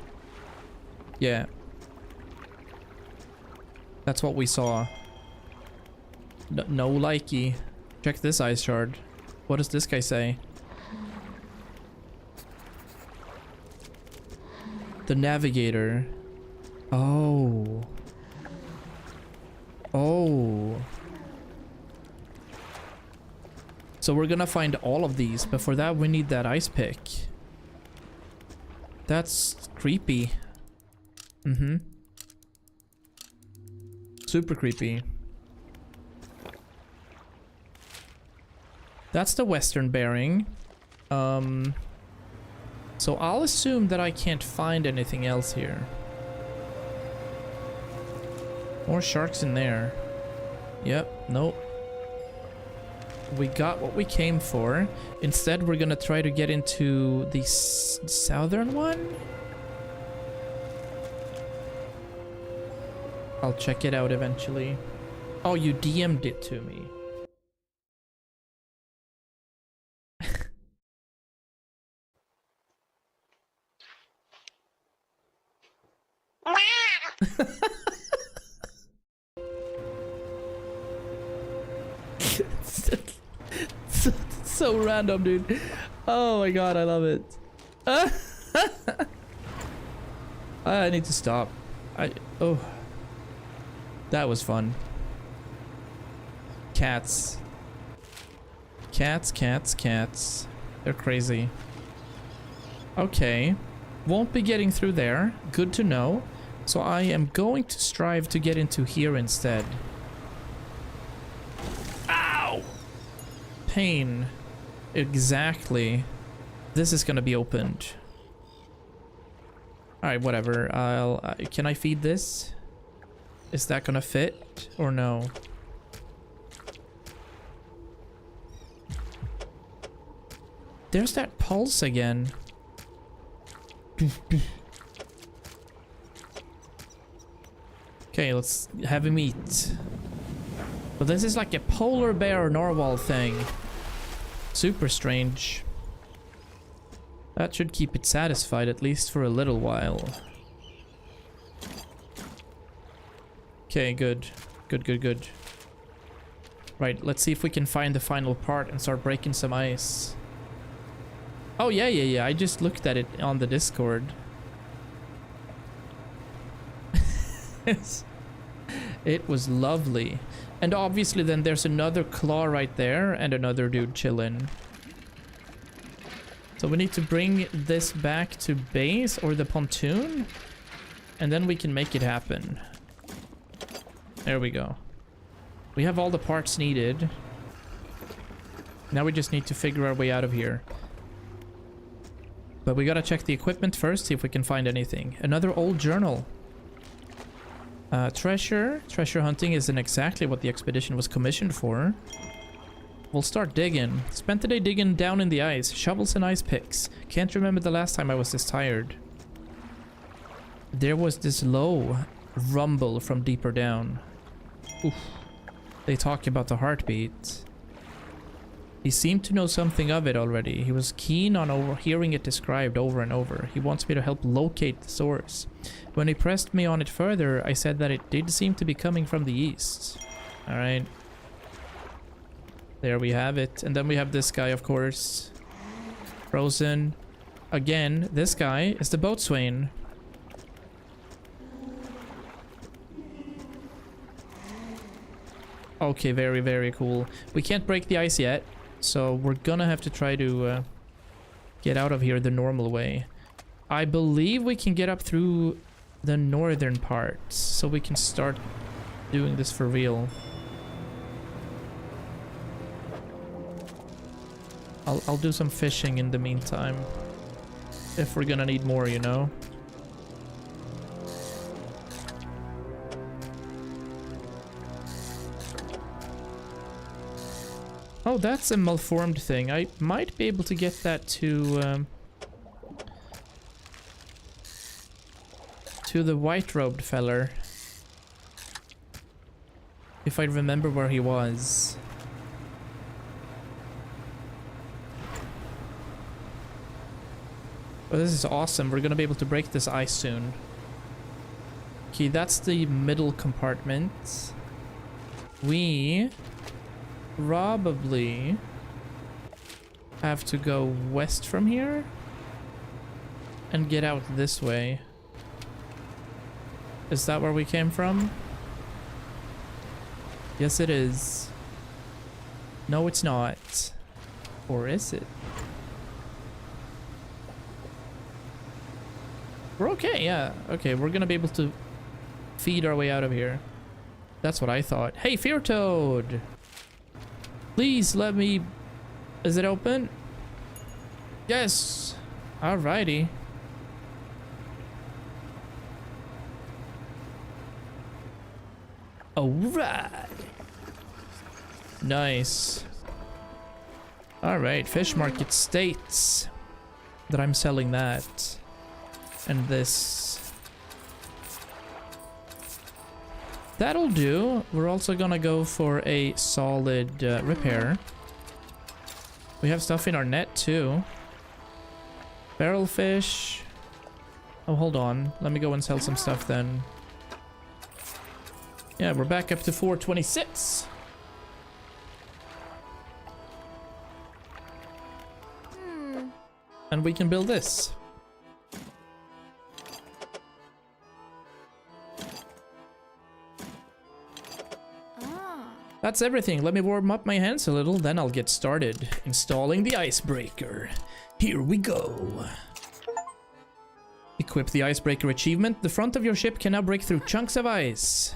[SPEAKER 1] Yeah. That's what we saw. No likey. Check this ice shard. What does this guy say? The navigator. Oh. Oh. So we're gonna find all of these. Before that, we need that ice pick. That's creepy. Mm-hmm. Super creepy. That's the western bearing. So I'll assume that I can't find anything else here. More sharks in there. Yep, nope. We got what we came for. Instead, we're gonna try to get into the southern one. I'll check it out eventually. Oh, you DM'd it to me. So random, dude. Oh my god, I love it. I need to stop. Oh. That was fun. Cats. Cats, cats, cats. They're crazy. Okay. Won't be getting through there. Good to know. So I am going to strive to get into here instead. Ow! Pain. Exactly. This is gonna be opened. Alright, whatever. Can I feed this? Is that gonna fit or no? There's that pulse again. Okay, let's have him eat. But this is like a polar bear narwhal thing. Super strange. That should keep it satisfied at least for a little while. Okay, good. Good, good, good. Right, let's see if we can find the final part and start breaking some ice. Oh, yeah. I just looked at it on the Discord. It was lovely. And obviously then there's another claw right there and another dude chilling. So we need to bring this back to base or the pontoon. And then we can make it happen. There we go. We have all the parts needed. Now we just need to figure our way out of here. But we gotta check the equipment first, see if we can find anything. Another old journal. Treasure. Treasure hunting isn't exactly what the expedition was commissioned for. We'll start digging. Spent the day digging down in the ice. Shovels and ice picks. Can't remember the last time I was this tired. There was this low rumble from deeper down. Oof. They talk about the heartbeat. He seemed to know something of it already. He was keen on hearing it described over and over. He wants me to help locate the source. When he pressed me on it further, I said that it did seem to be coming from the east. Alright. There we have it. And then we have this guy, of course. Frozen. Again, this guy is the boatswain. Okay, very, very cool. We can't break the ice yet. So we're gonna have to try to get out of here the normal way. I believe we can get up through the northern parts, so we can start doing this for real. I'll do some fishing in the meantime. If we're gonna need more, you know. Oh, that's a malformed thing. I might be able to get that to the white-robed feller. If I remember where he was. Oh, this is awesome. We're gonna be able to break this ice soon. Okay, that's the middle compartment. We probably have to go west from here and get out this way. Is that where we came from? Yes, it is. No, it's not. Or is it? We're okay, yeah. Okay, we're gonna be able to feed our way out of here. That's what I thought. Hey, Fear Toad! Please let me... Is it open? Yes! Alrighty. Alright! Nice. Alright, Fish Market states that I'm selling that. And this. That'll do. We're also gonna go for a solid repair. We have stuff in our net too. Barrel fish. Oh, hold on. Let me go and sell some stuff then. Yeah, we're back up to 426. and we can build this. That's everything. Let me warm up my hands a little, then I'll get started installing the icebreaker. Here we go. Equip the icebreaker achievement. The front of your ship can now break through chunks of ice.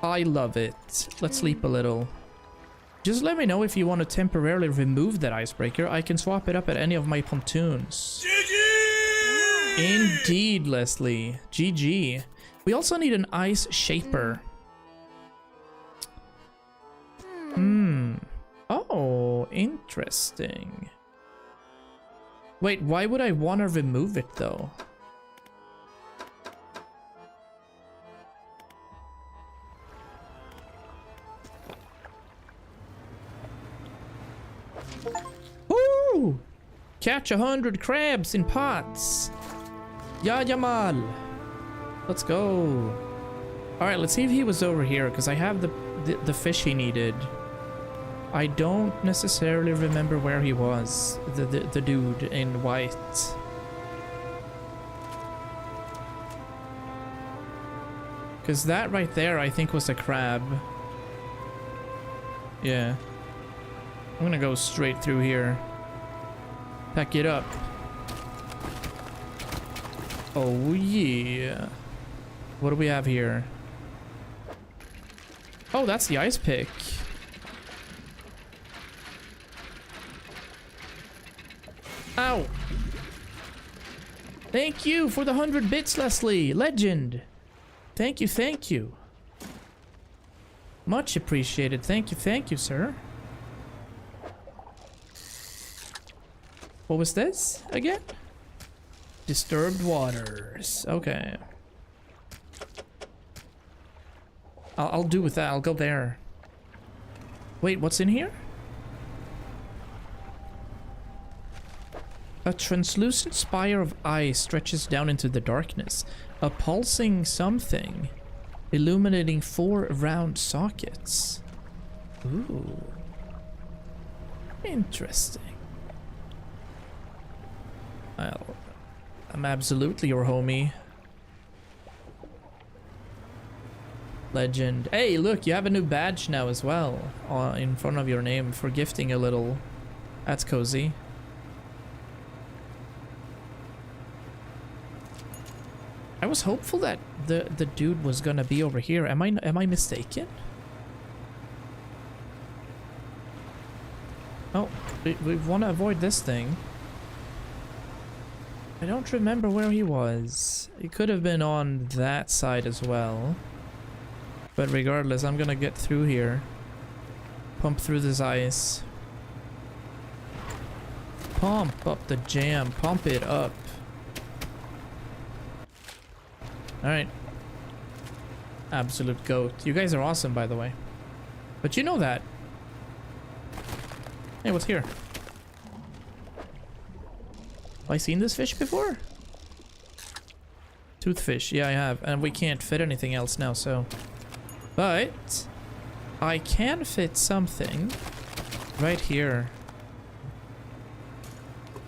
[SPEAKER 1] I love it. Let's sleep a little. Just let me know if you want to temporarily remove that icebreaker. I can swap it up at any of my pontoons. GG! Indeed, Leslie. GG. We also need an ice shaper. Oh, interesting. Wait, why would I want to remove it though? Woo! Catch 100 crabs in pots. Ya Jamal. Let's go. All right, let's see if he was over here because I have the fish he needed. I don't necessarily remember where he was, the dude in white. Because that right there, I think, was a crab. Yeah. I'm gonna go straight through here. Pack it up. Oh, yeah. What do we have here? Oh, that's the ice pick. Ow! Thank you for the 100 bits, Leslie. Legend. Thank you, thank you. Much appreciated. Thank you, sir. What was this again? Disturbed waters. Okay. I'll do with that. I'll go there. Wait, what's in here? A translucent spire of ice stretches down into the darkness. A pulsing something, illuminating 4 round sockets. Ooh. Interesting. Well, I'm absolutely your homie. Legend. Hey, look, you have a new badge now as well. In front of your name for gifting a little. That's cozy. I was hopeful that the dude was gonna be over here. Am I mistaken? Oh, we want to avoid this thing. I don't remember where he was. He could have been on that side as well. But regardless, I'm gonna get through here. Pump through this ice. Pump up the jam. Pump it up. Alright. Absolute goat. You guys are awesome, by the way. But you know that. Hey, what's here? Have I seen this fish before? Toothfish. Yeah, I have. And we can't fit anything else now, so... But... I can fit something right here.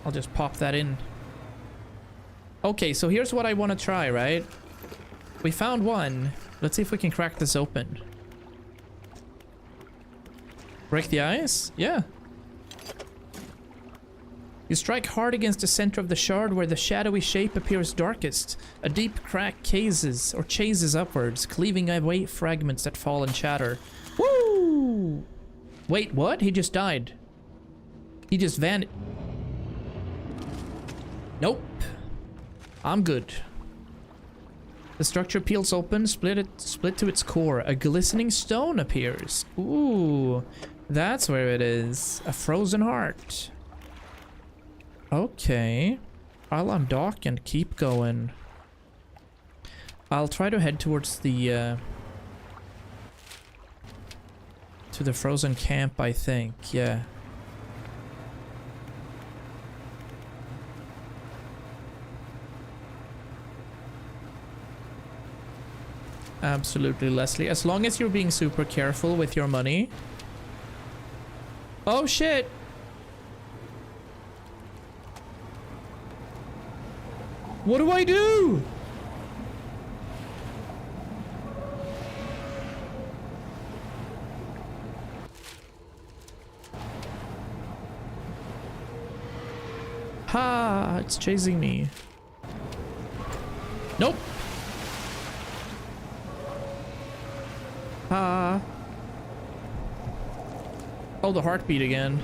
[SPEAKER 1] I'll just pop that in. Okay, so here's what I want to try, right? We found one. Let's see if we can crack this open. Break the ice? Yeah. You strike hard against the center of the shard where the shadowy shape appears darkest. A deep crack chases upwards, cleaving away fragments that fall and shatter. Woo! Wait, what? He just died. He just vanished. Nope. I'm good. The structure peels open, split to its core. A glistening stone appears. Ooh, that's where it is. A frozen heart. Okay. I'll undock and keep going. I'll try to head towards the to the frozen camp, I think. Yeah. Absolutely, Leslie. As long as you're being super careful with your money. Oh, shit. What do I do? Ha! It's chasing me. Nope. Ha! Oh, the heartbeat again.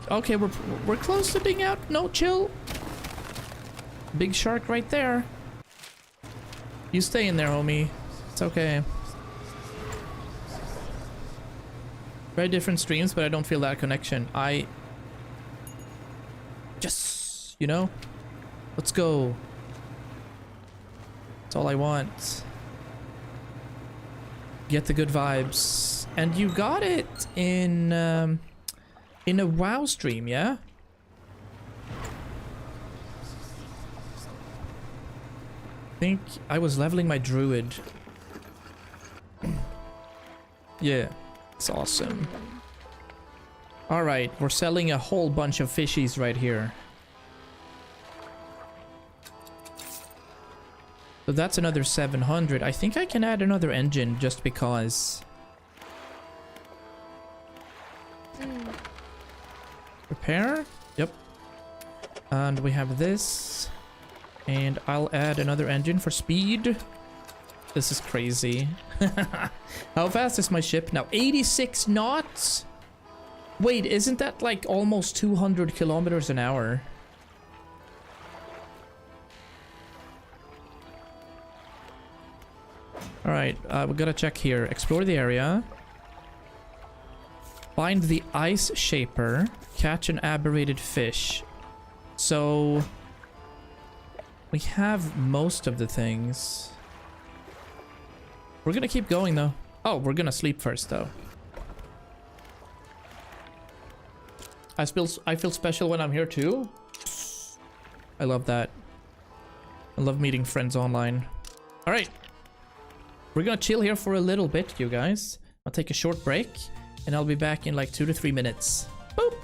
[SPEAKER 1] Okay, we're close to being out. No, chill. Big shark right there. You stay in there, homie. It's okay. Very different streams, but I don't feel that connection. Just, you know? Let's go. That's all I want. Get the good vibes. And you got it in a WoW stream, yeah? I think I was leveling my druid. Yeah, it's awesome. Alright, we're selling a whole bunch of fishies right here. So that's another 700. I think I can add another engine just because. Repair? Yep. And we have this. And I'll add another engine for speed. This is crazy. How fast is my ship now? 86 knots? Wait, isn't that like almost 200 kilometers an hour? Alright, we gotta check here. Explore the area. Find the ice shaper. Catch an aberrated fish. So we have most of the things. We're gonna keep going though. Oh, we're gonna sleep first though. I feel special when I'm here too. I love that. I love meeting friends online. Alright. We're gonna chill here for a little bit, you guys. I'll take a short break, and I'll be back in like 2 to 3 minutes. Boop!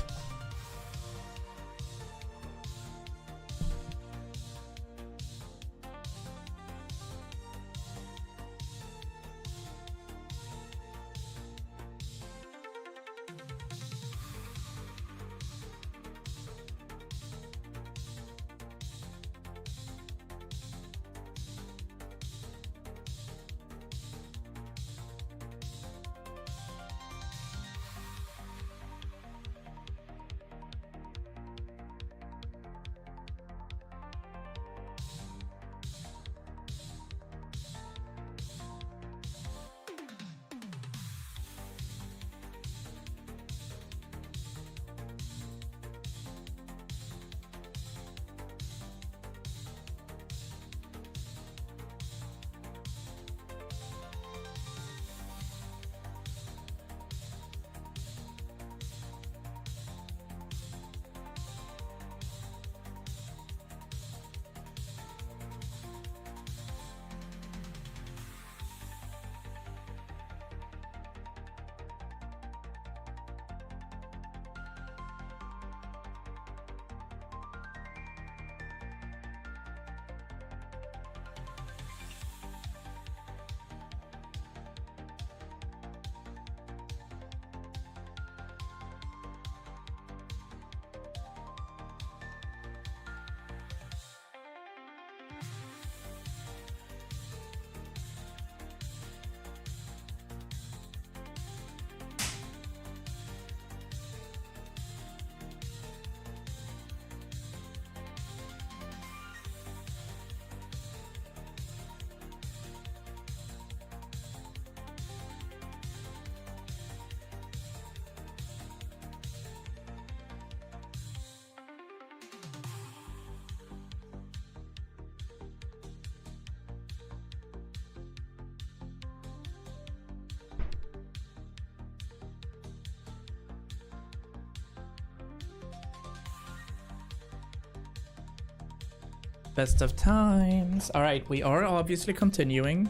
[SPEAKER 1] Best of times. Alright, we are obviously continuing.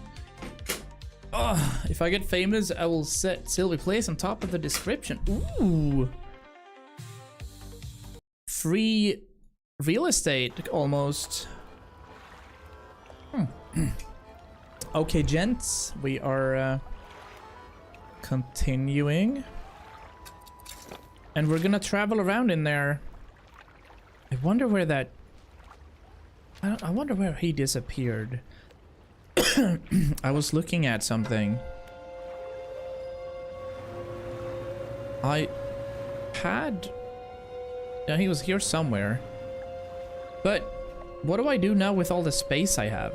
[SPEAKER 1] If I get famous, I will set Silvy Place on top of the description. Ooh. free real estate almost. Okay, gents, we are continuing. And we're gonna travel around in there. I wonder where that... I wonder where he disappeared. I was looking at something. I had... Yeah, he was here somewhere. But what do I do now with all the space I have?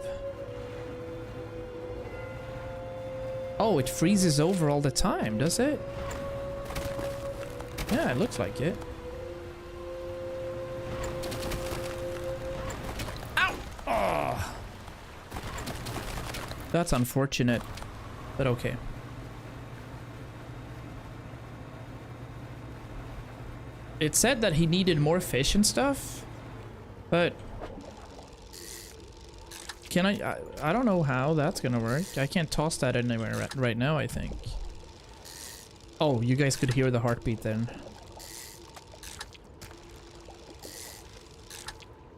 [SPEAKER 1] Oh, it freezes over all the time, does it? Yeah, it looks like it. Ow! Oh. That's unfortunate, but okay. It said that he needed more fish and stuff, but can I don't know how that's gonna work. I can't toss that anywhere right now, I think. Oh, you guys could hear the heartbeat then.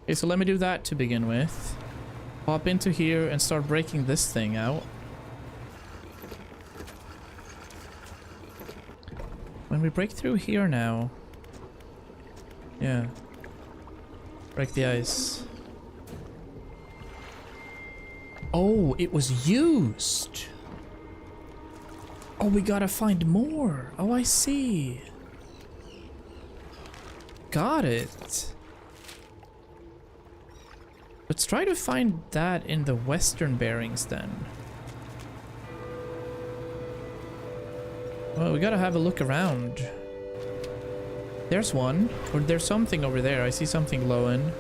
[SPEAKER 1] Okay, so let me do that to begin with. Hop into here and start breaking this thing out. When we break through here now... Yeah. Break the ice. Oh, it was used! Oh, we gotta find more. Oh, I see. Got it. Let's try to find that in the western bearings then. Well, we gotta have a look around. There's one. Or there's something over there. I see something glowing.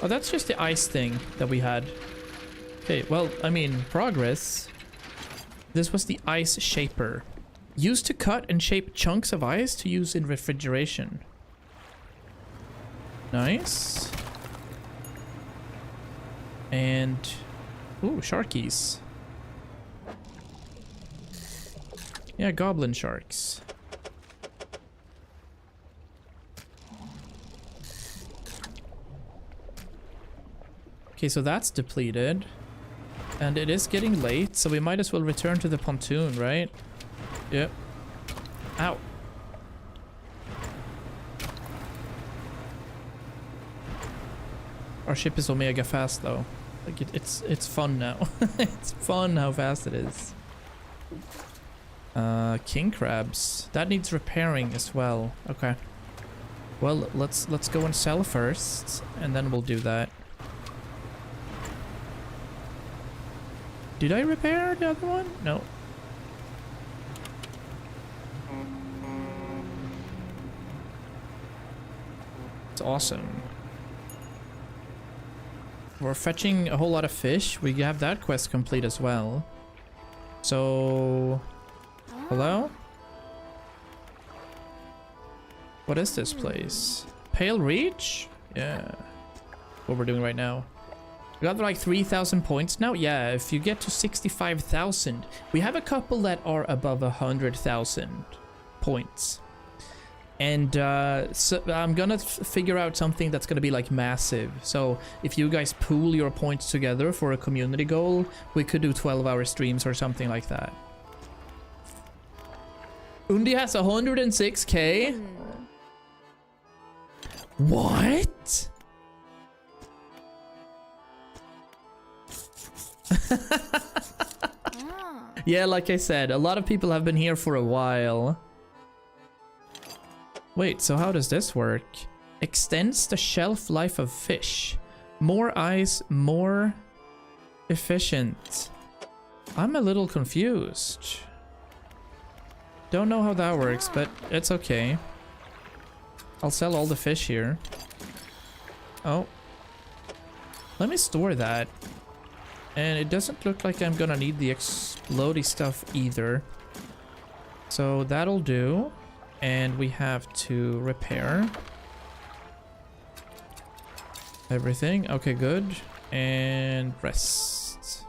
[SPEAKER 1] Oh, that's just the ice thing that we had. Okay, well, I mean, progress. This was the ice shaper. Used to cut and shape chunks of ice to use in refrigeration. Nice. And... ooh, sharkies. Yeah, goblin sharks. Okay, so that's depleted. And it is getting late, so we might as well return to the pontoon, right? Yep. Ow. Our ship is omega fast though. Like it's fun now. It's fun how fast it is. King crabs. That needs repairing as well. Okay. Well, let's go and sell first, and then we'll do that. Did I repair the other one? No. It's awesome. We're fetching a whole lot of fish. We have that quest complete as well. So... hello? What is this place? Pale Reach? Yeah. What we're doing right now. We got like 3,000 points now. Yeah, if you get to 65,000. We have a couple that are above 100,000 points. And so I'm gonna figure out something that's gonna be like massive. So if you guys pool your points together for a community goal, we could do 12-hour streams or something like that. Undi has 106k. What? Yeah, like I said, a lot of people have been here for a while. Wait, so how does this work? Extends the shelf life of fish. More ice, more efficient. I'm a little confused. Don't know how that works, but it's okay. I'll sell all the fish here. Oh. Let me store that. And it doesn't look like I'm gonna need the explodey stuff either. So that'll do. And we have to repair everything. Okay, good. And rest.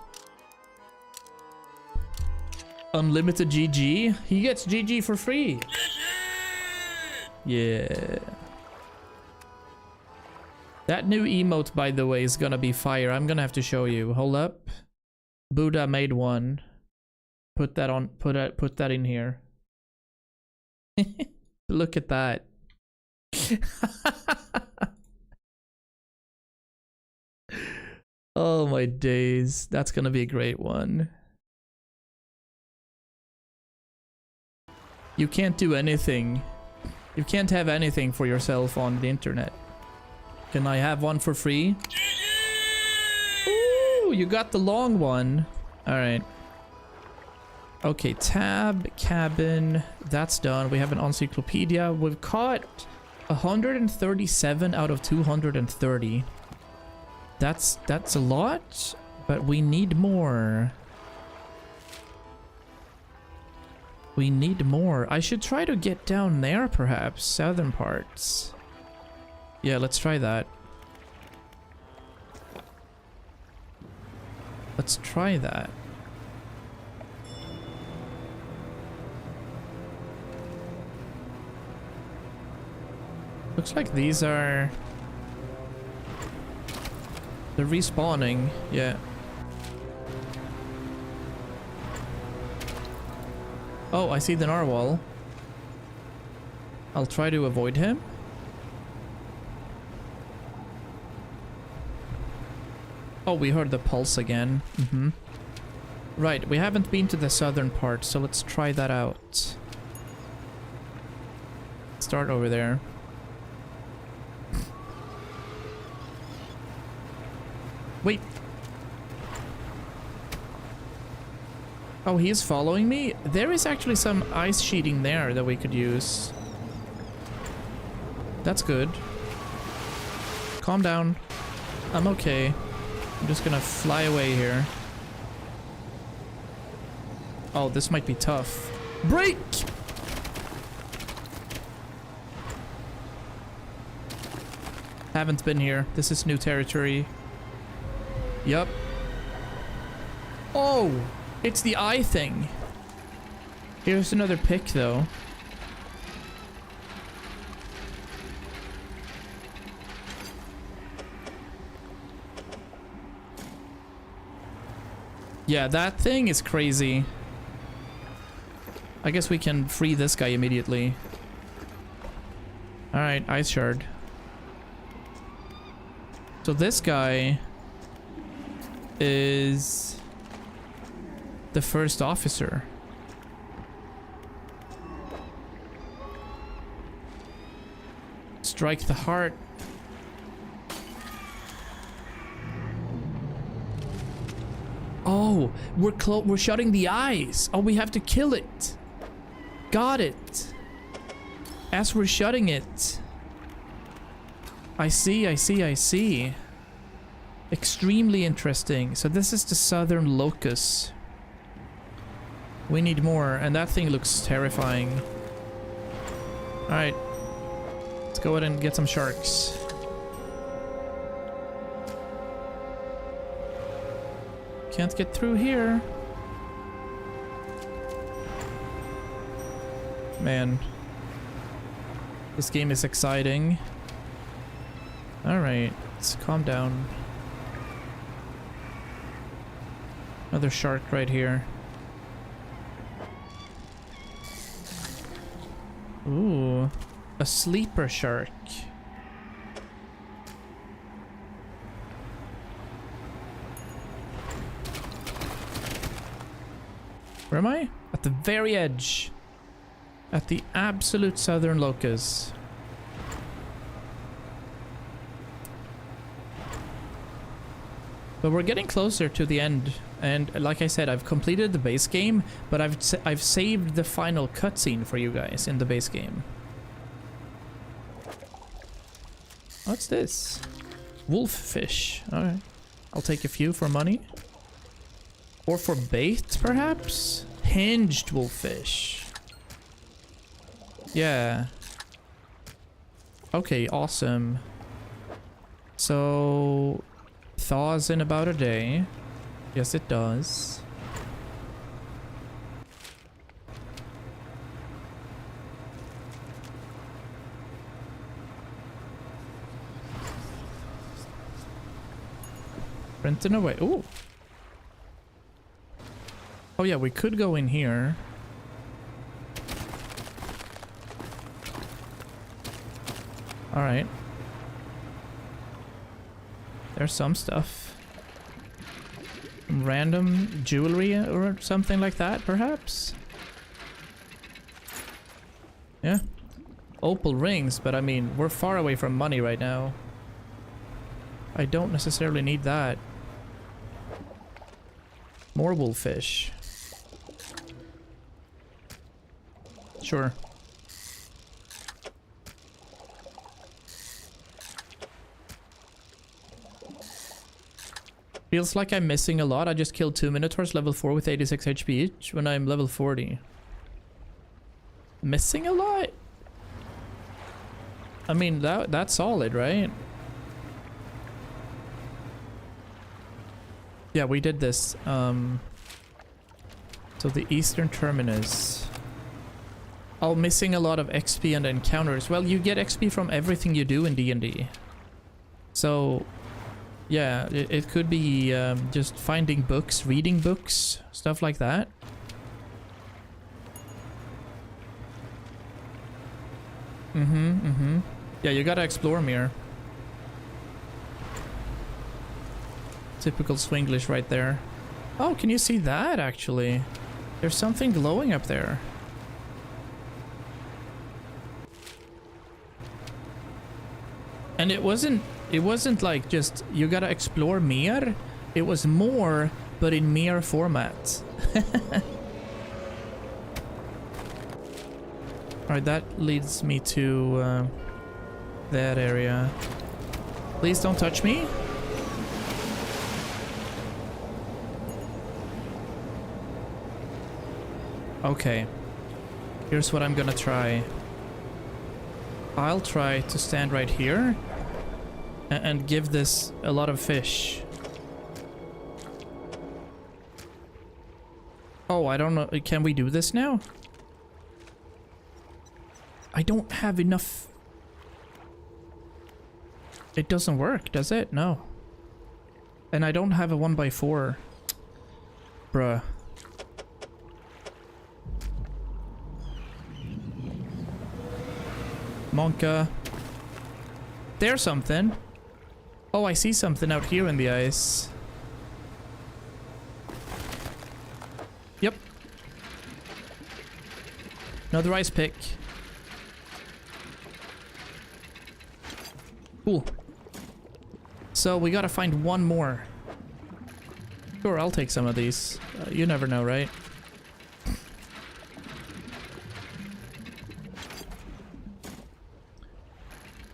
[SPEAKER 1] Unlimited GG. He gets GG for free. Yeah. That new emote, by the way, is gonna be fire. I'm gonna have to show you. Hold up. Buddha made one. Put that on. Put that in here. Look at that. Oh my days. That's gonna be a great one. You can't do anything. You can't have anything for yourself on the internet. Can I have one for free? Ooh, you got the long one. Alright. Okay, tab, cabin. That's done. We have an encyclopedia. We've caught 137 out of 230. That's a lot, but we need more. We need more. I should try to get down there, perhaps. Southern parts. Yeah, let's try that. Let's try that. Looks like these are... They're respawning, yeah. Oh, I see the narwhal. I'll try to avoid him. Oh, we heard the pulse again. Right, we haven't been to the southern part, so let's try that out. Start over there. Wait. Oh, he is following me? There is actually some ice sheeting there that we could use. That's good. Calm down. I'm okay. I'm just gonna fly away here. Oh, this might be tough. Break! Haven't been here. This is new territory. Yup. Oh! It's the eye thing. Here's another pick, though. Yeah, that thing is crazy. I guess we can free this guy immediately. Alright, ice shard. So this guy is the first officer. Strike the heart. Oh, we're shutting the eyes. Oh, we have to kill it. Got it. As we're shutting it. I see. Extremely interesting. So this is the southern locus. We need more, and that thing looks terrifying. Alright. Let's go ahead and get some sharks. Can't get through here. Man. This game is exciting. Alright, let's calm down. Another shark right here. Ooh, a sleeper shark. Where am I? At the very edge. At the absolute southern locus. But we're getting closer to the end, and like I said, I've completed the base game, but I've saved the final cutscene for you guys in the base game. What's this? Wolf fish. Alright. I'll take a few for money. Or for bait, perhaps? Hinged wolffish. Yeah. Okay, awesome. So... thaws in about a day. Yes, it does. Printing away. Ooh. Oh yeah, we could go in here. Alright. There's some stuff. Some random jewelry or something like that, perhaps? Yeah. Opal rings, but I mean, we're far away from money right now. I don't necessarily need that. More wolfish. Sure. Feels like I'm missing a lot. I just killed 2 minotaurs level 4 with 86 HP each when I'm level 40. Missing a lot? I mean, that's solid, right? Yeah, we did this. So the eastern terminus. Oh, missing a lot of XP and encounters. Well, you get XP from everything you do in D&D. So, yeah, it could be just finding books, reading books, stuff like that. Yeah, you gotta explore Mir. Typical Swinglish right there. Oh, can you see that, actually? There's something glowing up there. And it wasn't like just, you gotta explore Mir. It was more, but in Mir format. Alright, that leads me to that area. Please don't touch me. Okay. Here's what I'm gonna try. I'll try to stand right here and give this a lot of fish. Oh, I don't know. Can we do this now? I don't have enough. It doesn't work, does it? No. And I don't have a 1x4. Bruh. Monka. There's something. Oh, I see something out here in the ice. Yep. Another ice pick. Cool. So we gotta find one more. Sure, I'll take some of these. You never know, right?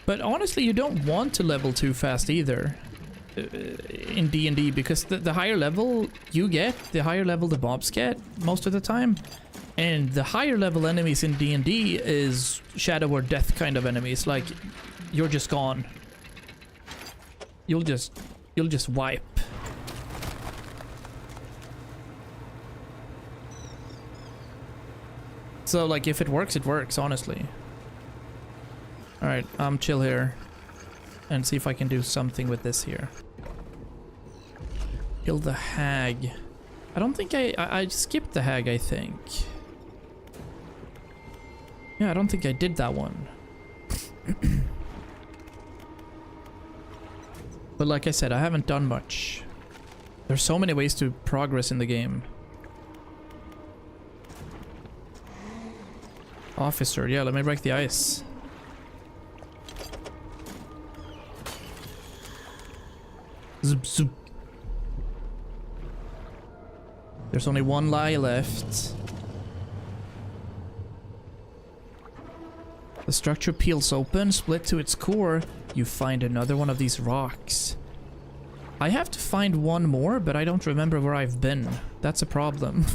[SPEAKER 1] But honestly, you don't want to level too fast either in D&D, because the higher level you get, the higher level the mobs get most of the time. And the higher level enemies in D&D is shadow or death kind of enemies. Like, you're just gone. You'll just wipe. So like, if it works, honestly. Alright, chill here. And see if I can do something with this here. Kill the hag. I don't think I skipped the hag, I think. Yeah, I don't think I did that one. But like I said, I haven't done much. There's so many ways to progress in the game. Officer, yeah, let me break the ice. Zoop, zoop. There's only one lie left. The structure peels open, split to its core. You find another one of these rocks. I have to find one more, but I don't remember where I've been. That's a problem.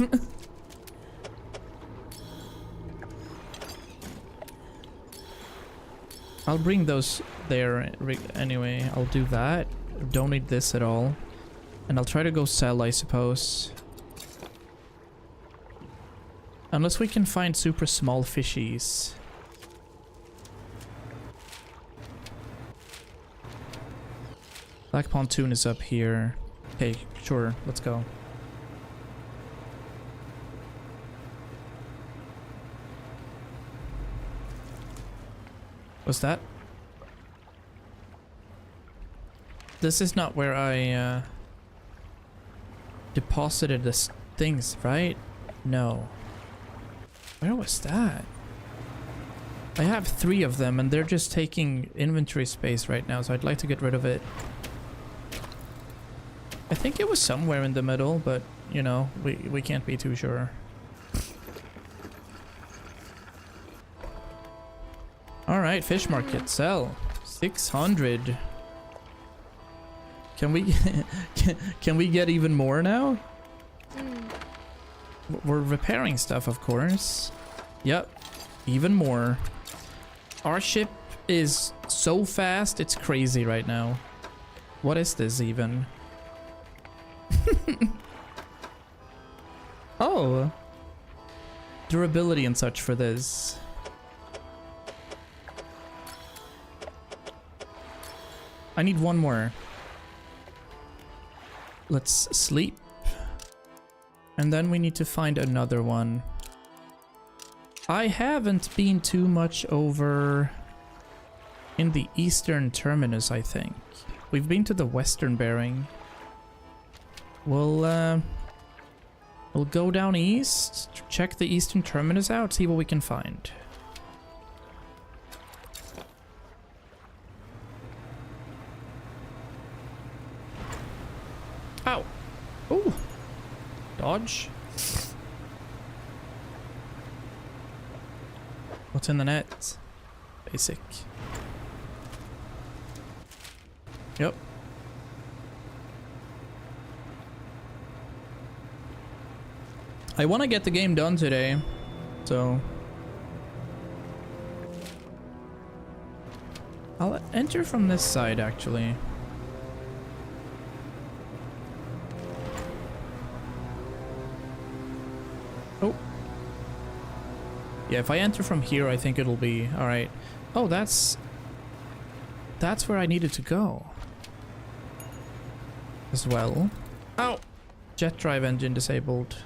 [SPEAKER 1] I'll bring those there anyway. I'll do that. Don't need this at all. And I'll try to go sell, I suppose. Unless we can find super small fishies. Black pontoon is up here. Okay, sure, let's go. What's that? This is not where I deposited the things, right? No. Where was that? I have 3 of them and they're just taking inventory space right now, so I'd like to get rid of it. I think it was somewhere in the middle, but you know, we can't be too sure. Alright, fish market, sell. 600. Can we can we get even more now? We're repairing stuff, of course. Yep, even more. Our ship is so fast, it's crazy right now. What is this even? Oh, durability and such for this. I need one more. Let's sleep. And then we need to find another one. I haven't been too much over in the eastern terminus, I think. We've been to the western bearing. We'll go down east, check the eastern terminus out, see what we can find. Ow! Ooh! Dodge. What's in the net? Basic. Yep. I want to get the game done today, so I'll enter from this side actually. Oh. Yeah, if I enter from here, I think it'll be all right. Oh, that's where I needed to go as well. Ow! Jet drive engine disabled.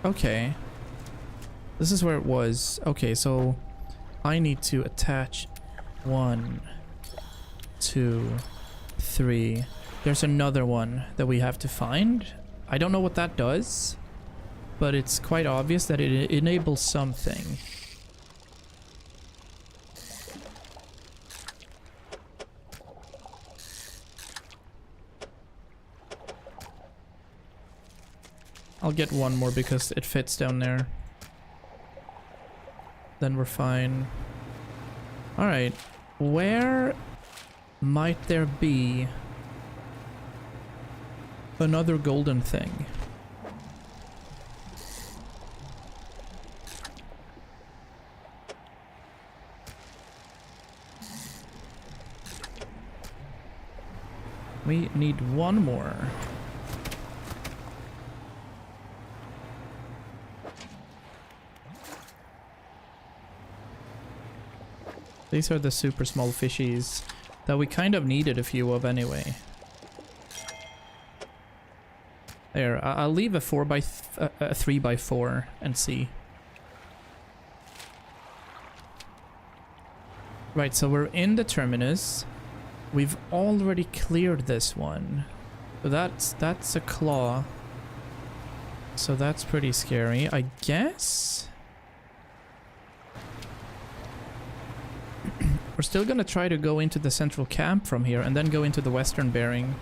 [SPEAKER 1] Okay. This is where it was. Okay, so I need to attach 1, 2, 3. There's another one that we have to find. I don't know what that does, but it's quite obvious that it enables something. I'll get one more because it fits down there. Then we're fine. Alright, where might there be another golden thing? We need one more. These are the super small fishies that we kind of needed a few of anyway. There, I'll leave a 3x4 and see. Right, so we're in the terminus. We've already cleared this one. So that's a claw. So that's pretty scary, I guess. We're still gonna try to go into the central camp from here and then go into the western bearing.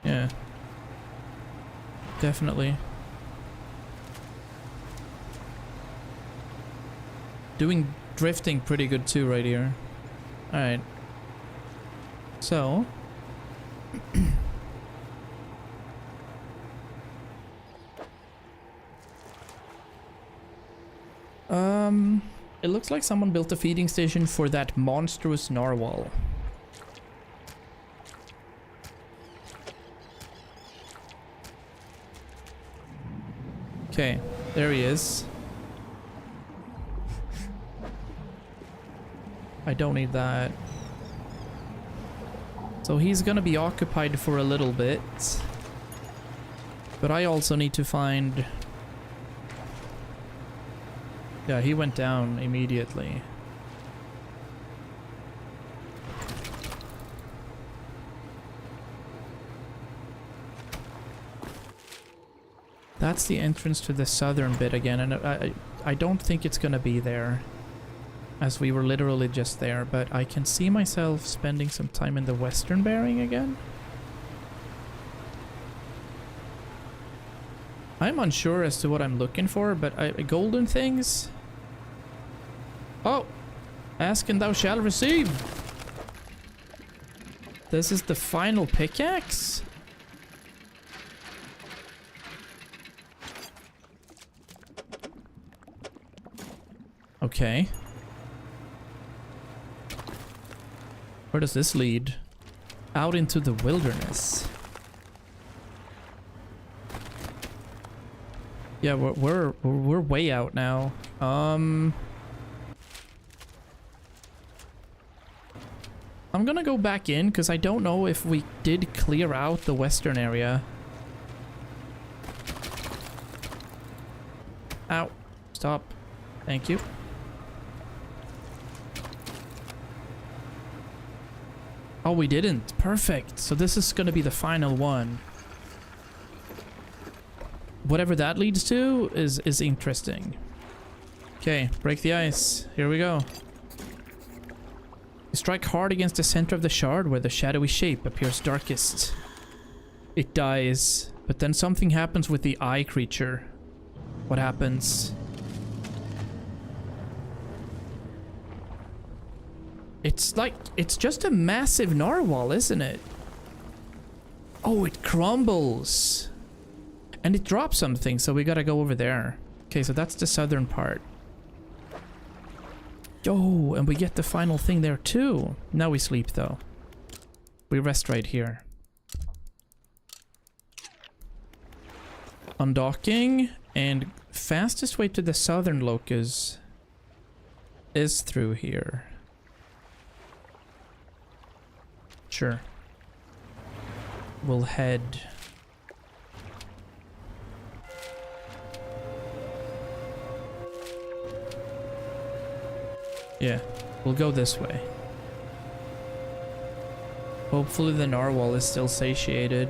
[SPEAKER 1] Yeah. Definitely. Doing drifting pretty good too right here. Alright. So... it looks like someone built a feeding station for that monstrous narwhal. Okay, there he is. I don't need that. So he's gonna be occupied for a little bit. But I also need to find... Yeah, he went down immediately. That's the entrance to the southern bit again, and I don't think it's gonna be there, as we were literally just there, but I can see myself spending some time in the western bearing again. I'm unsure as to what I'm looking for, but golden things? Oh! Ask and thou shalt receive! This is the final pickaxe? Okay. Where does this lead? Out into the wilderness. Yeah, we're way out now. I'm gonna go back in because I don't know if we did clear out the western area. Ow. Stop. Thank you. Oh, we didn't. Perfect. So this is gonna be the final one. Whatever that leads to is interesting. Okay, break the ice. Here we go. You strike hard against the center of the shard where the shadowy shape appears darkest. It dies, but then something happens with the eye creature. What happens? It's like, it's just a massive narwhal, isn't it? Oh, it crumbles. And it drops something, so we gotta go over there. Okay, so that's the southern part. Oh, and we get the final thing there too. Now we sleep though. We rest right here. Undocking, and fastest way to the southern locus is through here. Sure. We'll head... Yeah, we'll go this way. Hopefully the narwhal is still satiated.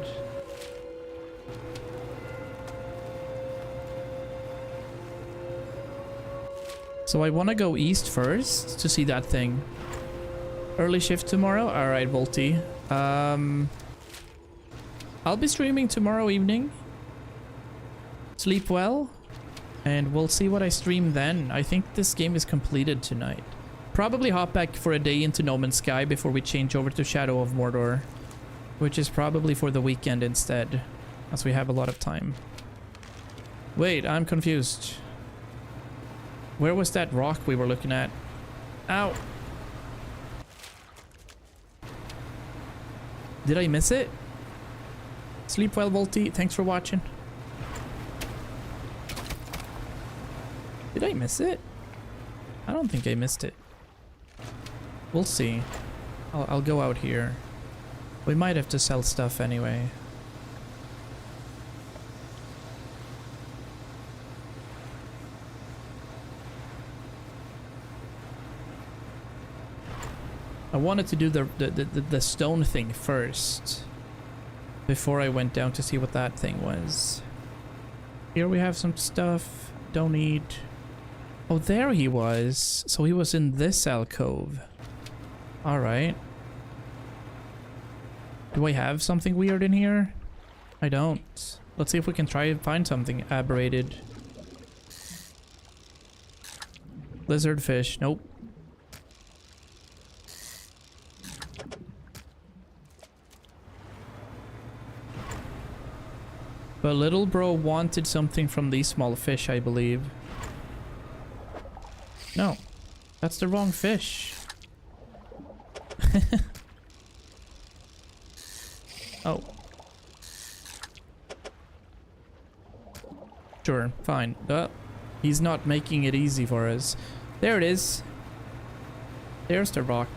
[SPEAKER 1] So I want to go east first to see that thing. Early shift tomorrow? Alright, Volty. I'll be streaming tomorrow evening. Sleep well. And we'll see what I stream then. I think this game is completed tonight. Probably hop back for a day into No Man's Sky before we change over to Shadow of Mordor. Which is probably for the weekend instead, as we have a lot of time. Wait, I'm confused. Where was that rock we were looking at? Ow! Did I miss it? Sleep well, Volty. Thanks for watching. Did I miss it? I don't think I missed it. We'll see. I'll go out here. We might have to sell stuff anyway. I wanted to do the stone thing first before I went down to see what that thing was. Here we have some stuff. Don't need... Oh, there he was. So he was in this alcove. Alright. Do I have something weird in here? I don't. Let's see if we can try and find something aberrated. Lizard fish. Nope. But little bro wanted something from these small fish, I believe. No, that's the wrong fish. Oh. Sure, fine. He's not making it easy for us. There it is. There's the rock.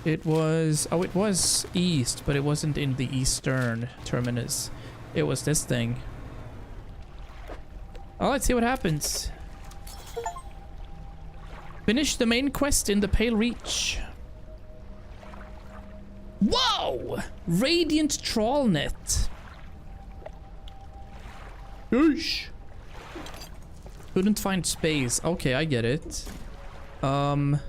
[SPEAKER 1] It was... Oh, it was east, but it wasn't in the eastern terminus. It was this thing. Oh, let's see what happens. Finish the main quest in the Pale Reach. Whoa! Radiant Trawl Net. Yeesh. Couldn't find space. Okay, I get it. Can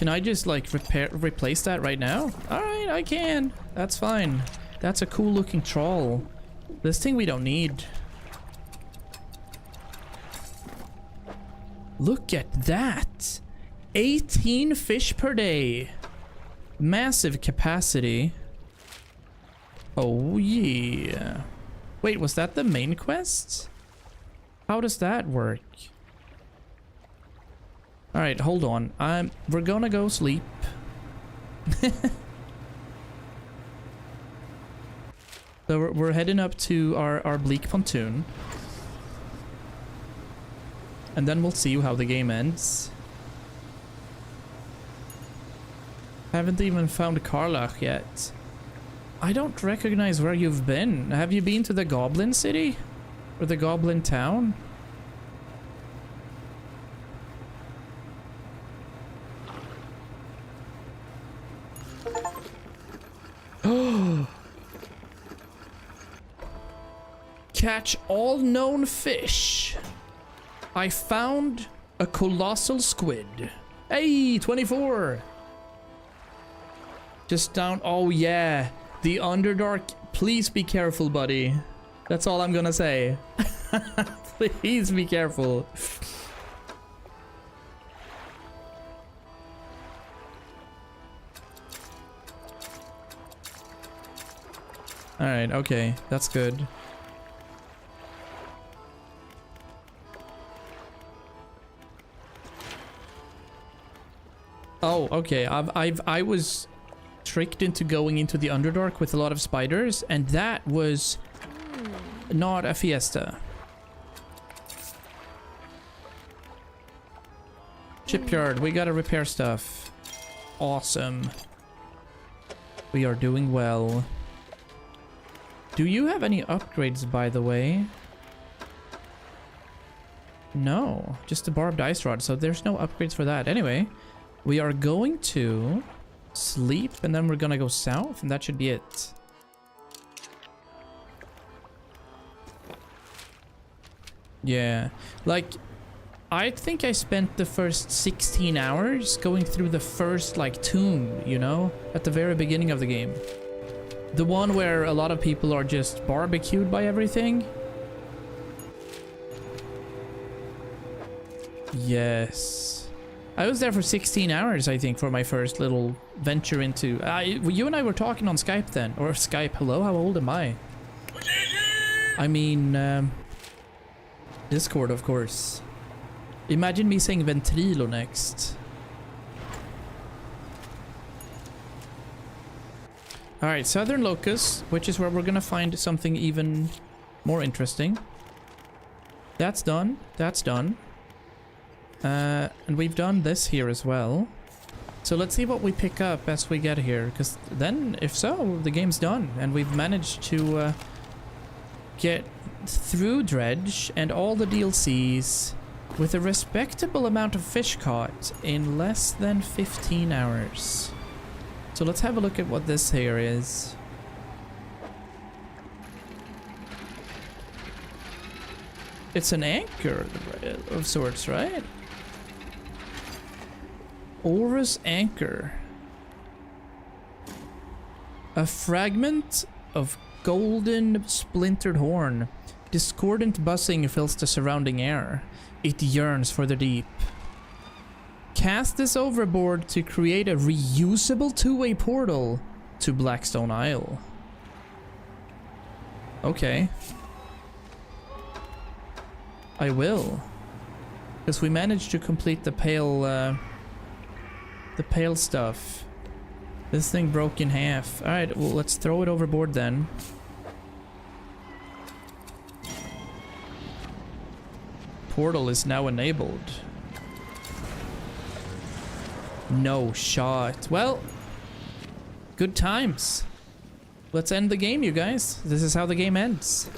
[SPEAKER 1] I just like replace that right now? Alright, I can. That's fine. That's a cool looking trawl. This thing we don't need. Look at that. 18 fish per day. Massive capacity. Oh yeah. Wait, was that the main quest? How does that work? All right, hold on. We're gonna go sleep. So we're heading up to our bleak pontoon. And then we'll see how the game ends. Haven't even found Karlach yet. I don't recognize where you've been. Have you been to the Goblin City? Or the Goblin Town? Oh! Catch all known fish. I found a colossal squid. Hey, 24! Just down. Oh yeah, the Underdark. Please be careful, buddy. That's all I'm gonna say. Please be careful. Alright, okay, that's good. Oh, okay. I was tricked into going into the Underdark with a lot of spiders, and that was not a fiesta. Shipyard, we gotta repair stuff. Awesome. We are doing well. Do you have any upgrades, by the way? No, just a barbed ice rod, so there's no upgrades for that. Anyway, we are going to sleep, and then we're gonna go south, and that should be it. Yeah, like, I think I spent the first 16 hours going through the first, like, tomb, you know? At the very beginning of the game. The one where a lot of people are just barbecued by everything. Yes. I was there for 16 hours, I think, for my first little venture into... you and I were talking on Skype then. Or Skype, hello? How old am I? I mean... Discord, of course. Imagine me saying Ventrilo next. Alright, Southern Locust, which is where we're gonna find something even more interesting. That's done. That's done. And we've done this here as well. So let's see what we pick up as we get here. Because then, if so, the game's done. And we've managed to get through Dredge and all the DLCs with a respectable amount of fish caught in less than 15 hours. So let's have a look at what this here is. It's an anchor of sorts, right? Aura's anchor. A fragment of golden splintered horn. Discordant buzzing fills the surrounding air. It yearns for the deep. Cast this overboard to create a reusable two-way portal to Blackstone Isle. Okay. I will. Because we managed to complete the pale stuff. This thing broke in half. Alright, well, let's throw it overboard then. portal is now enabled. No shot. Well, good times. Let's end the game, you guys. This is how the game ends.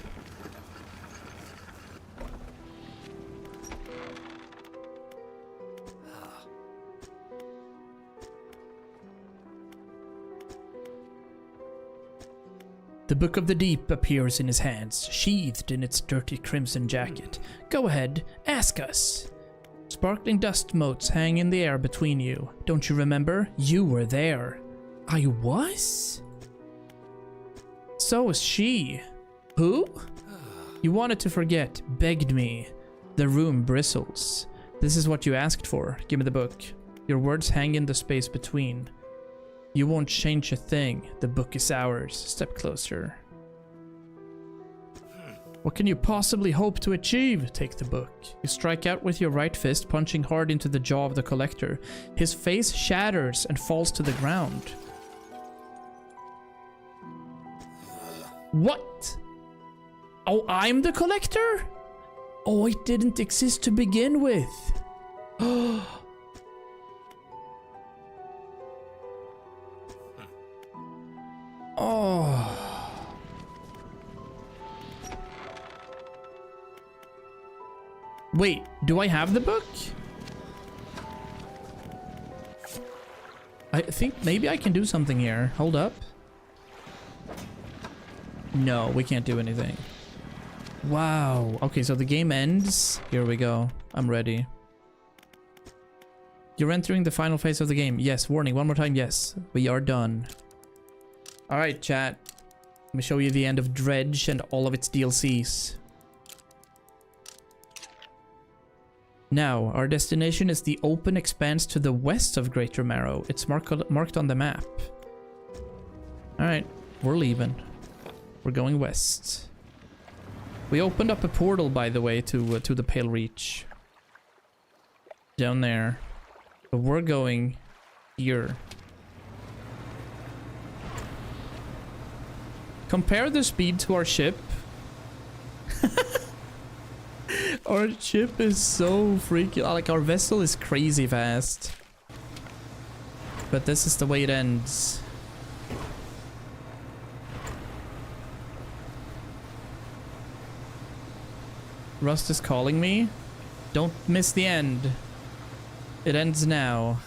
[SPEAKER 1] The Book of the Deep appears in his hands, sheathed in its dirty crimson jacket. Go ahead, ask us. Sparkling dust motes hang in the air between you. Don't you remember? You were there. I was? So was she. Who? You wanted to forget, begged me. The room bristles. This is what you asked for. Give me the book. Your words hang in the space between. You won't change a thing. The book is ours. Step closer. What can you possibly hope to achieve? Take the book. You strike out with your right fist, punching hard into the jaw of the collector. His face shatters and falls to the ground. What? Oh, I'm the collector? Oh, it didn't exist to begin with. Oh. Wait, do I have the book? I think maybe I can do something here. Hold up. No, we can't do anything. Wow. Okay, so the game ends. Here we go. I'm ready. You're entering the final phase of the game. Yes, warning. One more time. Yes, we are done. Alright, chat. Let me show you the end of Dredge and all of its DLCs. Now, our destination is the open expanse to the west of Greater Marrow. It's marked on the map. Alright, we're leaving. We're going west. We opened up a portal, by the way, to the Pale Reach. Down there. But we're going here. Compare the speed to our ship. Our ship is so freaky. Like, our vessel is crazy fast. But this is the way it ends. Rust is calling me. Don't miss the end. It ends now.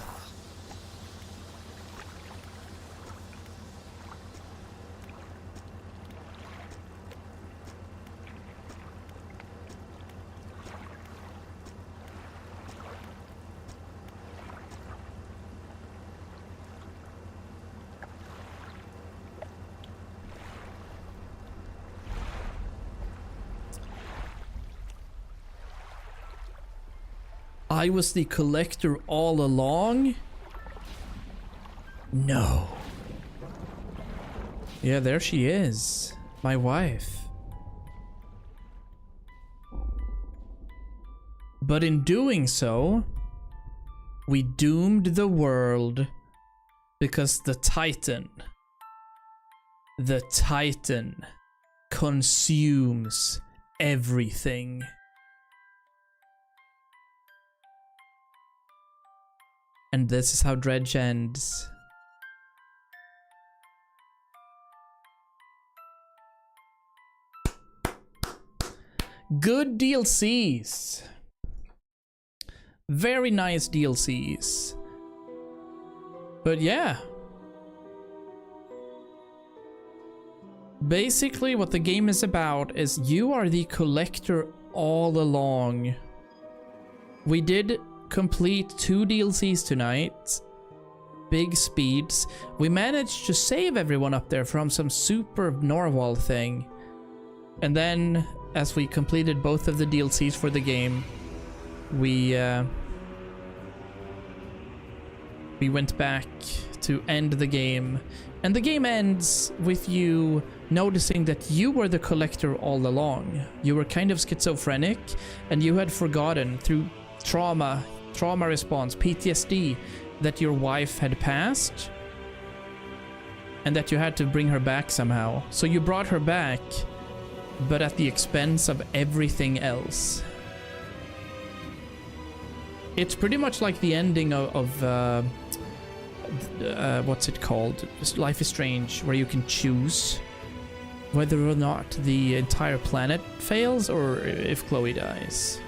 [SPEAKER 1] I was the collector all along? No. Yeah, there she is. My wife. But in doing so, we doomed the world because the Titan consumes everything. And this is how Dredge ends. Good DLCs. Very nice DLCs. But yeah. Basically what the game is about is you are the collector all along. We did complete 2 DLCs tonight. Big speeds. We managed to save everyone up there from some super narwhal thing. And then, as we completed both of the DLCs for the game, we went back to end the game. And the game ends with you noticing that you were the collector all along. You were kind of schizophrenic, and you had forgotten through trauma response, PTSD, that your wife had passed and that you had to bring her back somehow. So you brought her back, but at the expense of everything else. It's pretty much like the ending of what's it called? Life is Strange, where you can choose whether or not the entire planet fails or if Chloe dies.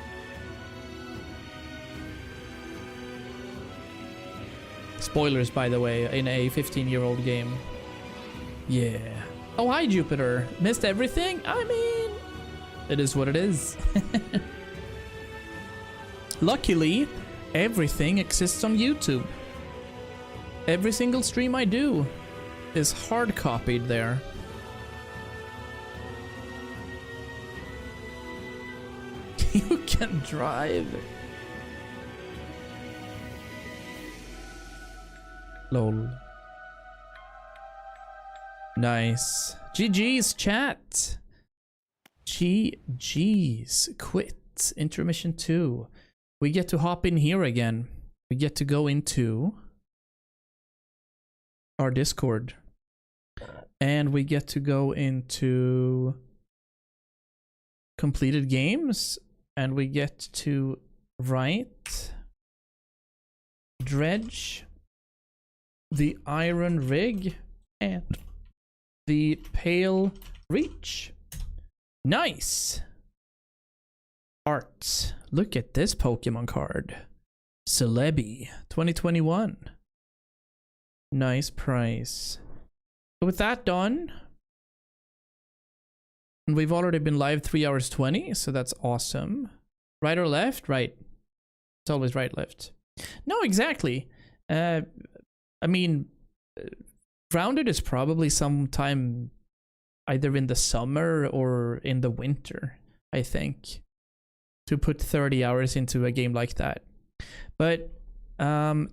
[SPEAKER 1] Spoilers, by the way, in a 15-year-old game. Yeah. Oh, hi, Jupiter. Missed everything? I mean, it is what it is. Luckily, everything exists on YouTube. Every single stream I do is hard copied there. You can drive. Lol. Nice. GG's, chat. GG's. Quit. Intermission 2. We get to hop in here again. We get to go into our Discord. And we get to go into completed games. And we get to write Dredge, the Iron Rig, and the Pale Reach. Nice! Art. Look at this Pokemon card. Celebi 2021. Nice price. With that done, and we've already been live 3 hours 20, so that's awesome. Right or left? Right. It's always right, left. No, exactly. I mean, Grounded is probably sometime either in the summer or in the winter, I think, to put 30 hours into a game like that. But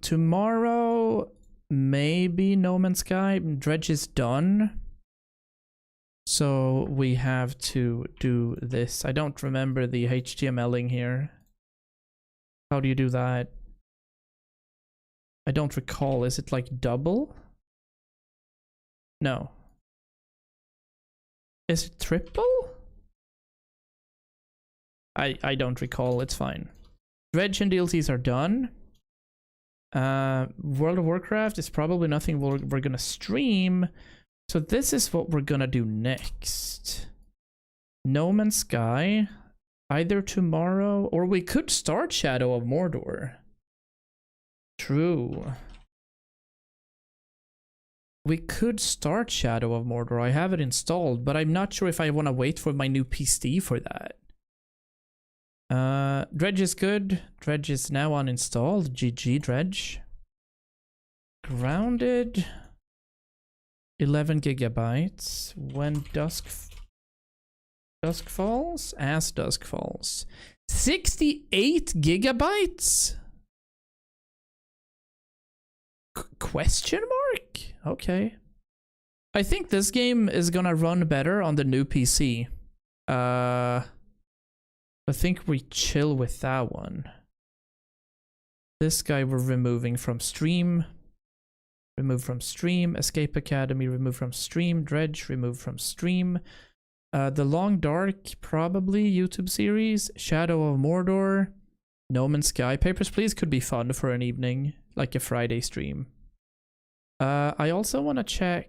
[SPEAKER 1] tomorrow, maybe No Man's Sky. Dredge is done. So we have to do this. I don't remember the HTMLing here. How do you do that? I don't recall. Is it like double? No. Is it triple? I don't recall. It's fine. Dredge and DLCs are done. World of Warcraft is probably nothing we're gonna stream. So this is what we're gonna do next. No Man's Sky, either tomorrow, or we could start Shadow of Mordor. True. We could start Shadow of Mordor. I have it installed, but I'm not sure if I want to wait for my new PC for that. Dredge is good. Dredge is now uninstalled. GG, Dredge. Grounded. 11 gigabytes. When dusk falls? As dusk falls. 68 gigabytes? Question mark? Okay. I think this game is gonna run better on the new PC. I think we chill with that one. This guy we're removing from stream. Remove from stream. Escape Academy, remove from stream. Dredge, remove from stream. The Long Dark, probably YouTube series. Shadow of Mordor. No Man's Sky. Papers, Please could be fun for an evening, like a Friday stream. I also want to check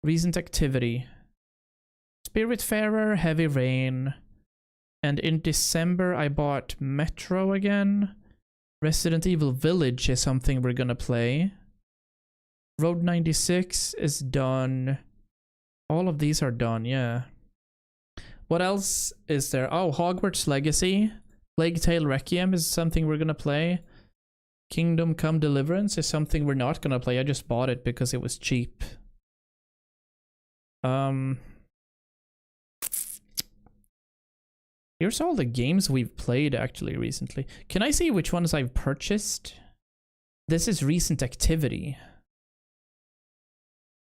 [SPEAKER 1] recent activity. Spiritfarer, Heavy Rain. And in December, I bought Metro again. Resident Evil Village is something we're gonna play. Road 96 is done. All of these are done, yeah. What else is there? Oh, Hogwarts Legacy. Plague Tale Requiem is something we're gonna play. Kingdom Come Deliverance is something we're not gonna play. I just bought it because it was cheap. Here's all the games we've played actually recently. Can I see which ones I've purchased? This is recent activity.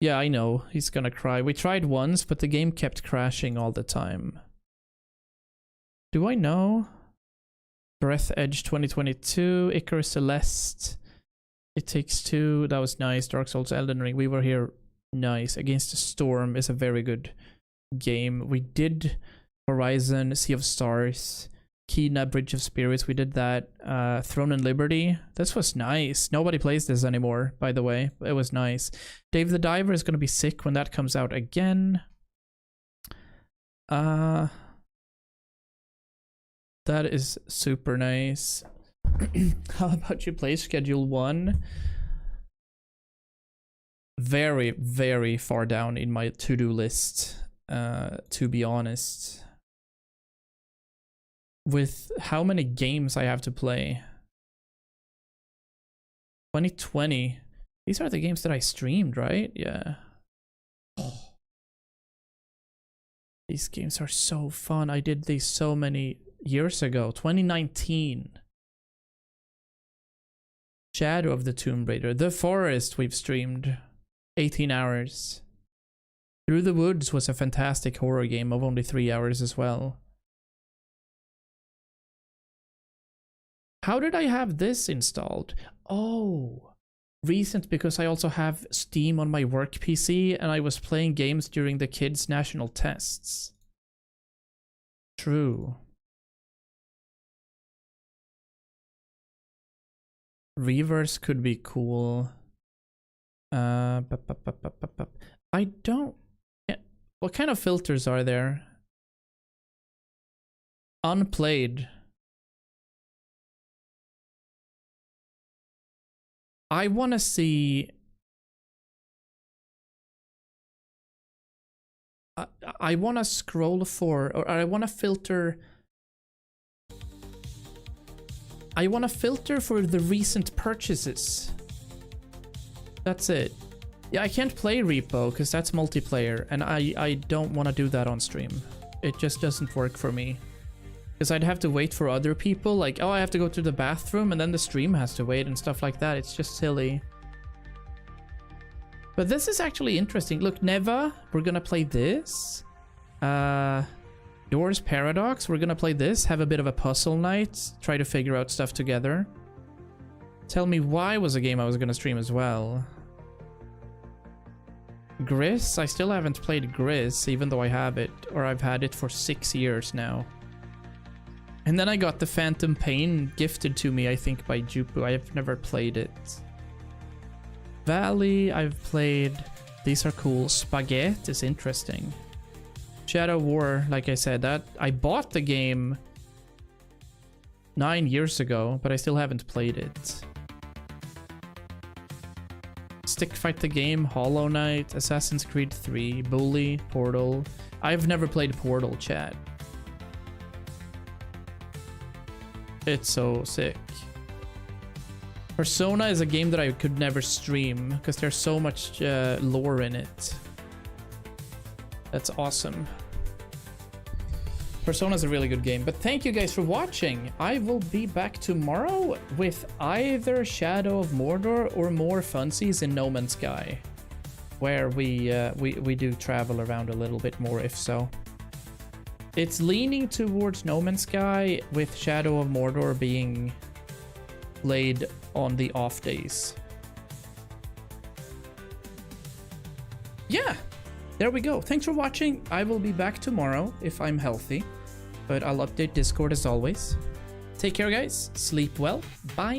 [SPEAKER 1] Yeah, I know. He's gonna cry. We tried once, but the game kept crashing all the time. Do I know? Breath Edge 2022, Icarus Celeste, It Takes Two, that was nice. Dark Souls, Elden Ring, we were here. Nice. Against the Storm is a very good game. We did Horizon, Sea of Stars. Kina, Bridge of Spirits, we did that. Throne and Liberty. This was nice. Nobody plays this anymore, by the way. It was nice. Dave the Diver is going to be sick when that comes out again. That is super nice. How about you play Schedule 1? Very, very far down in my to-do list, to be honest. With how many games I have to play. 2020. These are the games that I streamed, right? Yeah. Oh. These games are so fun. I did these so many years ago. 2019. Shadow of the Tomb Raider. The Forest we've streamed. 18 hours. Through the Woods was a fantastic horror game of only 3 hours as well. How did I have this installed? Oh, recent, because I also have Steam on my work PC and I was playing games during the kids' national tests. True. Reverse could be cool. I don't... What kind of filters are there? Unplayed. I want to see... I want to scroll for... Or I want to filter... I want to filter for the recent purchases. That's it. Yeah, I can't play Repo because that's multiplayer, and I don't want to do that on stream. It just doesn't work for me. Because I'd have to wait for other people, like, oh, I have to go to the bathroom, and then the stream has to wait and stuff like that. It's just silly. But this is actually interesting. Look, Neva, we're gonna play this. Yours Paradox, we're gonna play this, have a bit of a puzzle night, try to figure out stuff together. Tell Me Why was a game I was gonna stream as well. Gris, I still haven't played Gris, even though I have it, or I've had it for 6 years now. And then I got the Phantom Pain gifted to me, I think, by Jupu. I have never played it. Valley, I've played. These are cool. Spaghetti is interesting. Shadow War, like I said, that I bought the game 9 years ago, but I still haven't played it. Stick Fight the Game, Hollow Knight, Assassin's Creed 3, Bully, Portal. I've never played Portal, chat. It's so sick. Persona is a game that I could never stream because there's so much lore in it. That's awesome. Persona is a really good game, but thank you guys for watching. I will be back tomorrow with either Shadow of Mordor or more funsies in No Man's Sky, where we do travel around a little bit more, if so. It's leaning towards No Man's Sky, with Shadow of Mordor being played on the off days. Yeah, there we go. Thanks for watching. I will be back tomorrow if I'm healthy, but I'll update Discord as always. Take care, guys. Sleep well. Bye.